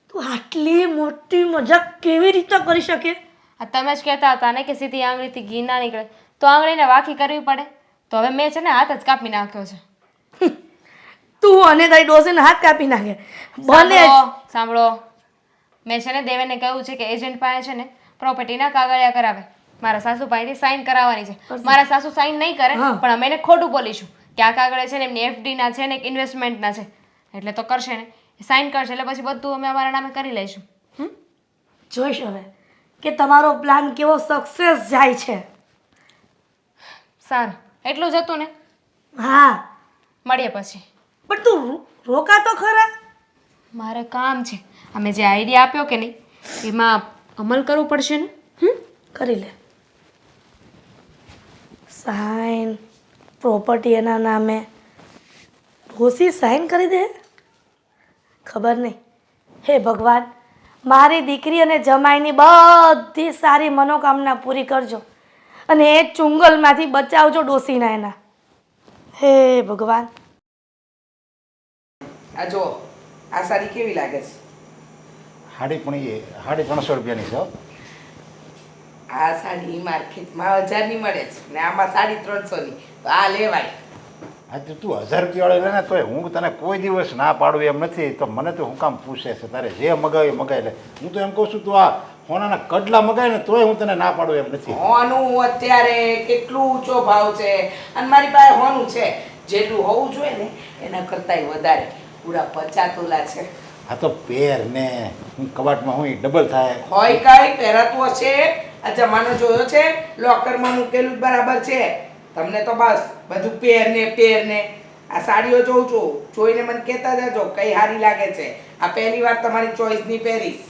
તું આટલી મોટી મજાક કેવી રીતે કરી શકે? આ તમે જ કહેતા હતા ને કે સીધી આંગળીથી ઘી ના નીકળે તો આંગળીને વાકી કરવી પડે. તો હવે મેં છે ને હાથ જ કાપી નાખ્યો છે. તું અને તારી ડોસીને હાથ કાપી નાખે બને જ. સાંભળો, મેં છે ને દેવેને કહ્યું છે કે એજન્ટ પાસે છે ને પ્રોપર્ટીના કાગળિયા કરાવે. મારા સાસુ પાસેથી સાઈન કરાવવાની છે. મારા સાસુ સાઈન નહીં કરે પણ અમે એને ખોટું બોલીશું કે આ કાગળ છે ને એમની FD ના છે ને એક ઇન્વેસ્ટમેન્ટના છે, એટલે તો કરશે ને, સાઈન કરશે એટલે પછી બધું અમે અમારા નામે કરી લઈશું. જોઈશ હવે કે તમારો પ્લાન કેવો સક્સેસ જાય છે. સારું, એટલું જ હતું ને? હા, મળીએ પછી. પણ તું રોકા તો ખરા. મારે કામ છે. અમે જે આઈડિયા આપ્યો કે નહીં એમાં અમલ કરવું પડશે ને. કરી લે સાઈન, પ્રોપર્ટી એના નામે. ડોસી સાઈન કરી દે? ખબર નહીં. હે ભગવાન, મારી દીકરી અને જમાઈની બધી સારી મનોકામના પૂરી કરજો અને એ ચુંગલમાંથી બચાવજો ડોસીના એના. હે ભગવાન. આ જો આ સાડી કેવી લાગે છે? 550 રૂપિયાની છે હો. આ સાડી માર્કેટમાં 1000ની મળે છે ને આમાં 350ની, તો આ લેવાય. હા તો તું 1000 રૂપિયાવાળી લે ને તોય હું તને કોઈ દિવસ ના પાડું એમ નથી. તો મને તો હું કામ પૂછે છે તારે જે મગાવી મગાવી લે. હું તો એમ કહું છું તું આ સોનાના કડલા મગાવે ને તોય હું તને ના પાડું એમ નથી. હોનું અત્યારે કેટલું ઊંચો ભાવ છે અને મારી પાસે હોનું છે જેટલું હોવું જોઈએ ને એના કરતાંય વધારે, પૂરા 50 તોલા છે. હા તો પહેર ને હું કબાટમાં હું ડબલ થાય. હોય કઈ પહેરાતું હશે? આ જમાનો જોયો છે, લોકરમાં મૂકેલું જ બરાબર છે. તમને તો બસ બધું પહેર ને આ સાડીઓ જોઉં છું, જોઈને મને કહેતા જજો કઈ સારી લાગે છે. આ પહેલી વાર તમારી ચોઈસની પહેરીશ.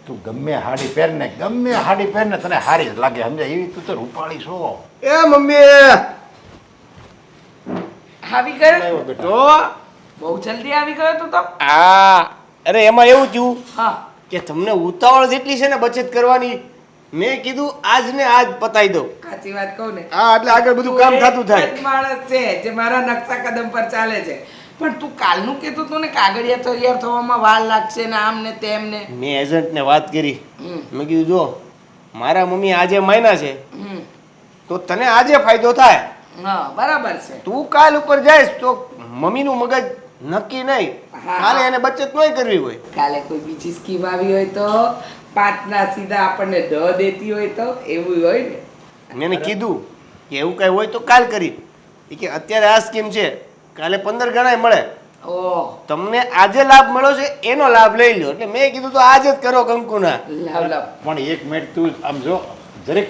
તું ગમે હાડી પહેર ને તને હારી જ લાગે સમજે એવી તું તો રૂપાળી છો. એ મમ્મી આવી ગયો લાવ્યો બેટો. તો બહુ જલ્દી આવી ગયો તું તો. અરે એમાં એવું થયું હા કે તમને ઉતાવળ જેટલી છે ને બચત કરવાની, મેં કીધું આજ ને આજ પતાવી દઉં. સાચી વાત કહું ને, હા એટલે આગળ બધું કામ થતું થાય. એક જ માણસ છે જે મારા નકશા કદમ પર ચાલે છે. પણ તું કાલનું કહેતું તું ને કાગળિયા તૈયાર થવામાં વાર લાગશે ને આમ ને તેમ ને. મેં એજન્ટને વાત કરી, હમ, મેં કીધું જો મારા મમ્મી આજે માયના છે હમ. તો તને આજે ફાયદો થાય. હા બરાબર છે. તું કાલ ઉપર જઈશ તો મમ્મીનું મગજ નક્કી નહીં, હા. કાલે એને બચત નહીં કરવી હોય. કાલે કોઈ બીજી સ્કીમ આવી હોય તો 5ના સીધા આપણને દ દેતી હોય તો એવું હોય ને. મેં એને કીધું કે એવું કાંઈ હોય તો કાલ કરી. એ કે અત્યારે આ સ્કીમ છે, કાલે 15 ગણાય મળે. ઓહ તમને આજે લાભ મળ્યો છે એનો લાભ લઈ લો. એટલે મેં કીધું તો આજે જ કરો કંકુના. લાવ લાવ. પણ એક મિનિટ તું આમ જો જરીક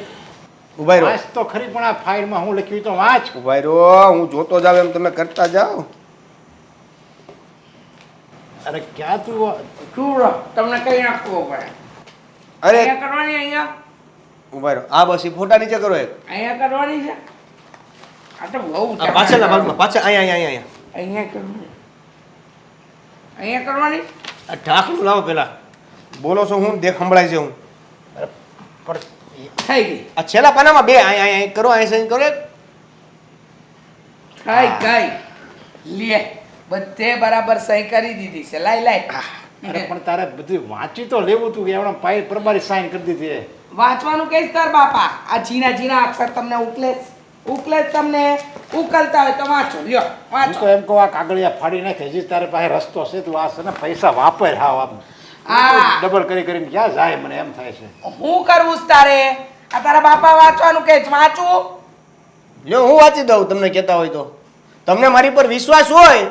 ઉભાઈ રહો, વાંચ તો ખરી, પણ આ ફાઇલમાં હું લખ્યું તો વાંચ. ઉભાઈ રહો, હું જોતો જાવ એમ તમે કરતા જાઓ. અરે ક્યાં તું શું રહો? તમને કઈ નાખવો પડે? અરે અહીંયા કરવાની, અહીંયા ઉભાઈ રહો, આ બસ એ ફોટા નીચે કરો એક. અહીંયા કરવાની છે. આ તો બહુ આ પાછળના ભાગમાં પાછળ અહીંયા અહીંયા અહીંયા અહીંયા કરવાની, અહીંયા કરવાની. આ ઢાંકણું લાવો પેલા. બોલો છો હું દેખ સંભળાય છે હું. પણ થઈ ગઈ આ છેલ્લા પાનામાં બે અહીંયા અહીંયા કરો, અહીંયા સાઈન કરો એક. ગઈ લે બધે બરાબર સહી કરી દીધી છે. લાઈ લાઈ. અરે પણ તારે બધું વાંચી તો લેવું તું કે એમણે ફાઇલ પ્રમાણે સાઈન કરી દીધી. વાંચવાનું કઈશ તાર બાપા. આ ઝીણા ઝીણા અક્ષર તમને ઉકલે જ તમને ઉકલતા હોય તો વાંચો. લ્યો હું વાંચો. તો એમ કહું આ કાગળિયા ફાડી નાખે હજી તારે પાસે રસ્તો છે તું આ છે ને પૈસા વાપર હાવ આમ હા. ડબલ કરીને ક્યાં જાય મને એમ થાય છે. હું કરવું છે તારે? આ તારા બાપા વાંચવાનું કે વાંચું? લ્યો હું વાંચી દઉં તમને કહેતા હોય તો. તમને મારી પર વિશ્વાસ હોય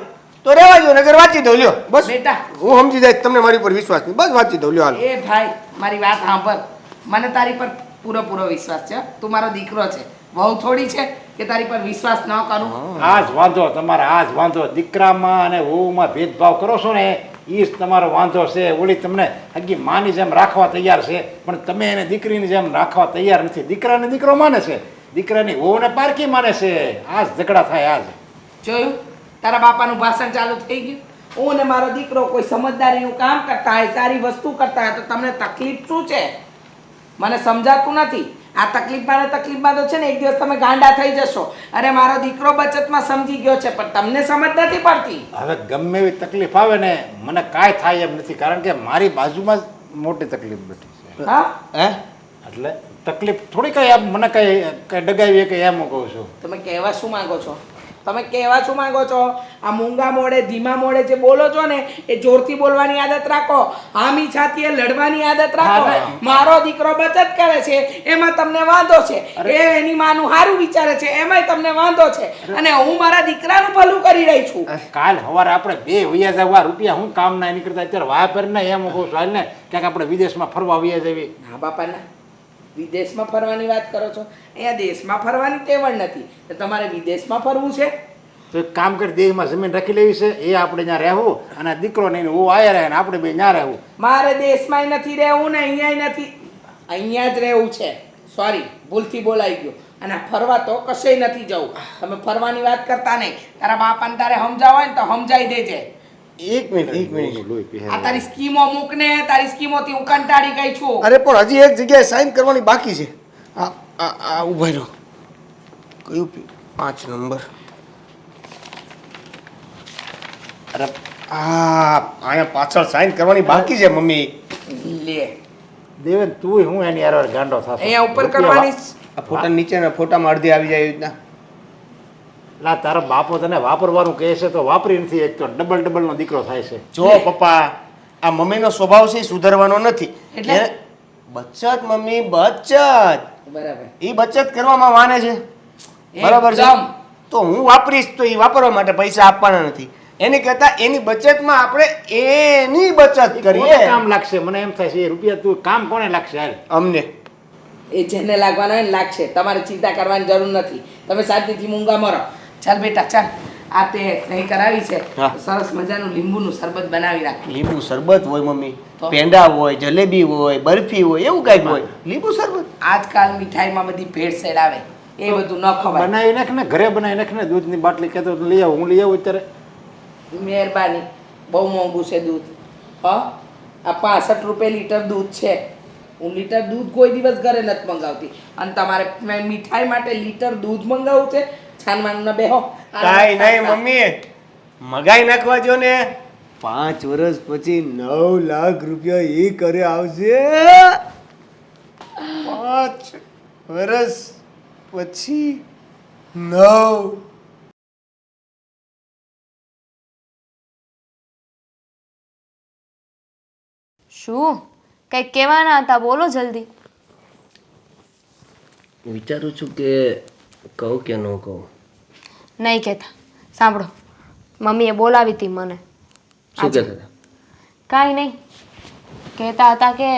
તો રહેવા દો, નગર વાંચી દઉં. લ્યો બસ બેટા. હું સમજી જાય તમને મારી પર વિશ્વાસ નહીં, બસ વાંચી દઉં. લ્યો હાલો. એ ભાઈ મારી વાત સાંભળ. મને તારી પર પૂરો વિશ્વાસ છે. તું મારો દીકરો છે, બહુ થોડી છે કે તારી પર વિશ્વાસ ન કરું. આ જ વાંધો તમારા, આ જ વાંધો દીકરામાં અને વહુમાં ભેદભાવ કરો છો ને એ જ તમારો વાંધો છે. ઓલી તમને હગી માની જેમ રાખવા તૈયાર છે પણ તમે એને દીકરીની જેમ રાખવા તૈયાર નથી. દીકરાને દીકરો માને છે, દીકરાની વહુને પારકી માને છે. આ જ ઝઘડા થાય. આજ જોયું તારા બાપાનું ભાષણ ચાલુ થઈ ગયું. હું ને મારો દીકરો કોઈ સમજદારીનું કામ કરતા હોય, સારી વસ્તુ કરતા હોય તો તમને તકલીફ શું છે? મને સમજાતું નથી. આ તકલીફમાં તો છે ને એક દિવસ તમે ગાંડા થઈ જશો. અરે મારો દીકરો બચતમાં સમજી ગયો છે પણ તમને સમજ નથી પડતી. હવે ગમે એવી તકલીફ આવે ને મને કાંઈ થાય એમ નથી, કારણ કે મારી બાજુમાં જ મોટી તકલીફ બેઠી છે. હા હે એટલે તકલીફ થોડી કઈ આમ મને કઈ ડગાવી કે એમ કહું છું. તમે કહેવા શું માંગો છો? આ મૂંગા મોડે ધીમા મોડે જે બોલો છો ને એ જોરથી બોલવાની આદત રાખો. હામી છાતીએ લડવાની આદત રાખો. હા, મારો દીકરો બચત કરે છે એમાં તમને વાંધો છે, એ એની માનું સારું વિચારે છે એમાંય તમને વાંધો છે, અને હું મારા દીકરાનું ભલું કરી રહી છું. કાલ સવારે આપણે બે વૈયા જવા રૂપિયા હું કામ ના નીકળતા અત્યારે વાપર ને એમ કહું છું. હાલ ને ક્યાંક આપણે વિદેશમાં ફરવા વૈયા જવી. હા બાપાના વિદેશમાં ફરવાની વાત કરો છો? અહીંયા દેશમાં ફરવાની તેવડ નથી તો તમારે વિદેશમાં ફરવું છે? તો એક કામ કરી દેશમાં જમીન રાખી લેવી છે, એ આપણે ત્યાં રહેવું અને દીકરો નહીં હું આયા રહે ને આપણે બે ત્યાં રહેવું. મારે દેશમાંય નથી રહેવું ને અહીંયાય નથી, અહીંયા જ રહેવું છે. સોરી ભૂલથી બોલાઈ ગયો. અને ફરવા તો કશેય નથી જવું. તમે ફરવાની વાત કરતા નહીં. તારા બાપાને તારે સમજાવવા હોય ને તો સમજાઈ દેજે. એક મિનિટ. લોહી પીહે. આ તારી સ્કીમો મૂક ને, તારી સ્કીમોથી હું કંટાળી ગઈ છું. અરે પણ હજી એક જગ્યાએ સાઈન કરવાની બાકી છે. આ ઉભાઈ રહો. કયું 5 નંબર? અરે અહીંયા પાછળ સાઈન કરવાની બાકી છે મમ્મી. લે દેવેન તું હું એની યાર ગાંડો થશે અહીંયા ઉપર કરવાની જ. આ ફોટા નીચેના ફોટામાં અડધી આવી જાય એવી રીતના લા તારા બાપો તને વાપરવાનું કહે છે તો વાપરી નથી એક તો ડબલ નો દીકરો થાય છે જો પપ્પા આ મમ્મીનો સ્વભાવ છે ઈ સુધારવાનો નથી એટલે? બચત મમ્મી બચત બરાબર એ બચત કરવામાં માને છે બરાબર છે એકદમ. તો હું વાપરીશ તો એ વાપરવા માટે પૈસા આપવાના નથી એની કરતા એની બચતમાં આપણે એની બચત કોને કરીએ કામ લાગશે મને એમ થાય છે એ રૂપિયા તું કામ કોને લાગશે હાલ અમને એ જેને લાગવાના હોય ને લાગશે તમારે ચિંતા કરવાની જરૂર નથી તમે શાંતિથી મૂંગા મરો ચાલ બેટા ચાલ આ તે સહી કરાવી છે હા. સરસ મજાનું લીંબુનું શરબત બનાવી રાખ લીંબુ શરબત હોય મમ્મી તો? પેંડા હોય જલેબી હોય બરફી હોય એવું કાંઈક હોય લીંબુ શરબત આજકાલ મીઠાઈમાં બધી ભેળસેળ આવે એ બધું ન ખવાય બનાવી નાખ ને ઘરે બનાવી નાખ ને દૂધની બાટલી કહેતો તો લઈ આવું હું લઈ આવું અત્યારે મહેરબાની બહુ મોંઘું છે દૂધ હા આ 65 રૂપિયા લીટર દૂધ છે હું લીટર દૂધ કોઈ દિવસ ઘરે નથી મંગાવતી અને તમારે મીઠાઈ માટે લીટર દૂધ મંગાવવું છે છાનમાન ન બેહો કાંઈ નહીં મમ્મી મગાઈ નાખવા જો ને 5 વર્ષ પછી 9 લાખ રૂપિયા એ કરે આવશે 5 વર્ષ પછી 9 શું કંઈક કહેવાના હતા બોલો જલ્દી. વિચારું છું કે કહું કે ન કહું. નહીં કહેતા. સાંભળો, મમ્મીએ બોલાવી હતી મને. શું કહેતા હતા? કાંઈ નહીં, કહેતા હતા કે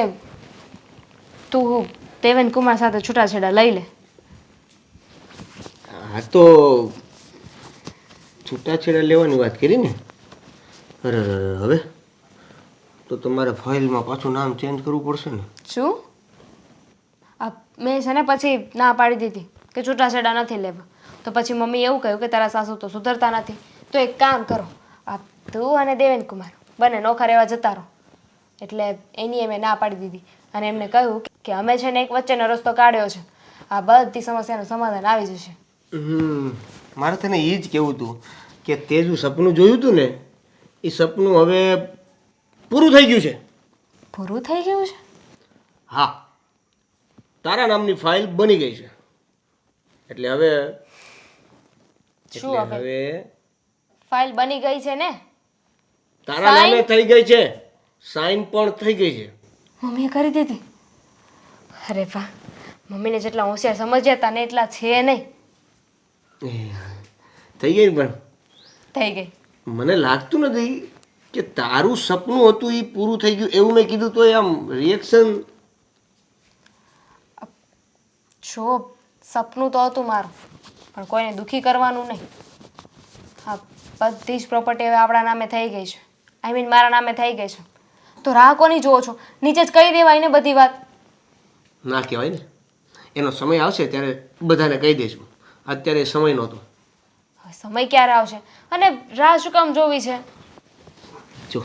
તું દેવેન કુમાર સાથે છૂટાછેડા લઈ લે. હા તો છૂટાછેડા લેવાની વાત કરી ને. અરે હવે તો તમારે ફાઇલમાં પાછું નામ ચેન્જ કરવું પડશે ને. શું? મેં છે ને પછી ના પાડી દીધી કે છૂટાછેડા નથી લેવા. તો પછી મમ્મી એવું કહ્યું કે તારા સાસુ તો સુધરતા નથી, તો એક કામ કરો, આ તું અને દેવેન કુમાર બંને નોખા રહેવા જતા રહો. એટલે એની મેં ના પાડી દીધી અને એમને કહ્યું કે અમે છે ને એક વચ્ચેનો રસ્તો કાઢ્યો છે, આ બધી સમસ્યાનું સમાધાન આવી જશે. મારે તને એ જ કહેવું હતું કે તે જો સપનું જોયું હતું ને એ સપનું હવે પૂરું થઈ ગયું છે. પૂરું થઈ ગયું છે? હા, તારા નામની ફાઇલ બની ગઈ છે. એટલે હવે શું એટલે હવે? હવે ફાઇલ બની ગઈ છે ને? તારા નામે થઈ ગઈ છે, સાઇન પણ થઈ ગઈ છે. મમ્મીએ કરી દીધી? અરે વાહ, મમ્મીને જેટલા હોશિયાર સમજ્યા હતા ને એટલા છે નહીં. થઈ ગઈ ને પણ થઈ ગઈ. મને લાગતું નથી કે તારું સપનું હતું એ પૂરું થઈ ગયું એવું મેં કીધું તો આમ રિએક્શન. જો સપનું તો હતું મારું, પણ કોઈને દુઃખી કરવાનું નહીં. હા, બધી જ પ્રોપર્ટી હવે આપણા નામે થઈ ગઈ છે, આઈ મીન મારા નામે થઈ ગઈ છે. તો રાહ કોની જુઓ છો? નીચે જ કહી દેવાય ને બધી વાત. ના કહેવાય ને, એનો સમય આવશે ત્યારે બધાને કહી દઈશું. અત્યારે સમય નહોતો. હવે સમય ક્યારે આવશે અને રાહ શું કામ જોવી છે? જો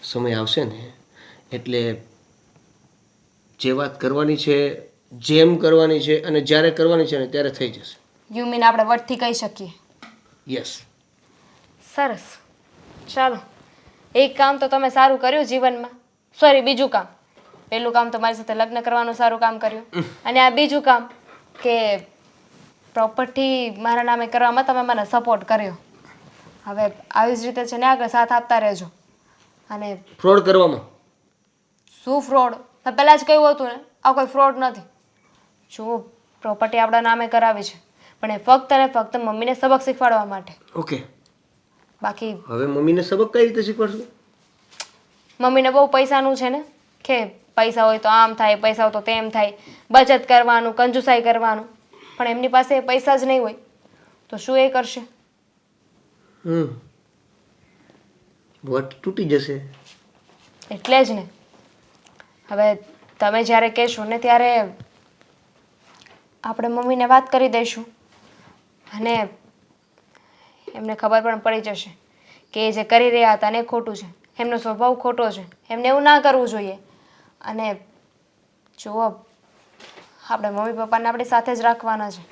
સમય આવશે ને એટલે જે વાત કરવાની છે, જેમ કરવાની છે અને જ્યારે કરવાની છે ને ત્યારે થઈ જશે. યુ મીન આપણે વટથી કહી શકીએ? યસ. સરસ, ચાલો. એક કામ તો તમે સારું કર્યું જીવનમાં. સોરી, બીજું કામ. પહેલું કામ તો મારી સાથે લગ્ન કરવાનું સારું કામ કર્યું, અને આ બીજું કામ કે પ્રોપર્ટી મારા નામે કરવામાં તમે મને સપોર્ટ કર્યો. હવે આવી જ રીતે છે ને આગળ સાથ આપતા રહેજો. અને ફ્રોડ કરવામાં શું ફ્રોડ? મેં પહેલાં જ કહ્યું હતું ને, આ કોઈ ફ્રોડ નથી. જો પ્રોપર્ટી આપણા નામે કરાવી છે, પણ એ ફક્ત ને ફક્ત મમ્મીને સબક શીખવાડવા માટે. ઓકે. બાકી હવે મમ્મીને સબક કઈ રીતે શીખવાડશું? મમ્મીને બહુ પૈસાનું છે ને, કે પૈસા હોય તો આમ થાય, પૈસા હોય તો તેમ થાય, બચત કરવાનું, કંજુસાઈ કરવાનું. પણ એમની પાસે પૈસા જ નહીં હોય તો શું એ કરશે? વટ તૂટી જશે. એટલે જ ને, હવે તમે જ્યારે કહેશો ને ત્યારે આપણે મમ્મીને વાત કરી દઈશું અને એમને ખબર પણ પડી જશે કે એ જે કરી રહ્યા હતા ને એ ખોટું છે, એમનો સ્વભાવ ખોટો છે, એમને એવું ના કરવું જોઈએ. અને જુઓ, આપણે મમ્મી પપ્પાને આપણી સાથે જ રાખવાના છે,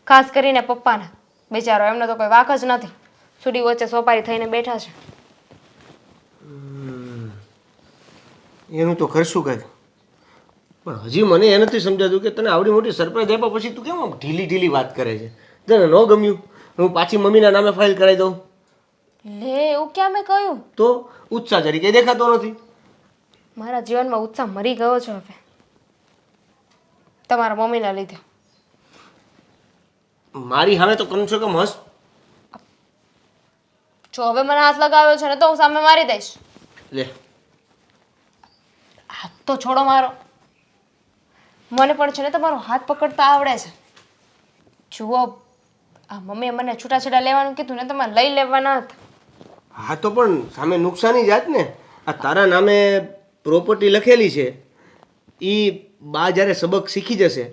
ખાસ કરીને પપ્પાના. બિચારો એમનો તો કોઈ વાંક જ નથી, સુડી વચ્ચે સોપારી થઈને બેઠા છે. એનું તો કરશું કંઈક. પણ હજી મને એ નથી સમજાતું કે તને આવડી મોટી સરપ્રાઈઝ આપ્યા પછી તું કેમ આમ ઢીલી ઢીલી વાત કરે છે. તને ન ગમ્યું હું પાછી મમ્મીના નામે ફાઇલ કરાવી દઉં લે એવું ક્યાં મેં કહ્યું? તો ઉત્સાહ તરીકે દેખાતો નથી. મારા જીવનમાં ઉત્સાહ મરી ગયો છે હવે તમારા મમ્મીના લીધે. મારી સામે તો કમ છો કે મસ્ત જો હવે મને હાથ લગાવ્યો છે ને તો હું સામે મારી દઈશ. લે હાથ તો છોડો મારો. મને પણ છે ને તમારો હાથ પકડતા આવડે છે. જુઓ આ મમ્મીએ મને છૂટાછેડા લેવાનું કીધું ને તમારે લઈ લેવાના હતા. હા તો પણ સામે નુકસાની જાત ને. આ તારા નામે પ્રોપર્ટી લખેલી છે એ બા જ્યારે સબક શીખી જશે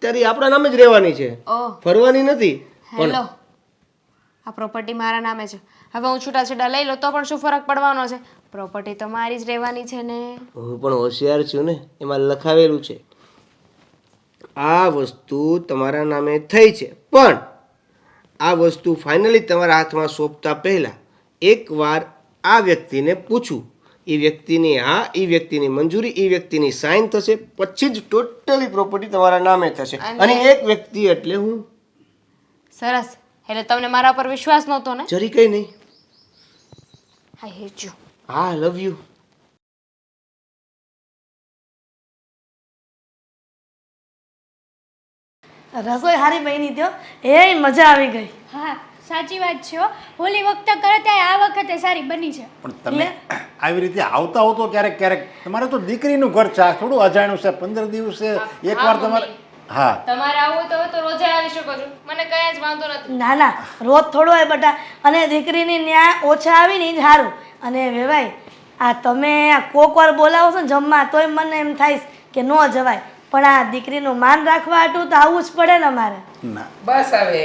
ત્યારે ઈ આપણા નામે જ રહેવાની છે, ઓહ ફરવાની નથી. હેલો, આ પ્રોપર્ટી મારા નામે છે. હવે હું છૂટાછેડા લઈ લો તો પણ શું ફરક પડવાનો છે? પ્રોપર્ટી તો મારી જ રહેવાની છે ને. હું પણ હોશિયાર છું ને, એમાં લખાવેલું છે આ વસ્તુ તમારા નામે થઈ છે, પણ આ વસ્તુ ફાઇનલી તમારા હાથમાં સોંપતા પહેલા એકવાર આ વ્યક્તિને પૂછું. એ વ્યક્તિની હા, એ વ્યક્તિની મંજૂરી, એ વ્યક્તિની સાઇન થશે, પછી જ ટોટલી પ્રોપર્ટી તમારા નામે થશે. અને એક વ્યક્તિ એટલે હું. સરસ. એટલે તમને મારા પર વિશ્વાસ નહોતો ને? જરી કઈ નહીં. I hate you. હા, લવ યુ. રસોઈ હારી બની થયો એ મજા આવી ગઈ. હા સાચી વાત છે હો. હોલી વખતે કરે ત્યાં આ વખતે સારી બની છે. પણ તમે આવી રીતે આવતા હો તો ક્યારેક ક્યારેક તમારે તો દીકરીનું ઘર છે, આ થોડું અજાણ્યું છે. 15 દિવસે એકવાર તમારે હા તમારે આવું હોય તો હવે તો રોજે આવી શકો છો, મને કઈ જ વાંધો નથી. ના ના રોજ થોડો હોય બટા. અને દીકરીની ન્યા ઓછા આવી ને એ જ સારું. અને વેવાય આ તમે આ કોક વાર બોલાવો છો ને જમવા તોય મને એમ થાય કે ન જવાય, પણ આ દીકરીનું માન રાખવા હાટું તો આવવું જ પડે ને મારે. ના બસ હવે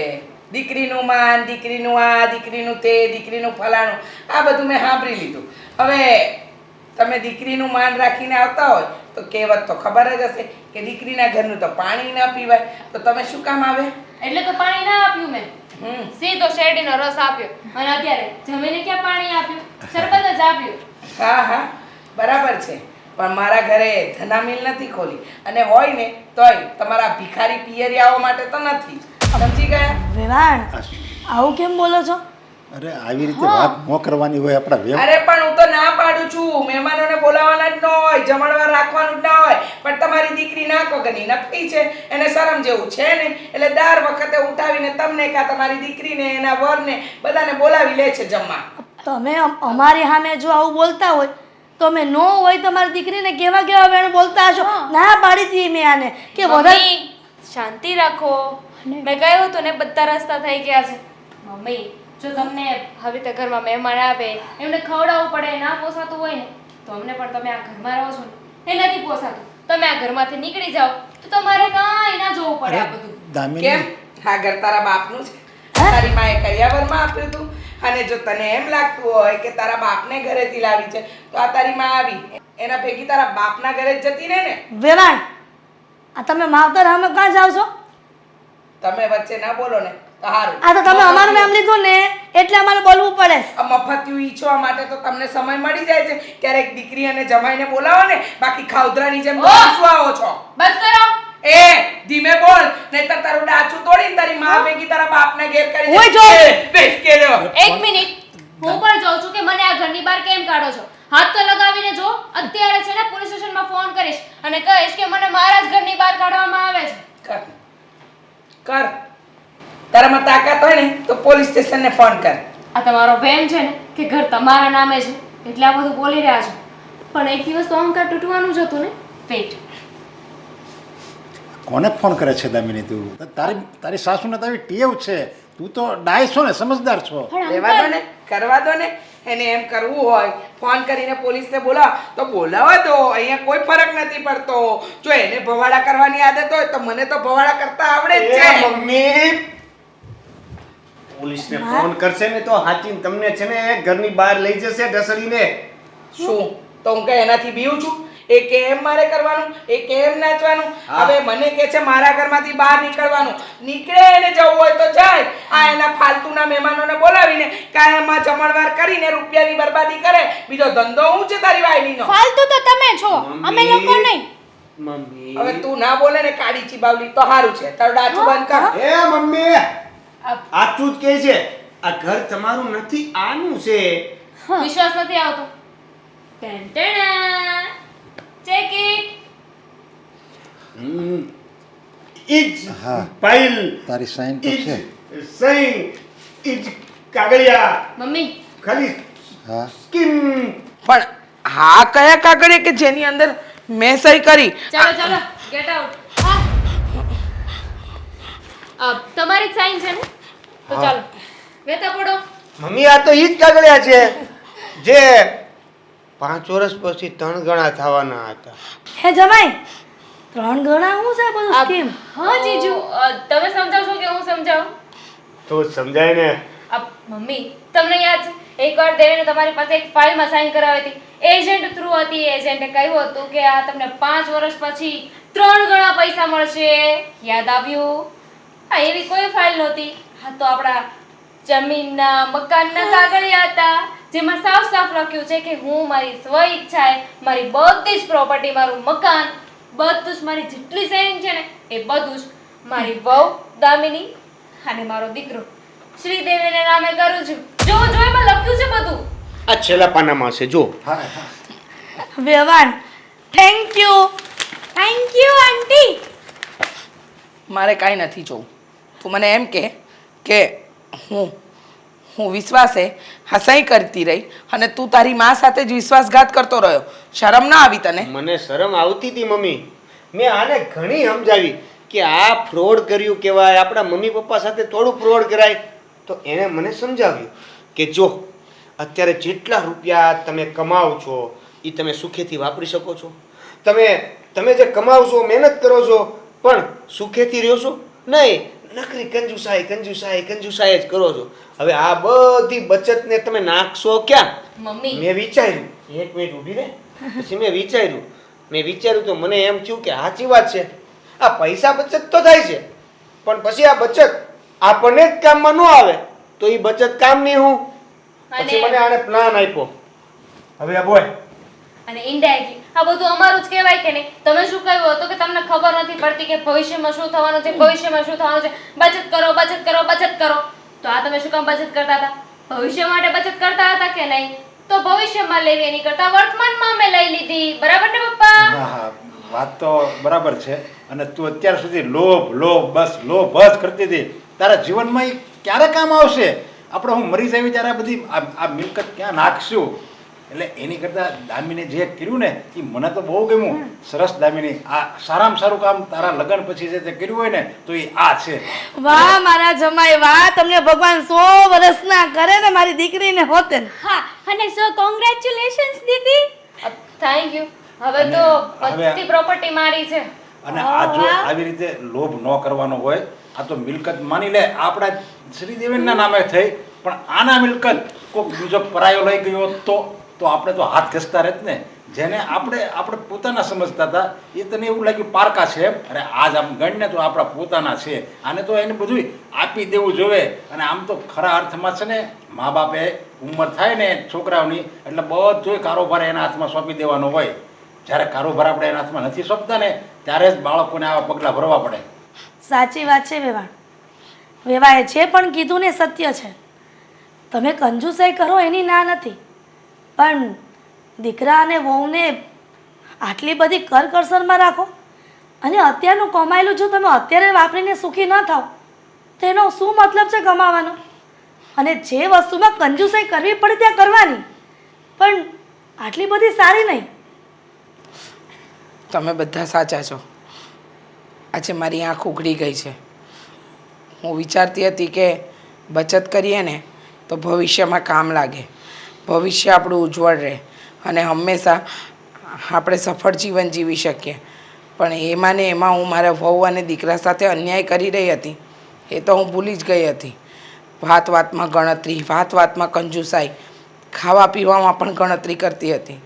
દીકરીનું માન, દીકરીનું આ, દીકરીનું તે, દીકરીનું ફલાણું, આ બધું મેં સાંભળી લીધું. હવે તમે દીકરીનું માન રાખીને આવતા હોય તો કહેવત તો ખબર જ હશે કે દીકરીના ઘરનું તો પાણી ના પીવાય, તો તમે શું કામ આવે? એટલે તો પાણી ના આપ્યું મેં, સીધો શેરડીનો રસ આપ્યો. અને અત્યારે જમીને ક્યાં પાણી આપ્યું? શરબત જ આપ્યું. હા હા બરાબર છે, પણ મારા ઘરે ધનામિલ નથી ખોલી, અને હોય ને તોય તમારા ભિખારી પિયરિયાઓ માટે તો નથી. સમજી ગયા? વેવાણ આવું કેમ બોલો છો? અરે આવી રીતે વાત ન કરવાની હોય આપણા વ્યવહાર. અરે પણ હું તો ના પાડું છું, મહેમાનોને બોલાવવાના જ ન હોય, જમણવાર રાખવાનું જ ના હોય, પણ તમારી દીકરી નાક વગરની નકટી છે, એને શરમ જેવું છે નહીં, એટલે દર વખતે ઉઠાવીને તમને કાં તમારી દીકરીને એના વરને બધાને બોલાવી લે છે જમવા. તમે અમારી સામે જો આવું બોલતા હોય તો મેં ન હોય તો મારી દીકરીને કેવા કેવા વેણ બોલતા હશો. ના પાડી હતી મેં આને કે વધારે મમ્મી શાંતિ રાખો. મેં કહ્યું હતું ને બધા રસ્તા થઈ ગયા છે. મમ્મી જો તમને હવે તે ઘરમાં મહેમાન આવે એમને ખવડાવવું પડે, ના પોસાતું હોય ને તો અમને પણ તમે આ ઘરમાં રહો છો ને એ નથી પોસાતું, તમે આ ઘરમાંથી નીકળી જાઓ તો તમારે કાંઈ ના જોવું પડે આ બધું. દામિની કેમ? આ ઘર તારા બાપનું છે? તારી માએ કરિયાવરમાં આપ્યું હતું, અને જો તને એમ લાગતું હોય કે તારા બાપને ઘરેથી લાવી છે તો આ તારી માં આવી એના ભેગી તારા બાપના ઘરે જ જતી ને. વેવાણ આ તમે માવતર સામે કાં જાવ છો? તમે વચ્ચે ના બોલો ને તો સારું. આ તો તમે અમારું નામ લીધું ને એટલે અમારે બોલવું પડે. આ મફતિયું ઈચ્છવા માટે તો તમને સમય મળી જાય છે, ક્યારેક દીકરી અને જમાઈને બોલાવો ને, બાકી ખાઉધરાની જેમ શું આવો છો? બસ કરો. એ ધીમે બોલ, નહીતર તારું ડાચું તોડીને તારી માં ભેગી તારા બાપને ઘેર કરી ઓય જો! બેસ કે લ્યો. એક મિનિટ, હું પણ જોઉં છું કે મને આ ઘરની બહાર કેમ કાઢો છો. હાથ તો લગાવીને જો. અત્યારે છે ને પોલીસ સ્ટેશનમાં ફોન કરીશ અને કહીશ કે મને મારા જ ઘરની બહાર કાઢવામાં આવે છે. કર કર, તારામાં તાકાત હોય ને તો પોલીસ સ્ટેશનને ફોન કર. આ તમારો વેમ છે ને કે ઘર તમારા નામે છે એટલે આ બધું બોલી રહ્યા છો, પણ એક દિવસ તો અહંકાર તૂટવાનું જ હતું ને. વેઇટ. કોને ફોન કરે છે દામિની? તું તારી સાસુને તારી ટેવ છે, તું તો ડાય છો ને, સમજદાર છો. લેવા દો ને, કરવા દો ને. એને એમ કરવું હોય ફોન કરીને પોલીસને બોલાવો તો બોલાવા દો, અહીંયા કોઈ ફરક નથી પડતો. જો એને ભવાડા કરવાની આદત હોય તો મને તો ભવાડા કરતા આવડે જ છે. મમ્મી પોલીસને ફોન કરશે ને તો હાચીને તમને છે ને ઘરની બહાર લઈ જશે ઢસડીને. શું તો હું કઈ એનાથી બીવું છું? એ કેમ મારે કરવાનું, એ કેમ નાચવાનું? હવે મને કે છે મારા ઘરમાંથી બહાર નીકળવાનું, નીકળે એને જવું હોય તો જાય. આ એના ફાલતુના મહેમાનોને બોલાવીને કાયમમાં જમણવાર કરીને રૂપિયાની બરબાદી કરે. બીજો ધંધો હું છે તારી વાયલીનો? ફાલતુ તો તમે છો, અમે લોકો નહીં. મમ્મી હવે તું ના બોલે ને કાળી ચીબાવલી તો સારું છે તારું ડાચું બંધ કર. એ મમ્મી આચું જ કે છે આ ઘર તમારું નથી આનું છે. વિશ્વાસ નથી આવતો. Check it. ઈજ હા. ફાઇલ તારી સાઈન તો છે. સહી ઈજ કાગળિયા મમ્મી ખાલી હા સ્કીમ. પણ હા કયા કાગળે કે જેની અંદર મેં સહી કરી? ચાલો ચાલો ગેટ આઉટ. તમારી જ સાઈન છે ને તો ચાલો વેતા પડો. મમ્મી આ તો ઈ જ કાગળિયા છે જે 5 વર્ષ પછી 3 ગણા થવાના હતા. હે જમાઈ 3 ગણા હું છે બધું સ્કીમ? હા જીજુ તમે સમજાવશો કે હું સમજાવું? તો સમજાય ને. મમ્મી તમને યાદ છે એકવાર દેવીને તમારી પાસે એક ફાઇલમાં સાઈન કરાવી હતી. એજન્ટ થ્રુ હતી. એજન્ટે કહ્યું હતું કે આ તમને 5 વર્ષ પછી 3 ગણા પૈસા મળશે. યાદ આવ્યું? આ એવી કોઈ ફાઇલ નહોતી. હા તો આપણા જમીનના મકાનના કાગળિયા હતા જેમાં સાફ સાફ લખ્યું છે કે હું મારી સ્વ ઈચ્છાએ મારી બધી જ પ્રોપર્ટી મારું મકાન બધું જ મારી જેટલી સાઈન છે ને એ બધું જ મારી વહુ દામિની અને મારો દીકરો શ્રીદેવીને નામે કરું છું. જો એમાં લખ્યું છે બધું. આ છેલ્લા પાનામાં છે જો. વેવાણ થેન્ક યુ. થેન્ક યુ આંટી. મારે કાંઈ નથી જોવું. તું મને એમ કે હું વિશ્વાસે હા સહી કરતી રહી અને તું તારી માં સાથે જ વિશ્વાસઘાત કરતો રહ્યો. શરમ ના આવી તને? મને શરમ આવતી હતી મમ્મી. મેં આને ઘણી સમજાવી કે આ ફ્રોડ કર્યું કહેવાય, આપણા મમ્મી પપ્પા સાથે થોડું ફ્રોડ કરાય. તો એણે મને સમજાવ્યું કે જો અત્યારે જેટલા રૂપિયા તમે કમાવ છો એ તમે સુખેથી વાપરી શકો છો. તમે જે કમાવ છો મહેનત કરો છો પણ સુખેથી રહ્યો છો નહીં, નકરી કંજુસાઈ જ કરો છો. હવે આ બધી બચતને તમે નાખશો ક્યાં? મમ્મી મેં વિચાર્યું, એક મિનિટ ઊભી રહે. પછી મેં વિચાર્યું તો મને એમ થયું કે સાચી વાત છે, આ પૈસા બચત તો થાય છે પણ પછી આ બચત આપણને જ કામમાં ન આવે તો એ બચત કામની હું. પછી મને આને પ્લાન આપ્યો. હવે આ બોય અને ઇનડાયરેક્ટલી આ બધું અમારું જ કહેવાય કે નહીં? તમે શું કહ્યું હતું કે તમને ખબર નથી પડતી કે ભવિષ્યમાં શું થવાનું છે, બચત કરો. તો આ તમે શું કામ બચત કરતા હતા? ભવિષ્ય માટે બચત કરતા હતા કે નહીં? તો ભવિષ્યમાં લેવી એની કરતા વર્તમાનમાં મેં લઈ લીધી. બરાબર ને પપ્પા? હા વાત તો બરાબર છે. અને તું અત્યાર સુધી લોભ બસ લોભ જ કરતી હતી. તારા જીવનમાં એ ક્યારે કામ આવશે? આપણે હું મરી જાવી ત્યારે આ બધી આ મિલકત ક્યાં નાખશું? એટલે એની કરતાં દામિને જે કર્યું ને એ મને તો બહુ ગમ્યું. સરસ દામિની, આ સારામાં સારું કામ તારા લગ્ન પછી જે તે કર્યું હોય ને તો એ આ છે. વાહ મારા જમાઈ વાહ, તમને ભગવાન 100 વર્ષના કરે ને મારી દીકરીને હોતે ને. હા અને સો કોંગ્રેચ્યુલેશન્સ દીદી. Thank you. હવે તો બધી પ્રોપર્ટી મારી છે. અને આ જો આવી રીતે લોભ ન કરવાનો હોય, આ તો મિલકત માની લે આપણા શ્રીદેવીના નામે થઈ, પણ આના મિલકત કોઈક બીજો પરાયો લઈ ગયો તો આપણે તો હાથ ઘસતા રહેત ને. જેને આપણે પોતાના સમજતા હતા એ તને એવું લાગ્યું પારકા છે એમ. અરે આજ આમ ગણને તો આપણા પોતાના છે. આને તો એને બધું આપી દેવું જોઈએ. અને આમ તો ખરા અર્થમાં છે ને મા બાપે ઉંમર થાય ને છોકરાઓની એટલે બધો કારોબાર એના હાથમાં સોંપી દેવાનો હોય. જ્યારે કારોબાર આપણે એના હાથમાં નથી સોંપતા ને ત્યારે જ બાળકોને આવા પગલાં ભરવા પડે. સાચી વાત છે વેવાણ. વેવાએ જે પણ કીધું ને સત્ય છે. તમે કંજુસાઈ કરો એની ના નથી, પણ દીકરા અને વહુને આટલી બધી કરકસરમાં રાખો અને અત્યારનું કમાયેલું જો તમે અત્યારે વાપરીને સુખી ન થાવ તો એનો શું મતલબ છે કમાવાનો? અને જે વસ્તુમાં કંજુસાઈ કરવી પડે ત્યાં કરવાની, પણ આટલી બધી સારી નહીં. તમે બધા સાચા છો. આજે મારી આંખ ઉઘડી ગઈ છે. હું વિચારતી હતી કે બચત કરીએ ને તો ભવિષ્યમાં કામ લાગે, ભવિષ્ય આપણું ઉજ્જવળ રહે અને હંમેશા આપણે સફળ જીવન જીવી શકીએ. પણ એમાં ને એમાં હું મારા વહુ અને દીકરા સાથે અન્યાય કરી રહી હતી એ તો હું ભૂલી જ ગઈ હતી. વાતમાં ગણતરી, વાતમાં કંજુસાઈ, ખાવા પીવામાં પણ ગણતરી કરતી હતી.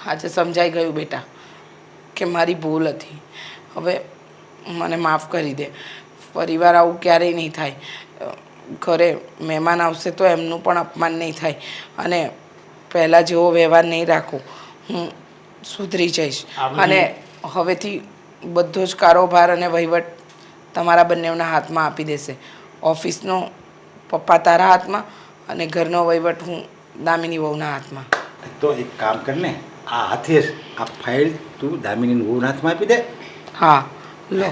આજે સમજાઈ ગયું બેટા કે મારી ભૂલ હતી. હવે મને માફ કરી દે. ફરીવાર આવું ક્યારેય નહીં થાય. ઘરે મહેમાન આવશે તો એમનું પણ અપમાન નહીં થાય અને પહેલાં જેવો વ્યવહાર નહીં રાખું. હું સુધરી જઈશ અને હવેથી બધો જ કારોબાર અને વહીવટ તમારા બંનેના હાથમાં આપી દેશે. ઓફિસનો પપ્પા તારા હાથમાં અને ઘરનો વહીવટ હું દામિની વહુના હાથમાં. તો એક કામ કર ને, આ હાથે જ આ ફાઇલ તું દામિની વહુના હાથમાં આપી દે. હા લો.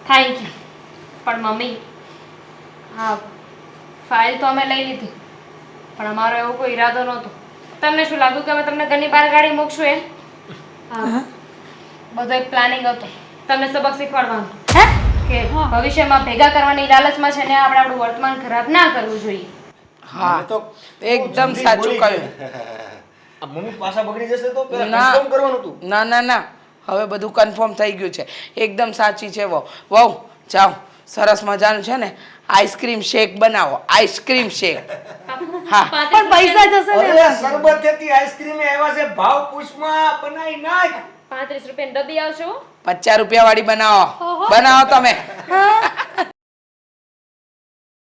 Thank you. પણ મમ્મી, હા, ફાઇલ તો અમે લઈ લીધી, પણ અમારો એવો કોઈ ઈરાદો નહોતો. તમને શું લાગ્યું કે અમે તમને ઘરની બહાર ગાડી મૂકશું એમ? હા, બધો એક પ્લાનિંગ હતો તમને સબક શીખવાડવાનો કે ભવિષ્યમાં ભેગા કરવાની લાલચમાં છે ને આપણે આપણું વર્તમાન ખરાબ ના કરવું જોઈએ. હા તો એકદમ સાચું કહ્યું. આ મમ્મી પાછા બગડી જશે તો પેલા ના. કન્ફર્મ કરવાનું હતું. ના ના ના, હવે બધું કન્ફર્મ થઈ ગયું છે. એકદમ સાચી છે વહુ. વહુ જાઓ, સરસ મજાનું છે ને આઈસ્ક્રીમ શેક બનાવો. આઈસ્ક્રીમ શેક. હા પણ પૈસા જશે ને અરે સરબતેથી આઈસ્ક્રીમ આવ્યા છે, ભાવ પૂછમાં બનાવી નાખ. 35 રૂપિયાની ડબ્બી આવશે હો. 50 રૂપિયા વાળી બનાવો. બનાવો તમે.